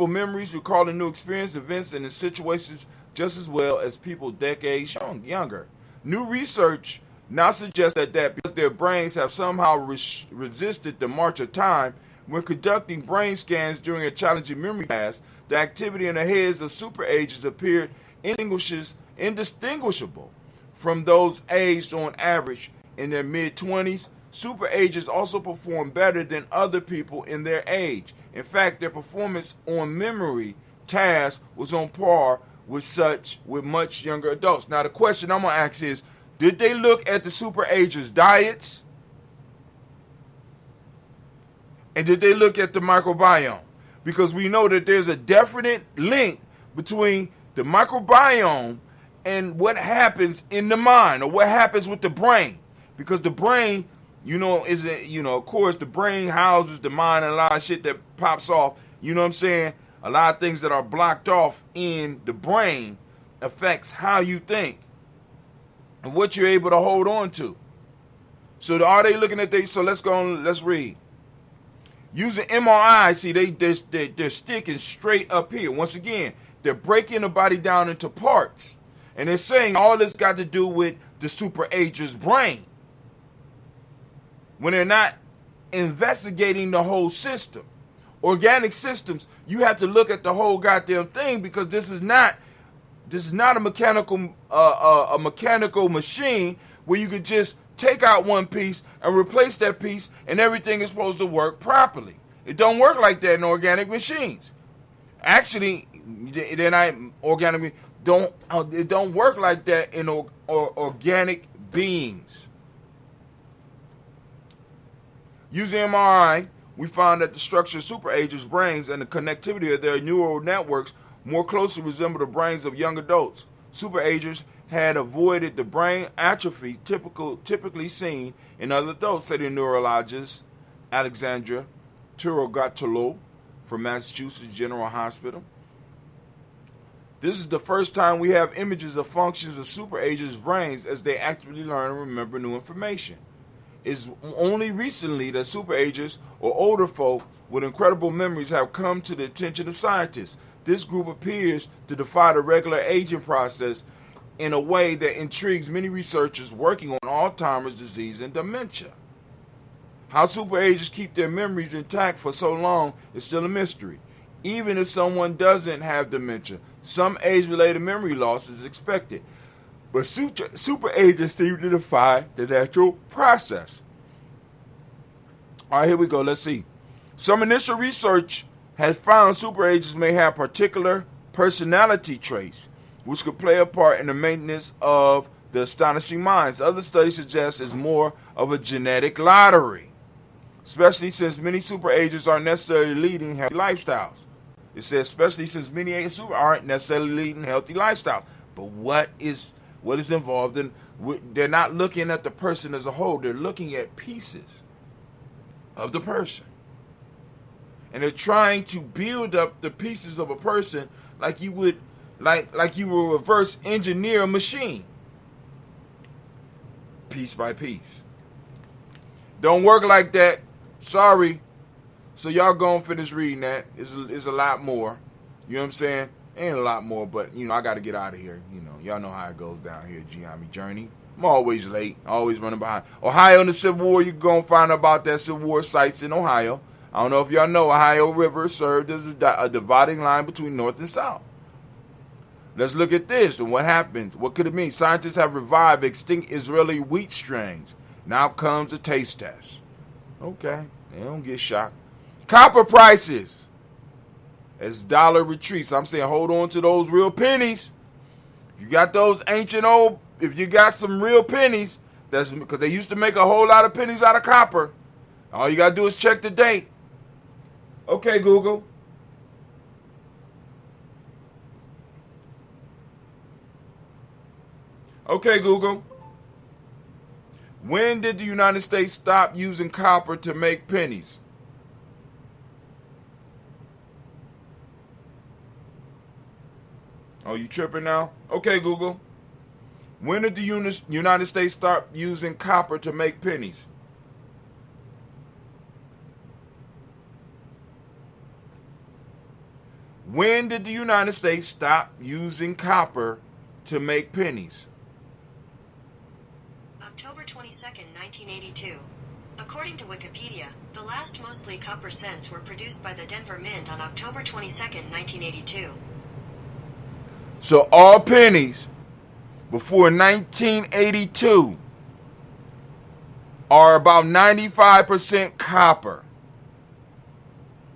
memories, recalling new experiences, events, and situations just as well as people decades younger. New research now suggests that because their brains have somehow resisted the march of time, when conducting brain scans during a challenging memory pass, the activity in the heads of super agers appeared indistinguishable from those aged on average in their mid-20s. Super agers also perform better than other people in their age. In fact, their performance on memory tasks was on par with much younger adults. Now, the question I'm going to ask is, did they look at the super agers' diets? And did they look at the microbiome? Because we know that there's a definite link between the microbiome and what happens in the mind, or what happens with the brain. Because the brain, of course, the brain houses the mind, and a lot of shit that pops off. You know what I'm saying? A lot of things that are blocked off in the brain affects how you think and what you're able to hold on to. So are they looking at so let's go on, let's read. Using MRI, see, they're sticking straight up here. Once again, they're breaking the body down into parts. And they're saying all this got to do with the super ager's brain, when they're not investigating the whole system. Organic systems, you have to look at the whole goddamn thing, because this is not a mechanical machine where you could just take out one piece and replace that piece and everything is supposed to work properly. It don't work like that in organic machines. Actually, it don't work like that in organic beings. Using MRI, we found that the structure of super agers' brains and the connectivity of their neural networks more closely resemble the brains of young adults. Super agers had avoided the brain atrophy typically seen in other adults, said the neurologist Alexandra Turogatolo from Massachusetts General Hospital. This is the first time we have images of functions of super agers' brains as they actively learn and remember new information. It's only recently that super agers or older folk with incredible memories have come to the attention of scientists. This group appears to defy the regular aging process in a way that intrigues many researchers working on Alzheimer's disease and dementia. How super agers keep their memories intact for so long is still a mystery. Even if someone doesn't have dementia, some age-related memory loss is expected. But super agers seem to defy the natural process. All right, here we go. Let's see. Some initial research has found super agers may have particular personality traits which could play a part in the maintenance of the astonishing minds. Other studies suggest it's more of a genetic lottery, especially since many super agers aren't necessarily leading healthy lifestyles. It says especially since many super aren't necessarily leading healthy lifestyles. But what is involved in? They're not looking at the person as a whole. They're looking at pieces of the person, and they're trying to build up the pieces of a person like you would reverse engineer a machine, piece by piece. Don't work like that. Sorry. So y'all go and finish reading that. It's a lot more. You know what I'm saying? Ain't a lot more, but I got to get out of here. Y'all know how it goes down here at Gye-Nyame Journey. I'm always late, always running behind. Ohio and the Civil War, you can go and find out about that Civil War sites in Ohio. I don't know if y'all know, Ohio River served as a dividing line between North and South. Let's look at this and what happens. What could it mean? Scientists have revived extinct Israeli wheat strains. Now comes a taste test. Okay, they don't get shocked. Copper prices as dollar retreats. I'm saying hold on to those real pennies. You got those ancient old, if you got some real pennies, that's because they used to make a whole lot of pennies out of copper. All you got to do is check the date. Okay, Google. Okay, Google. When did the United States stop using copper to make pennies? Oh, you tripping now? Okay, Google. When did the United States start using copper to make pennies? When did the United States stop using copper to make pennies? October 22nd, 1982. According to Wikipedia, the last mostly copper cents were produced by the Denver Mint on October 22nd, 1982. So all pennies before 1982 are about 95% copper.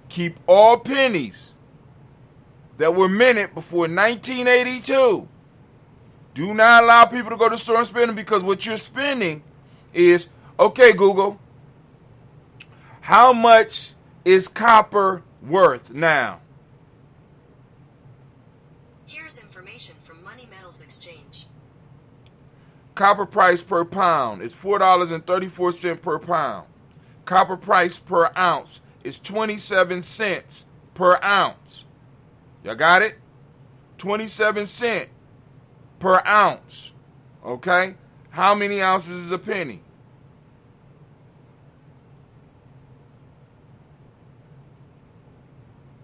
Keep all pennies that were minted before 1982. Do not allow people to go to the store and spend them, because what you're spending is, okay, Google, how much is copper worth now? Here's information from Money Metals Exchange. Copper price per pound is $4.34 per pound. Copper price per ounce is 27 cents per ounce. Y'all got it? 27 cents per ounce. Okay? How many ounces is a penny?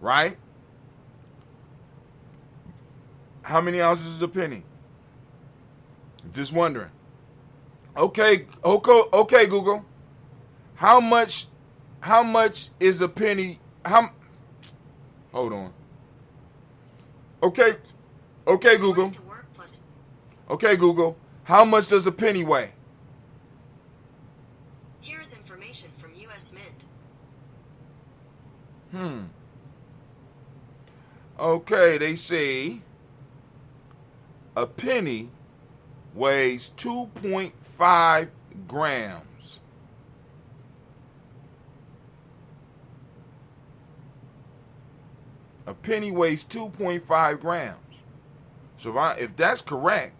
Right? How many ounces is a penny? Just wondering. Okay, Google. How much is a penny? Hold on. Okay, Google. Okay, Google. How much does a penny weigh? Here's information from U.S. Mint. Okay, they say a penny weighs 2.5 grams. A penny weighs 2.5 grams. So if that's correct,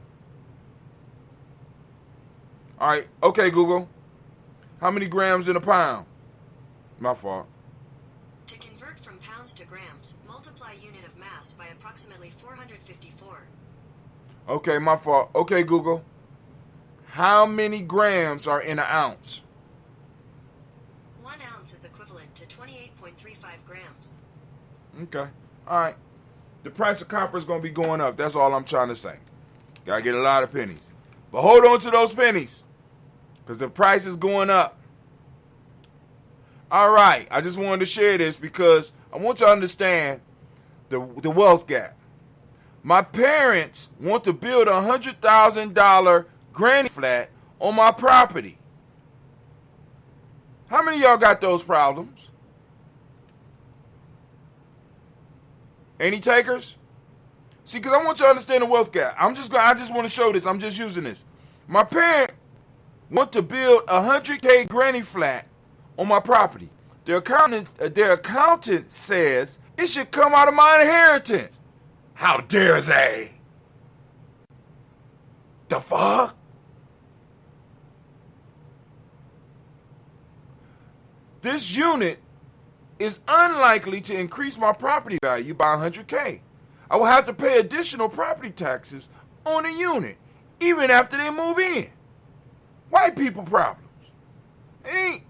all right, okay, Google, how many grams in a pound? My fault. To convert from pounds to grams, multiply unit of mass by approximately 454. Okay, my fault. Okay, Google, how many grams are in an ounce? 1 ounce is equivalent to 28.35 grams. Okay, all right. The price of copper is going to be going up. That's all I'm trying to say. Got to get a lot of pennies. But hold on to those pennies, because the price is going up. All right, I just wanted to share this because I want you to understand the wealth gap. My parents want to build a $100,000 granny flat on my property. How many of y'all got those problems? Any takers? See, because I want you to understand the wealth gap. I just want to show this. I'm just using this. My parent want to build a $100K granny flat on my property. Their accountant says it should come out of my inheritance. How dare they? The fuck? This unit is unlikely to increase my property value by $100K. I will have to pay additional property taxes on the unit, even after they move in. White people problems. I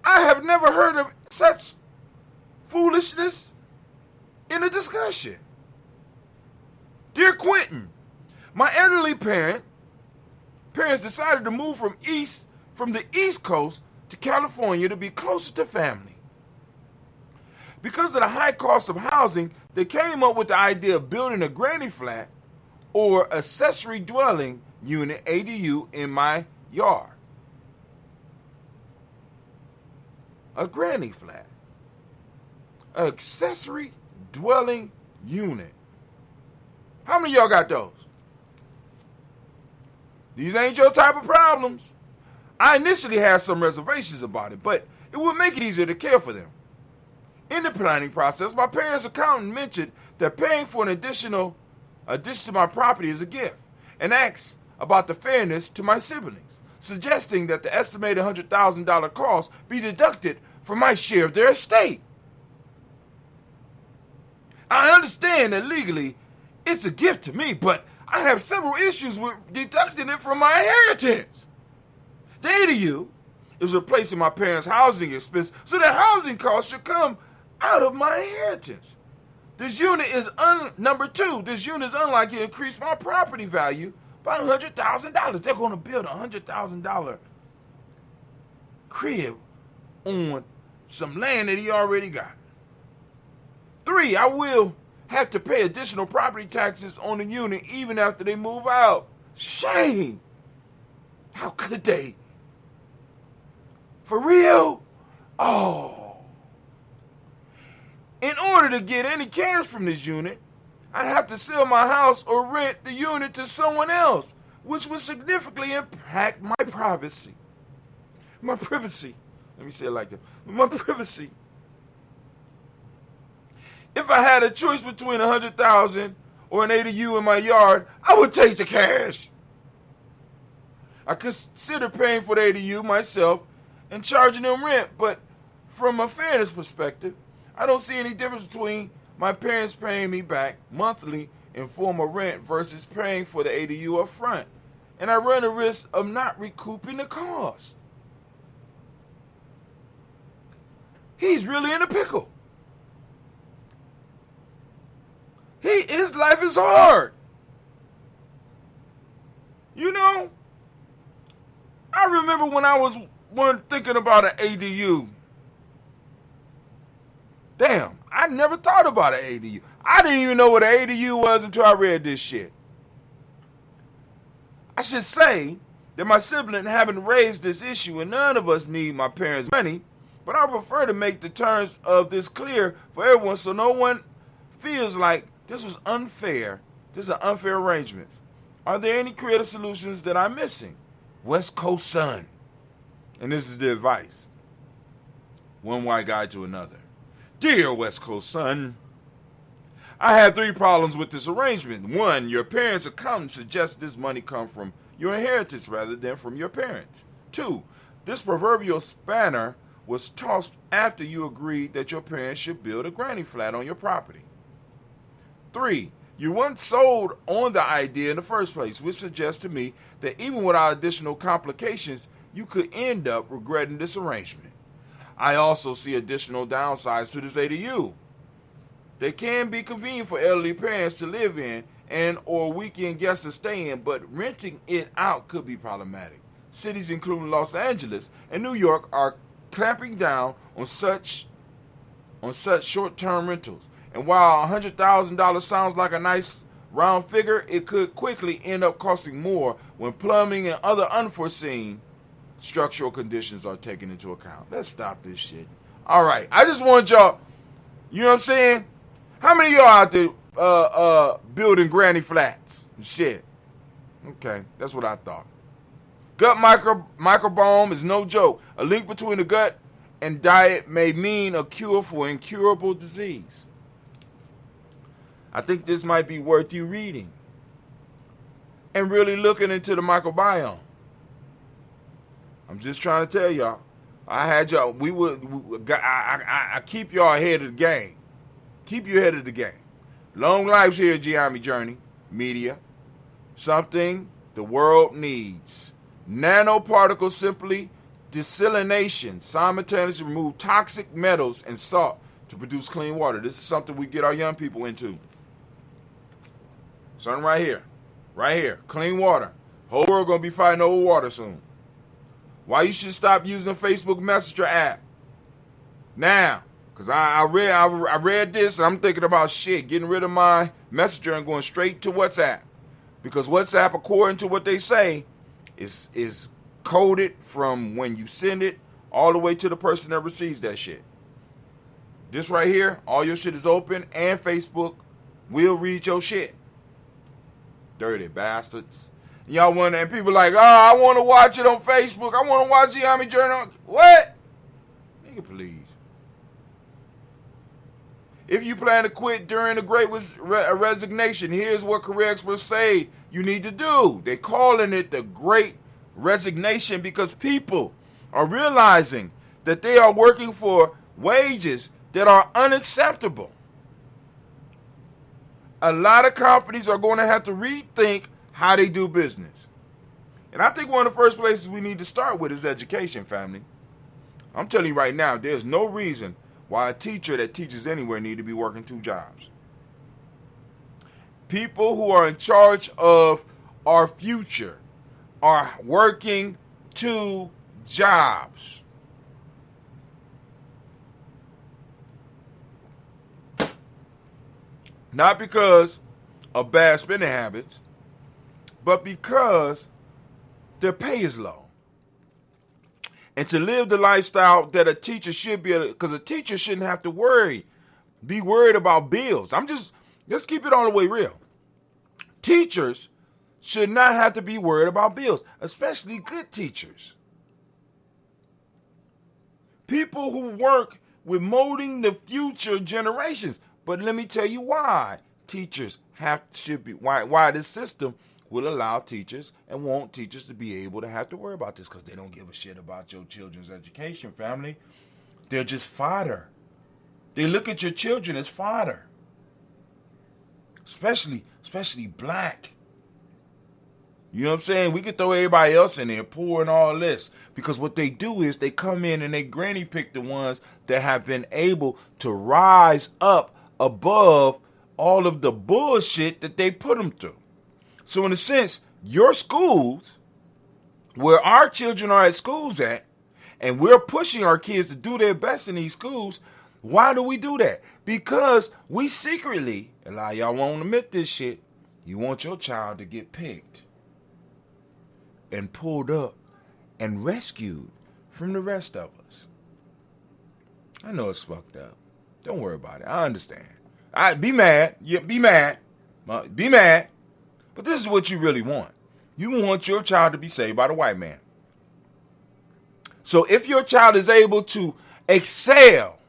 have never heard of such foolishness in a discussion. Dear Quentin, my elderly parents decided to move from the East Coast to California to be closer to family. Because of the high cost of housing, they came up with the idea of building a granny flat or accessory dwelling unit, ADU, in my yard. A granny flat. Accessory dwelling unit. How many of y'all got those? These ain't your type of problems. I initially had some reservations about it, but it would make it easier to care for them. In the planning process, my parents' accountant mentioned that paying for an addition to my property is a gift and asked about the fairness to my siblings, suggesting that the estimated $100,000 cost be deducted from my share of their estate. I understand that legally it's a gift to me, but I have several issues with deducting it from my inheritance. The ADU is replacing my parents' housing expense, so the housing cost should come out of my inheritance. This unit is number two. This unit is unlikely to increase my property value by $100,000. They're going to build a $100,000 crib on some land that he already got. 3, I will have to pay additional property taxes on the unit even after they move out. Shame. How could they? For real? Oh. In order to get any cash from this unit, I'd have to sell my house or rent the unit to someone else, which would significantly impact my privacy. My privacy. Let me say it like that. My privacy. If I had a choice between $100,000 or an ADU in my yard, I would take the cash. I consider paying for the ADU myself and charging them rent, but from a fairness perspective, I don't see any difference between my parents paying me back monthly in form of rent versus paying for the ADU up front, and I run the risk of not recouping the cost. He's really in a pickle. His life is hard. You know, I remember when I was thinking about an ADU. Damn, I never thought about an ADU. I didn't even know what an ADU was until I read this shit. I should say that my sibling haven't raised this issue and none of us need my parents' money, but I prefer to make the terms of this clear for everyone so no one feels like this was unfair. This is an unfair arrangement. Are there any creative solutions that I'm missing? West Coast son. And this is the advice. One white guy to another. Dear West Coast son, I have 3 problems with this arrangement. 1, your parents' accountant suggests this money come from your inheritance rather than from your parents. 2, this proverbial spanner was tossed after you agreed that your parents should build a granny flat on your property. 3, you weren't sold on the idea in the first place, which suggests to me that even without additional complications, you could end up regretting this arrangement. I also see additional downsides to this ADU. They can be convenient for elderly parents to live in and or weekend guests to stay in, but renting it out could be problematic. Cities including Los Angeles and New York are clamping down on such short-term rentals. And while $100,000 sounds like a nice round figure, it could quickly end up costing more when plumbing and other unforeseen structural conditions are taken into account. Let's stop this shit. All right. I just want y'all, you know what I'm saying? How many of y'all out there building granny flats and shit? Okay. That's what I thought. Gut microbiome is no joke. A link between the gut and diet may mean a cure for incurable disease. I think this might be worth you reading and really looking into the microbiome. I'm just trying to tell y'all. I had y'all. I keep y'all ahead of the game. Keep you ahead of the game. Long lives here at Gye-Nyame Journey Media. Something the world needs. Nanoparticles simply desalination simultaneously remove toxic metals and salt to produce clean water. This is something we get our young people into. Something right here. Right here. Clean water. Whole world gonna be fighting over water soon. Why you should stop using Facebook Messenger app now? Because I read this and I'm thinking about shit, getting rid of my Messenger and going straight to WhatsApp. Because WhatsApp, according to what they say, is coded from when you send it all the way to the person that receives that shit. This right here, all your shit is open, and Facebook will read your shit. Dirty bastards. Y'all want, and people like, oh, I want to watch it on Facebook. I want to watch Gye-Nyame Journey. What? Nigga, please. If you plan to quit during the great resignation, here's what career experts say you need to do. They're calling it the great resignation because people are realizing that they are working for wages that are unacceptable. A lot of companies are going to have to rethink how they do business. And I think one of the first places we need to start with is education, family. I'm telling you right now, there's no reason why a teacher that teaches anywhere need to be working 2 jobs. People who are in charge of our future are working 2 jobs. Not because of bad spending habits, but because their pay is low. And to live the lifestyle that a teacher should be, because a teacher shouldn't have to be worried about bills. Let's keep it all the way real. Teachers should not have to be worried about bills, especially good teachers. People who work with molding the future generations. But let me tell you why teachers why this system will allow teachers and want teachers to be able to have to worry about this, because they don't give a shit about your children's education, family. They're just fodder. They look at your children as fodder. Especially black. You know what I'm saying? We could throw everybody else in there, poor and all this. Because what they do is they come in and they granny pick the ones that have been able to rise up above all of the bullshit that they put them through. So in a sense, your schools, where our children are at schools at, and we're pushing our kids to do their best in these schools, why do we do that? Because we secretly, a lot of y'all won't admit this shit, you want your child to get picked and pulled up and rescued from the rest of us. I know it's fucked up. Don't worry about it. I understand. Be mad. Yeah, be mad. Be mad. But this is what you really want. You want your child to be saved by the white man. So if your child is able to excel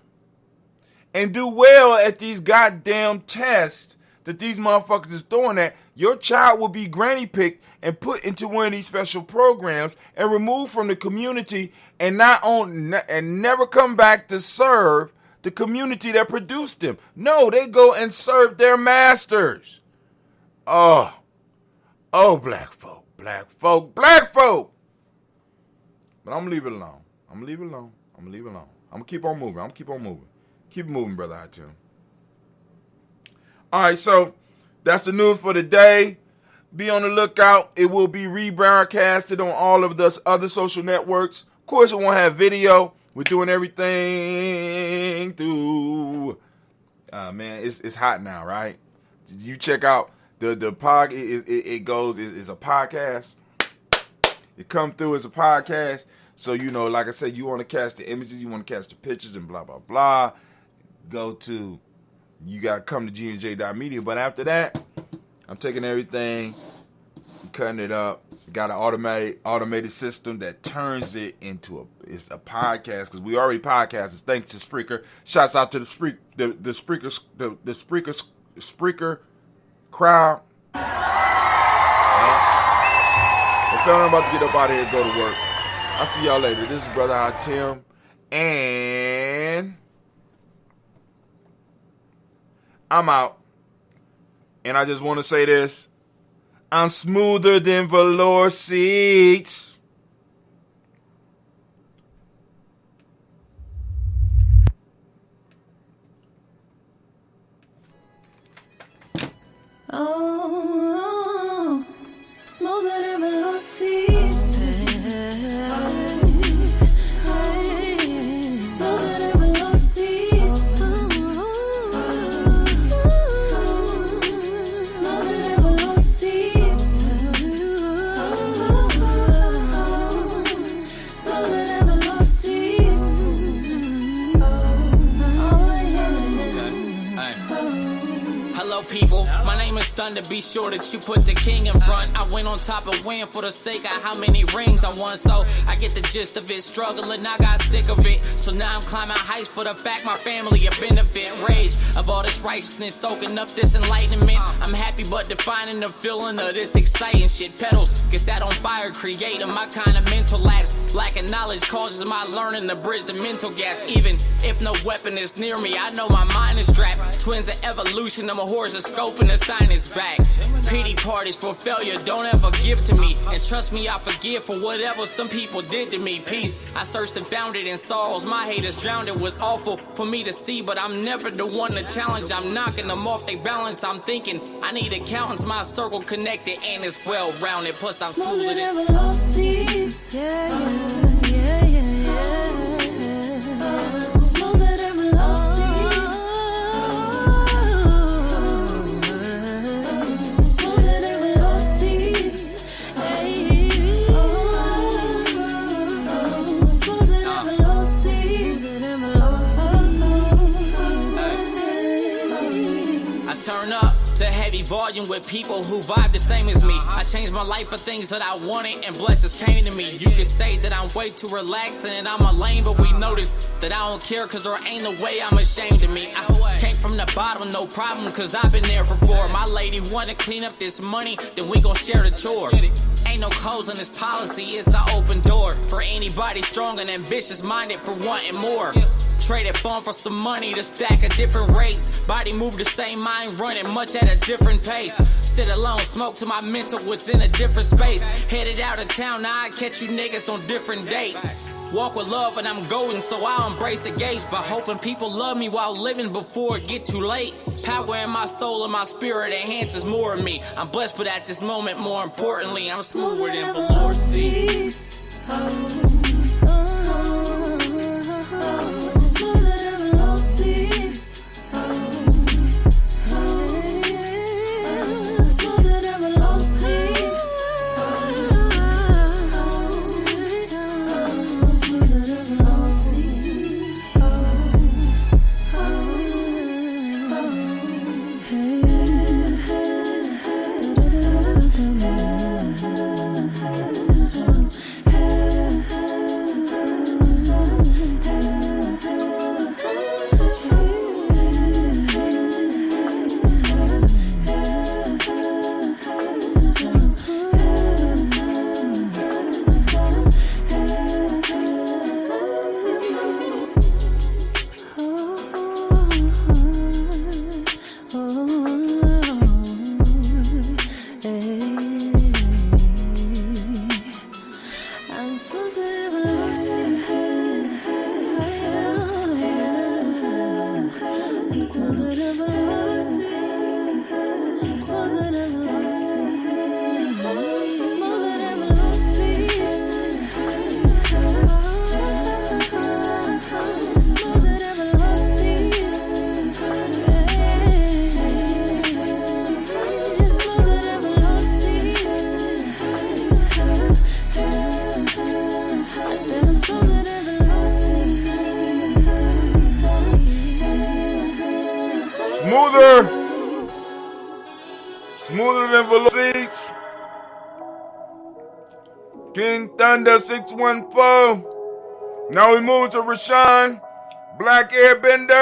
and do well at these goddamn tests that these motherfuckers is throwing at, your child will be granny picked and put into one of these special programs and removed from the community and never come back to serve the community that produced them. No, they go and serve their masters. Oh, black folk. But I'm gonna leave it alone. I'm gonna keep on moving. Keep moving, Brother Hatim. All right, so that's the news for today. Be on the lookout. It will be rebroadcasted on all of the other social networks. Of course, it won't have video. We're doing everything through. Man, it's hot now, right? You check out the pod. It goes. It's a podcast. It come through as a podcast. So like I said, you want to catch the images, you want to catch the pictures, and blah blah blah. You got to come to Gye-Nyame.media. But after that, I'm taking everything, cutting it up. Got an automated system that turns it into a podcast, because we already podcasted thanks to Spreaker. Shouts out to the Spreaker crowd. Well, I'm about to get up out of here and go to work. I'll see y'all later. This is Brother Hatim, and I'm out. And I just want to say this. I'm smoother than velour seats. Oh, smoother than velour seats. Smoother than velour seats. Smoother than velour seats. Smoother than velour seats. Oh, yeah. Hello people, my name is Thunder, be sure that you put the king in front. I went on top and win for the sake of how many rings I won, so I get the gist of it. Struggling, I got sick of it, so now I'm climbing heights for the fact my family a benefit. Rage of all this righteousness, soaking up this enlightenment. I'm happy but defining the feeling of this exciting shit. Pedals get set on fire, creating my kind of mental lapse. Lacking knowledge causes my learning to bridge the mental gaps. Even if no weapon is near me, I know my mind is strapped. Twins of evolution, I'm a horoscope and the sign is back. Pity parties for failure, don't ever give to me. And trust me, I forgive for whatever some people did to me. Peace, I searched and found it in sorrows. My haters drowned, it was awful for me to see, but I'm never the one to challenge. I'm knocking them off they balance. I'm thinking I need accountants, my circle connected and it's well rounded. Plus I'm smoother than velocities. Yeah, yeah, yeah, yeah. Smoother than velocities. Smoother than velocities. Hey. Smoother than velocities. I turn up to heavy volume with people who vibe the same as me. I changed my life for things that I wanted and blessings came to me. You could say that I'm way too relaxed and I'm a lame, but we notice that I don't care cause there ain't no way I'm ashamed of me. I came from the bottom, no problem, cause I've been there before. My lady wanna clean up this money, then we gon' share the chore. Ain't no codes on this policy, it's an open door for anybody strong and ambitious minded for wanting more. Traded fun for some money to stack at different rates. Body move the same, mind running much at a different pace. Sit alone, smoke till my mental was in a different space. Headed out of town, now I catch you niggas on different dates. Walk with love and I'm golden, so I'll embrace the gates. But hoping people love me while living before it get too late. Power in my soul and my spirit enhances more of me. I'm blessed, but at this moment, more importantly, I'm smoother than velocities. Smoother than velocities. King Thunder 614. Now we move to Rashawn, Black Airbender.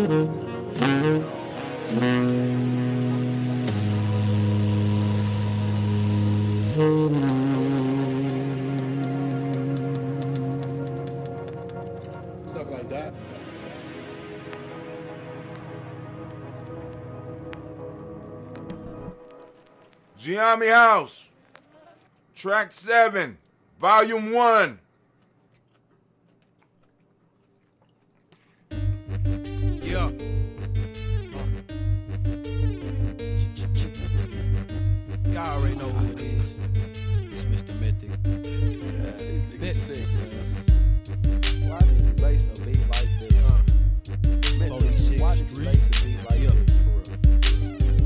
Stuff like that. Gye-Nyame House, track 7, volume 1. Yeah. Y'all already know who it is. It's Mr. Mythic. Yeah, these niggas sick, man. Why did you lace a beat like this? Why did you lace a beat like this, for real?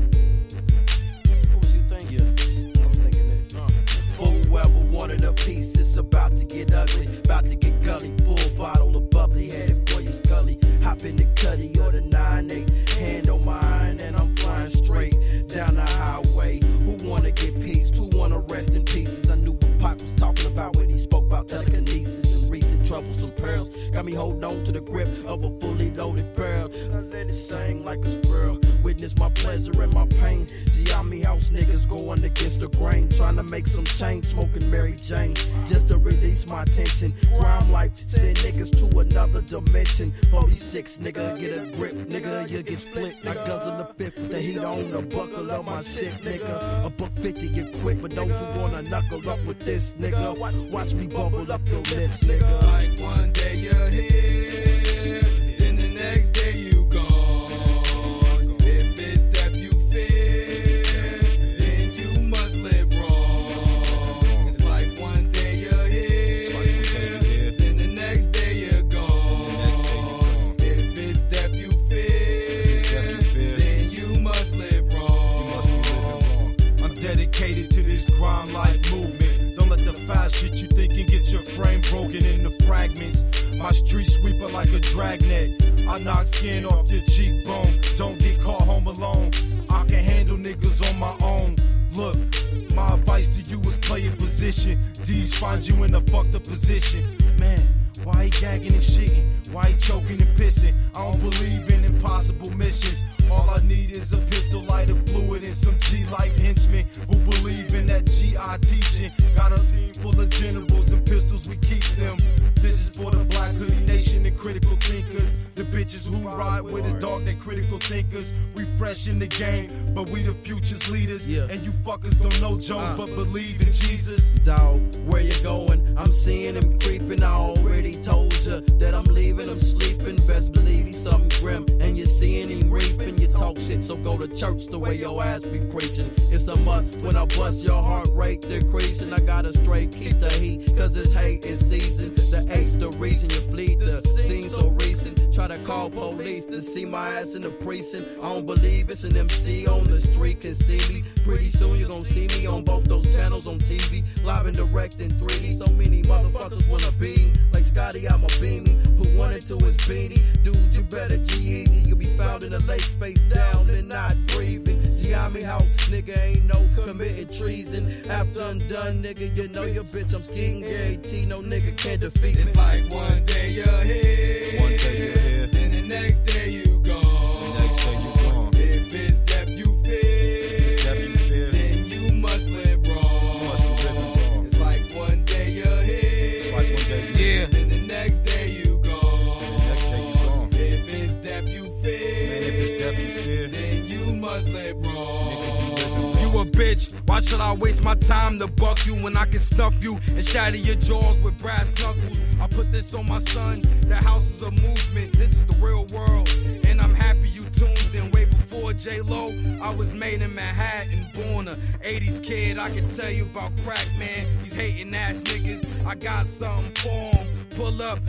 What was you thinking? I was thinking this. Whoever wanted a piece, it's about to get ugly, about to get gully. Full bottle of bubbly, headed for your scully. Hop in the cutty or the 9-8, hand on mine, and I'm flying straight down the highway. Who wanna get peace? Who wanna rest in pieces? I knew what Pop was talking about when he spoke about telekinesis and recent troublesome pearls. Got me holding on to the grip of a fully loaded barrel. I let it sing like a squirrel. Witness my pleasure and my pain. Gye-Nyame House niggas going against the grain, trying to make some change, smoking Mary Jane just to release my tension. Grime life send niggas to another dimension. 46 nigga, get a grip, nigga, you get split. I guzzle the fifth with the heat on the buckle of my shit, nigga. A $150 you quit, but those who wanna knuckle up with this, nigga, watch me bubble up your lips, nigga. Like one day you're here, then the next day you gone. If it's that you fear, then you must live wrong. It's like one day you're here, then the next day you're gone. If it's that you fear, then you must live wrong. I'm dedicated to this crime life movement. Don't let the fast shit you think and get your frame broken into fragments. My street sweeper like a dragnet. I knock skin off your cheekbone. Don't get caught home alone. I can handle niggas on my own. Look, my advice to you is play your position. D's find you in a fucked up position. Man, why he gagging and shitting? Why he choking and pissing? I don't believe in impossible missions. All I need is a pistol, lighter fluid, and some G-Life henchmen who believe in that G.I. teaching. Got a team full of generals and pistols, we keep them. This is for the Black Hoodie Nation and critical thinkers. The bitches who ride with us, dog, they critical thinkers. We fresh in the game, but we the future's leaders. And you fuckers don't know Jones, but believe in Jesus. Dog, where you going? I'm seeing him creeping. I already told you that I'm leaving him sleeping. Best believe he's something grim, and you're seeing him reaping. You talk shit, so go to church the way your ass be preaching. It's a must when I bust your heart rate decreasing. I gotta straight keep the heat, cause it's hate in season. The eight's the reason you flee the scene so recent. Try to call police to see my ass in the precinct. I don't believe it's an MC on the street can see me. Pretty soon you gon' see me on both those channels on TV, live and direct in 3D. So many motherfuckers wanna be like Scotty, I'm a beaming. Who wanted to his beanie? Dude, you better G-Easy. You'll be found in a lake face down and not breathing. Gye-Nyame House, nigga, ain't no committing treason. After I'm done, nigga, you know your bitch, I'm skiing guarantee. No nigga can defeat me. It's like one day you're here, one day you're here, then the next day you gone. The next day you gone. If it's death you fear, then you must live wrong. It's like one day you're here, it's like one day you're here, then the next day you gone. The next day you gone. If it's death you fear, man, if it's death you fear, then you must live wrong. You a bitch, why should I waste my time to buck you when I can snuff you and shatter your jaws with brass knuckles? I put this on my son, that house is a movement, this is the real world, and I'm happy you tuned in. Way before J-Lo, I was made in Manhattan, born a 80s kid. I can tell you about crack, man, these hating ass niggas, I got something for them. Pull up,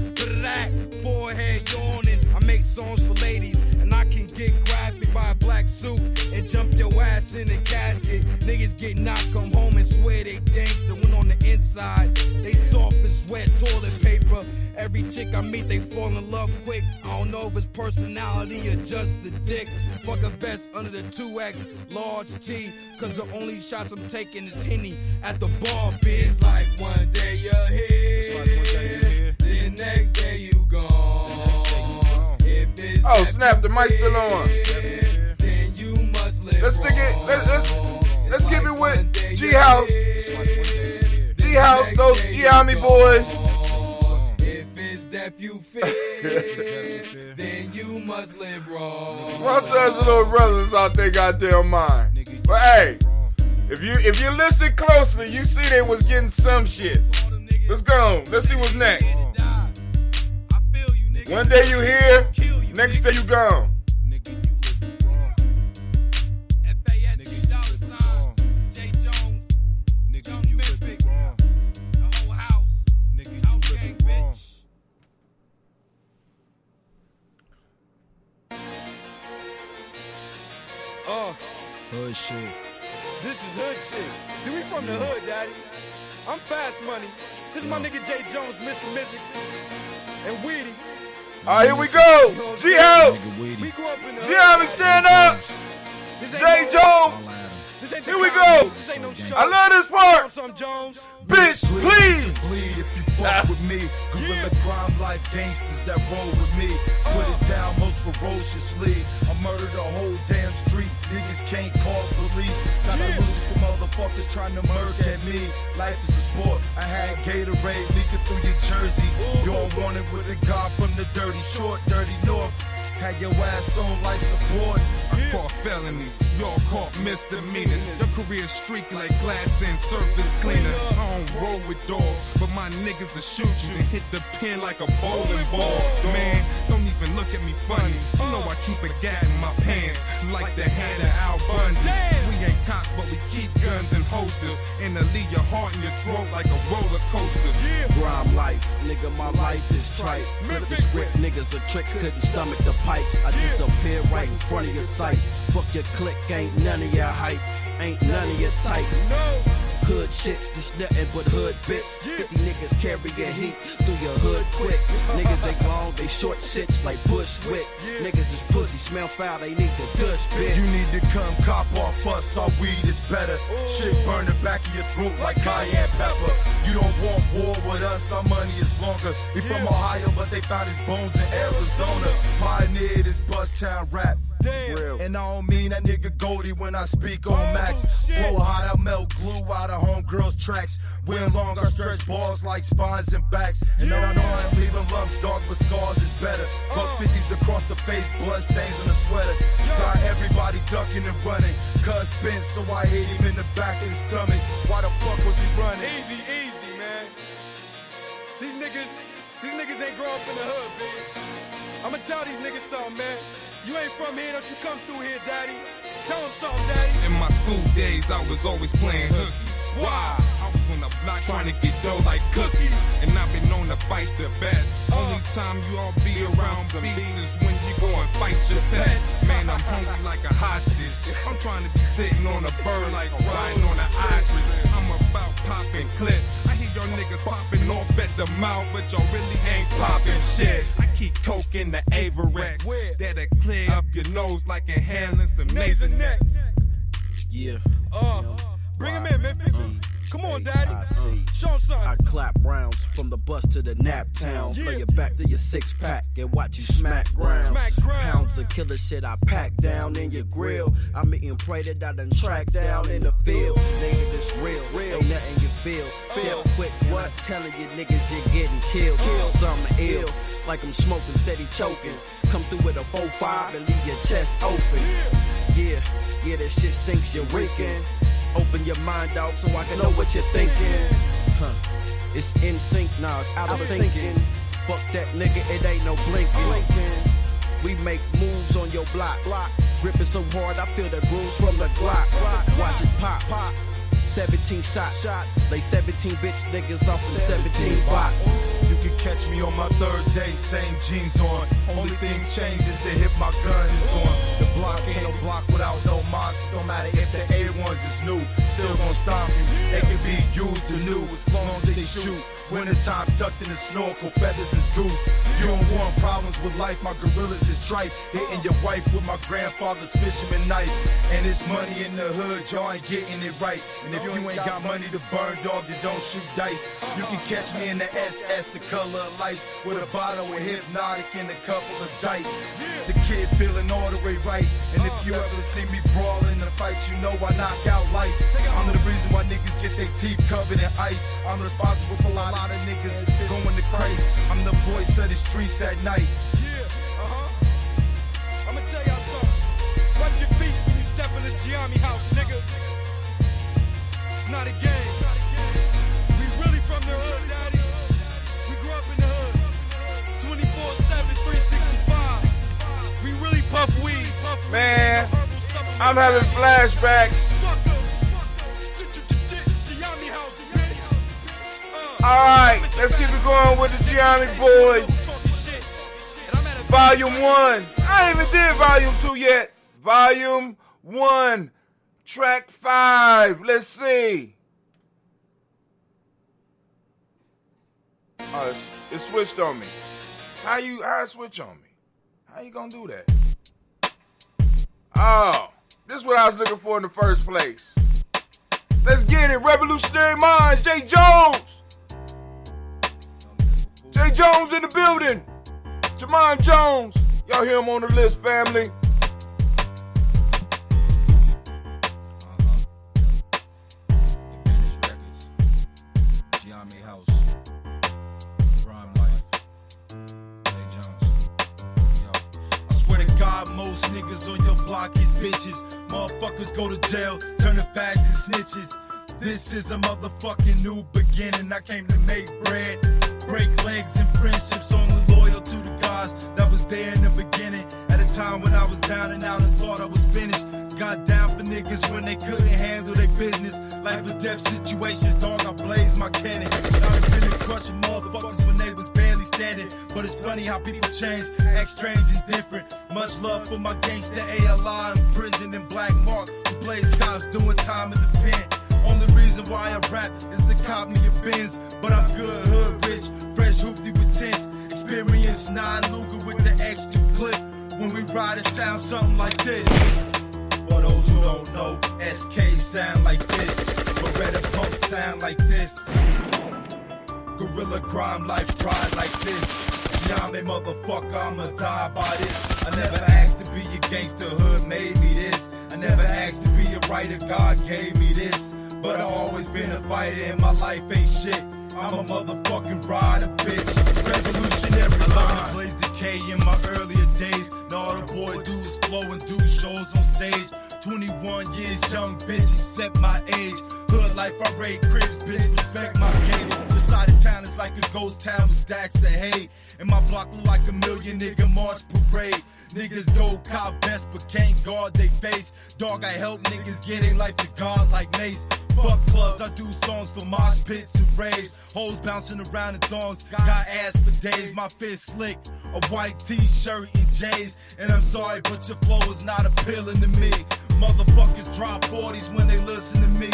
that forehead yawning. I make songs for ladies, and I can get graphic by a black suit and jump your ass in a casket. Niggas get knocked, come home and swear they gangsta. When on the inside, they soft as wet toilet paper. Every chick I meet, they fall in love quick. I don't know if it's personality or just the dick. Fuck a vest under the 2X, large T, cause the only shots I'm taking is Henny at the bar, bitch. It's like one day you're here, it's like one day you're here, the next day you gone. If it's Oh snap, the mic's still on. Let's stick it. Let's keep it with G House. G House, those Gye-Nyame boys. If it's death you fear, then you must live wrong. My sons and little brothers out there got their mind. But hey, if you listen closely, you see they was getting some shit. Let's go. Let's see what's next. One day you here, next day you gone. Hood shit. This is hood shit. See, we from the hood, daddy. I'm Fast Money. This is my nigga J. Jones, Mr. Mythic, and Weedy. All right, here we go. G House. Gye-Nyame, stand up. J. Jones. Here we go. I love this part. Bitch, please. Bleed if you fuck with me. Gorilla crime life gangsters that roll with me. Put it down most ferociously. I murdered the whole damn street. Niggas can't call police. Got solutions for motherfuckers trying to murder at me. Life is a sport. I had Gatorade leaking through your jersey. You all wanted with a guy from the dirty short, dirty north. Had your ass on life support. I caught felonies, y'all caught misdemeanors. Your career streaky like glass and surface cleaner. I don't roll with dogs, but my niggas will shoot you and hit the pin like a bowling ball. Man, don't even look at me funny. You know I keep a gat in my pants like the head of Al Bundy. We ain't cops, but we keep guns and holsters. And to leave your heart in your throat like a roller coaster. Grime life, nigga, my life is trite. Flip the script, niggas of tricks couldn't stomach the pipes. I disappear right in front of your sight. Fuck your clique, ain't none of your hype, ain't none of your type. Hood shit, this nothing but hood bitch. 50 niggas carry your heat through your hood quick. Niggas ain't long, they short shits like Bushwick. Niggas is pussy, smell foul, they need the dush, bitch. You need to come cop off us, our weed is better. Shit burn the back of your throat like cayenne pepper. You don't want war with us, our money is longer. We from Ohio, but they found his bones in Arizona. Pioneered this bust town rap. Damn. And I don't mean that nigga Goldie when I speak on Max. Flow hot, I melt glue out of homegirls' tracks. When long, I stretch balls like spines and backs. And I know I'm leaving lumps dark, but scars is better. Buck 50s across the face, blood stains on the sweater. Got everybody ducking and running. Cuz spins, so I hit him in the back of the stomach. Why the fuck was he running? Easy, man. These niggas ain't grow up in the hood, man. I'ma tell these niggas something, man. You ain't from here, don't you come through here, daddy. Tell them something, daddy. In my school days, I was always playing hooky. Why? I was on the block trying to get dough like cookies. And I've been known to fight the best. Only time you all be around beats is when you go and fight your pets. Man, I'm hungry like a hostage. I'm trying to be sitting on a bird like riding on an ostrich. I'm about popping clips. I hear y'all niggas popping off at the mouth, but y'all really ain't popping shit. I keep coke in the Averex. That'll clear up your nose like inhaling some nasal necks. Yeah. Bring him in, Memphis. Come on, daddy. Show him something. I clap rounds from the bus to the nap town. Play it back to your six pack and watch you smack grounds. Pounds of killer shit I pack down in your grill. I'm eating prey that I done track down in the field. Nigga, this real. Ain't nothing you feel. Feel quick, what? Telling you niggas you're getting killed. Something ill, like I'm smoking, steady choking. Come through with a 4-5 and leave your chest open. Yeah, that shit stinks, you're reeking. Open your mind out so I can know what you're thinking. It's in sync, nah, it's out of syncing. Fuck that nigga, it ain't no blinking. We make moves on your block. Gripping so hard, I feel the grooves from the Glock. Watch it pop. 17 shots. Lay 17 bitch niggas off in 17 boxes. You can catch me on my third day, same jeans on. Only thing changed is the hip my gun is on. The block ain't no block without no monsters. Don't matter if the A1s is new, still gon' stomp you. They can be used to new as long as they shoot. Wintertime tucked in the snorkel, feathers is goose. You don't want problems with life, my gorillas is tripe. Hitting your wife with my grandfather's fisherman knife. And it's money in the hood, y'all ain't getting it right. And if you ain't got money to burn, dog, you don't shoot dice. You can catch me in the SS, the color of lights, with a bottle of Hypnotic and a couple of dice. The kid feeling all the way right. And if you ever see me brawl in the fight, you know I knock out lights. I'm the reason why niggas get their teeth covered in ice. I'm responsible for a lot of niggas going to Christ. I'm the voice of the streets at night. I'ma tell y'all something. Wipe your feet when you step in the Gye-Nyame house, nigga. It's not a game. We really from the hood, daddy. We grew up in the hood. 24/7, 365. We really puff weed. Man, I'm having flashbacks. Alright, let's keep it going with the Gye-Nyame boys. Volume 1. I ain't even did Volume 2 yet. Volume 1. Track 5. Let's see. Oh, it switched on me. How it switch on me? How you gonna do that? Oh, this is what I was looking for in the first place. Let's get it. Revolutionary Minds, Jay Jones. Jay Jones in the building. Jamon Jones. Y'all hear him on the list, family. Advantage Records. Gye-Nyame House. Prime Life. Jay Jones. Yo. I swear to God, most niggas on your block is bitches. Motherfuckers go to jail, turning fags and snitches. This is a motherfucking new beginning. I came to make bread, break legs and friendships. Only loyal to the guys that was there in the beginning. At a time when I was down and out and thought I was finished. Got down for niggas when they couldn't handle their business. Life or death situations, dog, I blaze my cannon. I've been to crushing motherfuckers when they was barely standing. But it's funny how people change, act strange and different. Much love for my gangster ALI in prison and Black Mark, who plays cops doing time in the pen. Only reason why I rap is to cop me a Benz. But I'm good, hood rich, fresh hoopty with tents. Experience 9 Luger with the extra clip. When we ride, it sounds something like this. For those who don't know, SK sound like this. Beretta pump sound like this. Gorilla crime life ride like this. Gye-Nyame motherfucker, I'ma die by this. I never asked to be a gangster, hood made me this. I never asked to be a writer, God gave me this. But I always been a fighter and my life ain't shit. I'm a motherfucking rider, bitch. Revolutionary. I learned to blaze decay in my earlier days. Now all the boy do is flow and do shows on stage. 21 years young, bitch, accept my age. Hood life, I raid cribs, bitch, respect my gauge. This side of town is like a ghost town with stacks of hay. And my block look like a million nigga march parade. Niggas go cop vest but can't guard they face. Dog, I help niggas get their life to God like Mace. Fuck clubs, I do songs for mosh pits and raves. Hoes bouncing around in thongs, got ass for days. My fist slick, a white t-shirt and J's. And I'm sorry, but your flow is not appealing to me. Motherfuckers drop 40s when they listen to me.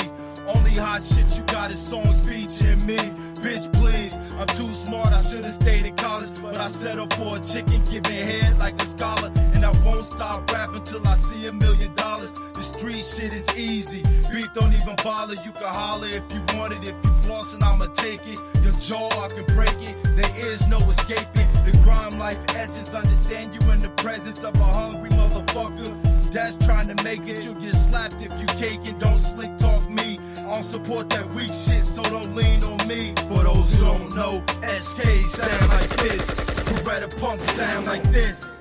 Only hot shit you got is songs featuring me. Bitch, please, I'm too smart, I should've stayed in college. But I settled for a chicken giving head like a scholar. And I won't stop rapping till I see $1 million. The street shit is easy, beat don't even bother. You can holler if you want it, if you flossin', I'ma take it. Your jaw, I can break it, there is no escaping. The crime life essence, understand you in the presence of a hungry motherfucker that's trying to make it. You'll get slapped if you caking, don't slick talk me. I don't support that weak shit, so don't lean on me. For those who don't know, SK sound like this. Beretta pump sound like this.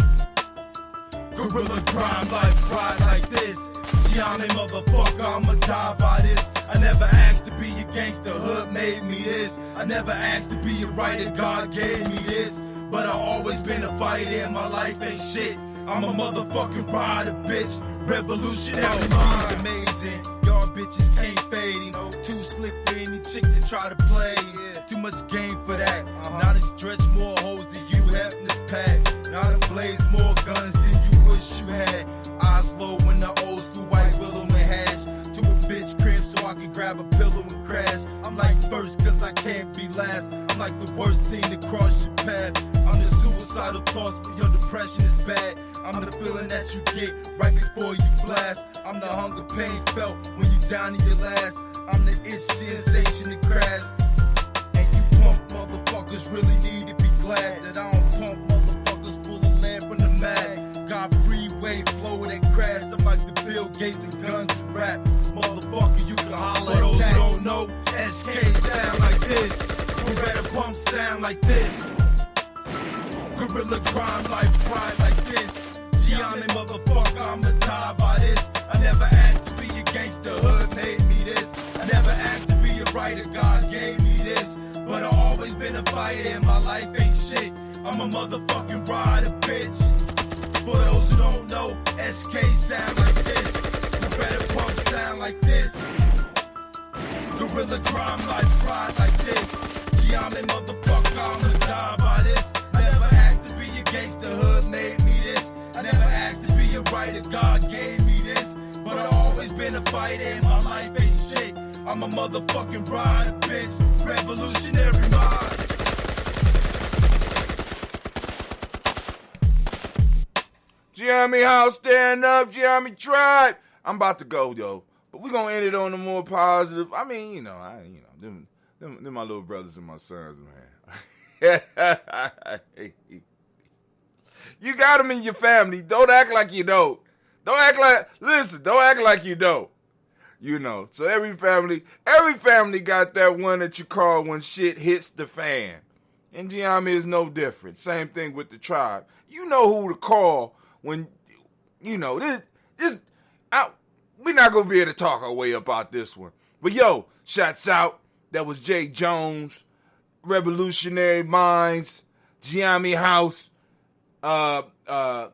Gorilla crime life ride like this. Gye-Nyame motherfucker, I'ma die by this. I never asked to be a gangster, hood made me this. I never asked to be a writer, God gave me this. But I always been a fighter and my life ain't shit. I'm a motherfucking rider, bitch. Revolutionary minds amazing. Y'all bitches can't fade him. Too slick for any chick that try to play. Too much game for that. Now to stretch more hoes than you have in this pack. Now to blaze more guns than you wish you had. Eyes low when the old school white willow and hash. To a bitch crib so I can grab a pillow and crash. I'm like first cause I can't be last. I'm like the worst thing to cross your path. I'm the suicidal thoughts when your depression is bad. I'm the feeling that you get right before you blast. I'm the hunger pain felt when you down in your last. I'm the itch sensation that crash. And you punk motherfuckers really need to be glad that I don't pump motherfuckers full of lead from the mag. God AKs and guns and rap. Motherfucker, you can holler at those who don't know, SK sound like this. Beretta pump sound like this. Guerrilla crime, life pride like this. Gye-Nyame, motherfucker, I'ma die by this. I never asked to be a gangster, hood made me this. I never asked to be a writer, God gave me this. But I always been a fighter and my life ain't shit. I'm a motherfucking rider, bitch. For those who don't know, SK sound like this. Beretta pump sound like this. Guerrilla crime, life pride like this. Gye-Nyame, motherfucker, I'ma die by this. Never asked to be a gangster, hood made me this. I never asked to be a writer, God gave me this. But I always been a fighter and my life ain't shit. I'm a motherfucking rider, bitch. Revolutionary mind. Gye-Nyame house, stand up, Gye-Nyame tribe. I'm about to go, yo. But we're going to end it on a more positive. I mean, you know, them my little brothers and my sons, man. You got them in your family. Don't act like you don't. Don't act like you don't. You know, so every family got that one that you call when shit hits the fan. And Gye-Nyame is no different. Same thing with the tribe. You know who to call when, you know, we're not going to be able to talk our way about this one. But yo, shouts out. That was Jay Jones, Revolutionary Minds, Gye-Nyame House, album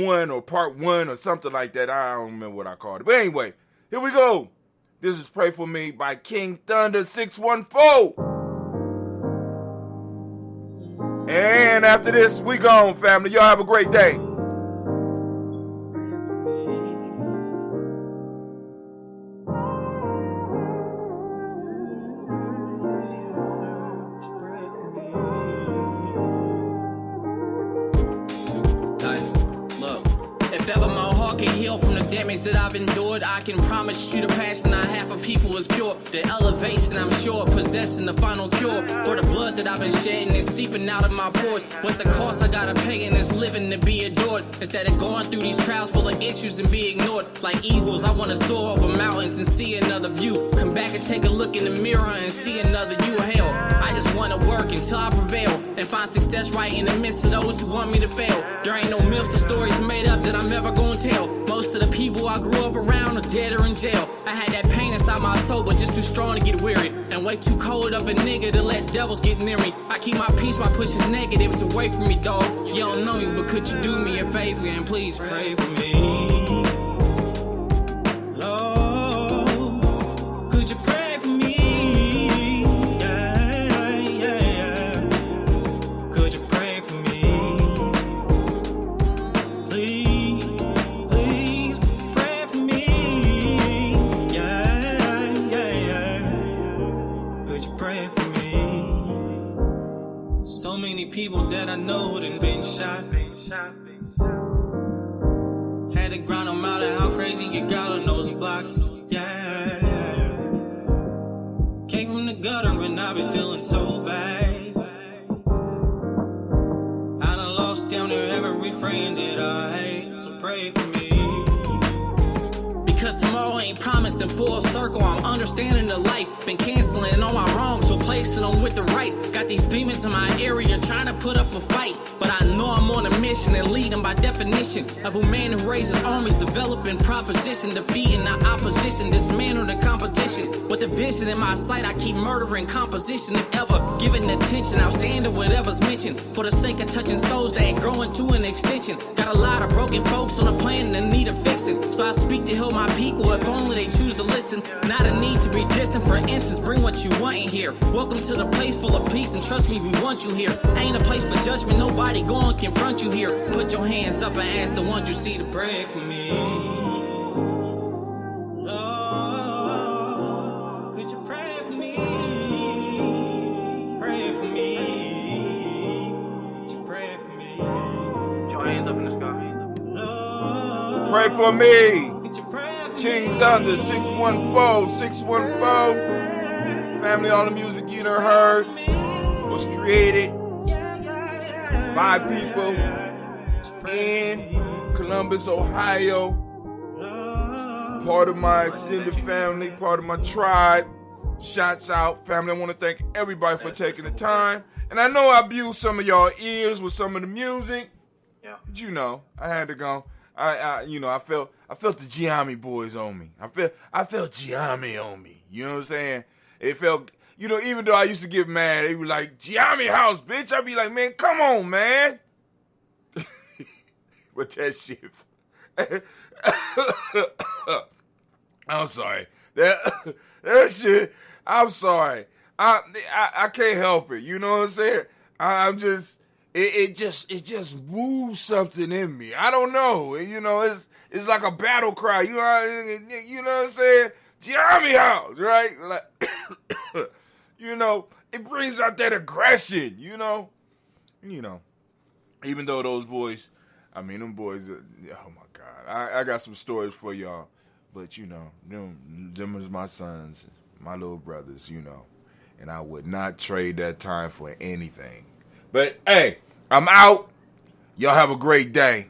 1 or part 1 or something like that. I don't remember what I called it. But anyway, here we go. This is Pray For Me by King Thunder 614. And after this, we gone, family. Y'all have a great day. That I've endured, I can promise you the passion I have for people is pure. The elevation, I'm sure, possessing the final cure. For the blood that I've been shedding is seeping out of my pores. What's the cost I gotta pay in this living to be adored? Instead of going through these trials full of issues and be ignored. Like eagles, I wanna soar over mountains and see another view. Come back and take a look in the mirror and see another you. Hell, I just wanna work until I prevail and find success right in the midst of those who want me to fail. There ain't no myths or stories made up that I'm ever gonna tell. Most of the people I grew up around are dead or in jail. I had that pain inside my soul, but just too strong to get weary. And way too cold of a nigga to let devils get near me. I keep my peace, my pushes negatives away from me, dog. You don't know me, but could you do me a favor and please pray for me? Lord, could you pray for me? Yeah, yeah, yeah. Could you pray for me? Please. So many people that I know done been shot. Had to grind them out of how crazy you got on those blocks. Yeah. Came from the gutter and I been feeling so bad. I done lost down there every friend that I hate. So pray for me. Because tomorrow ain't promised in full circle. I'm understanding the life. Been canceling all my wrongs, replacing them with the rights. Got these demons in my area trying to put up a fight. But I know I'm on a mission and leading by definition of a man who raises armies, developing proposition, defeating the opposition, dismantling the competition. With the vision in my sight, I keep murdering composition. If ever given attention, I'll stand to whatever's mentioned. For the sake of touching souls that ain't growing to an extension. Got a lot of broken folks on the planet that need a fixing. So I speak to heal my people if only they choose to listen. Not a need to be distant, for instance, bring what you want in here. Welcome to the place full of peace, and trust me, we want you here. Ain't a place for judgment, nobody gonna confront you here. Put your hands up and ask the ones you see to pray for me. Lord, could you pray for me? Pray for me. Could you pray for me? Put your hands up in the sky. Lord, pray for me. King Thunder 614. Family, all the music you done heard was created by people in Columbus, Ohio. part of my extended family, part of my tribe. Shouts out, family. I want to thank everybody for taking the time. And I know I abused some of y'all ears with some of the music. Yeah. But you know, I had to go. I felt the Gye-Nyame boys on me. I felt Gye-Nyame on me. You know what I'm saying? It felt, even though I used to get mad, they were like, Gye-Nyame house, bitch. I'd be like, man, come on, man. But that shit. I'm sorry. That shit. I'm sorry. I can't help it. You know what I'm saying? I'm just. It just moves something in me. I don't know. It's like a battle cry. You know what I'm saying? Gye-Nyame house, right? Like, it brings out that aggression. Even though those boys, them boys. Oh my God, I got some stories for y'all. But them is my sons, my little brothers. And I would not trade that time for anything. But, hey, I'm out. Y'all have a great day.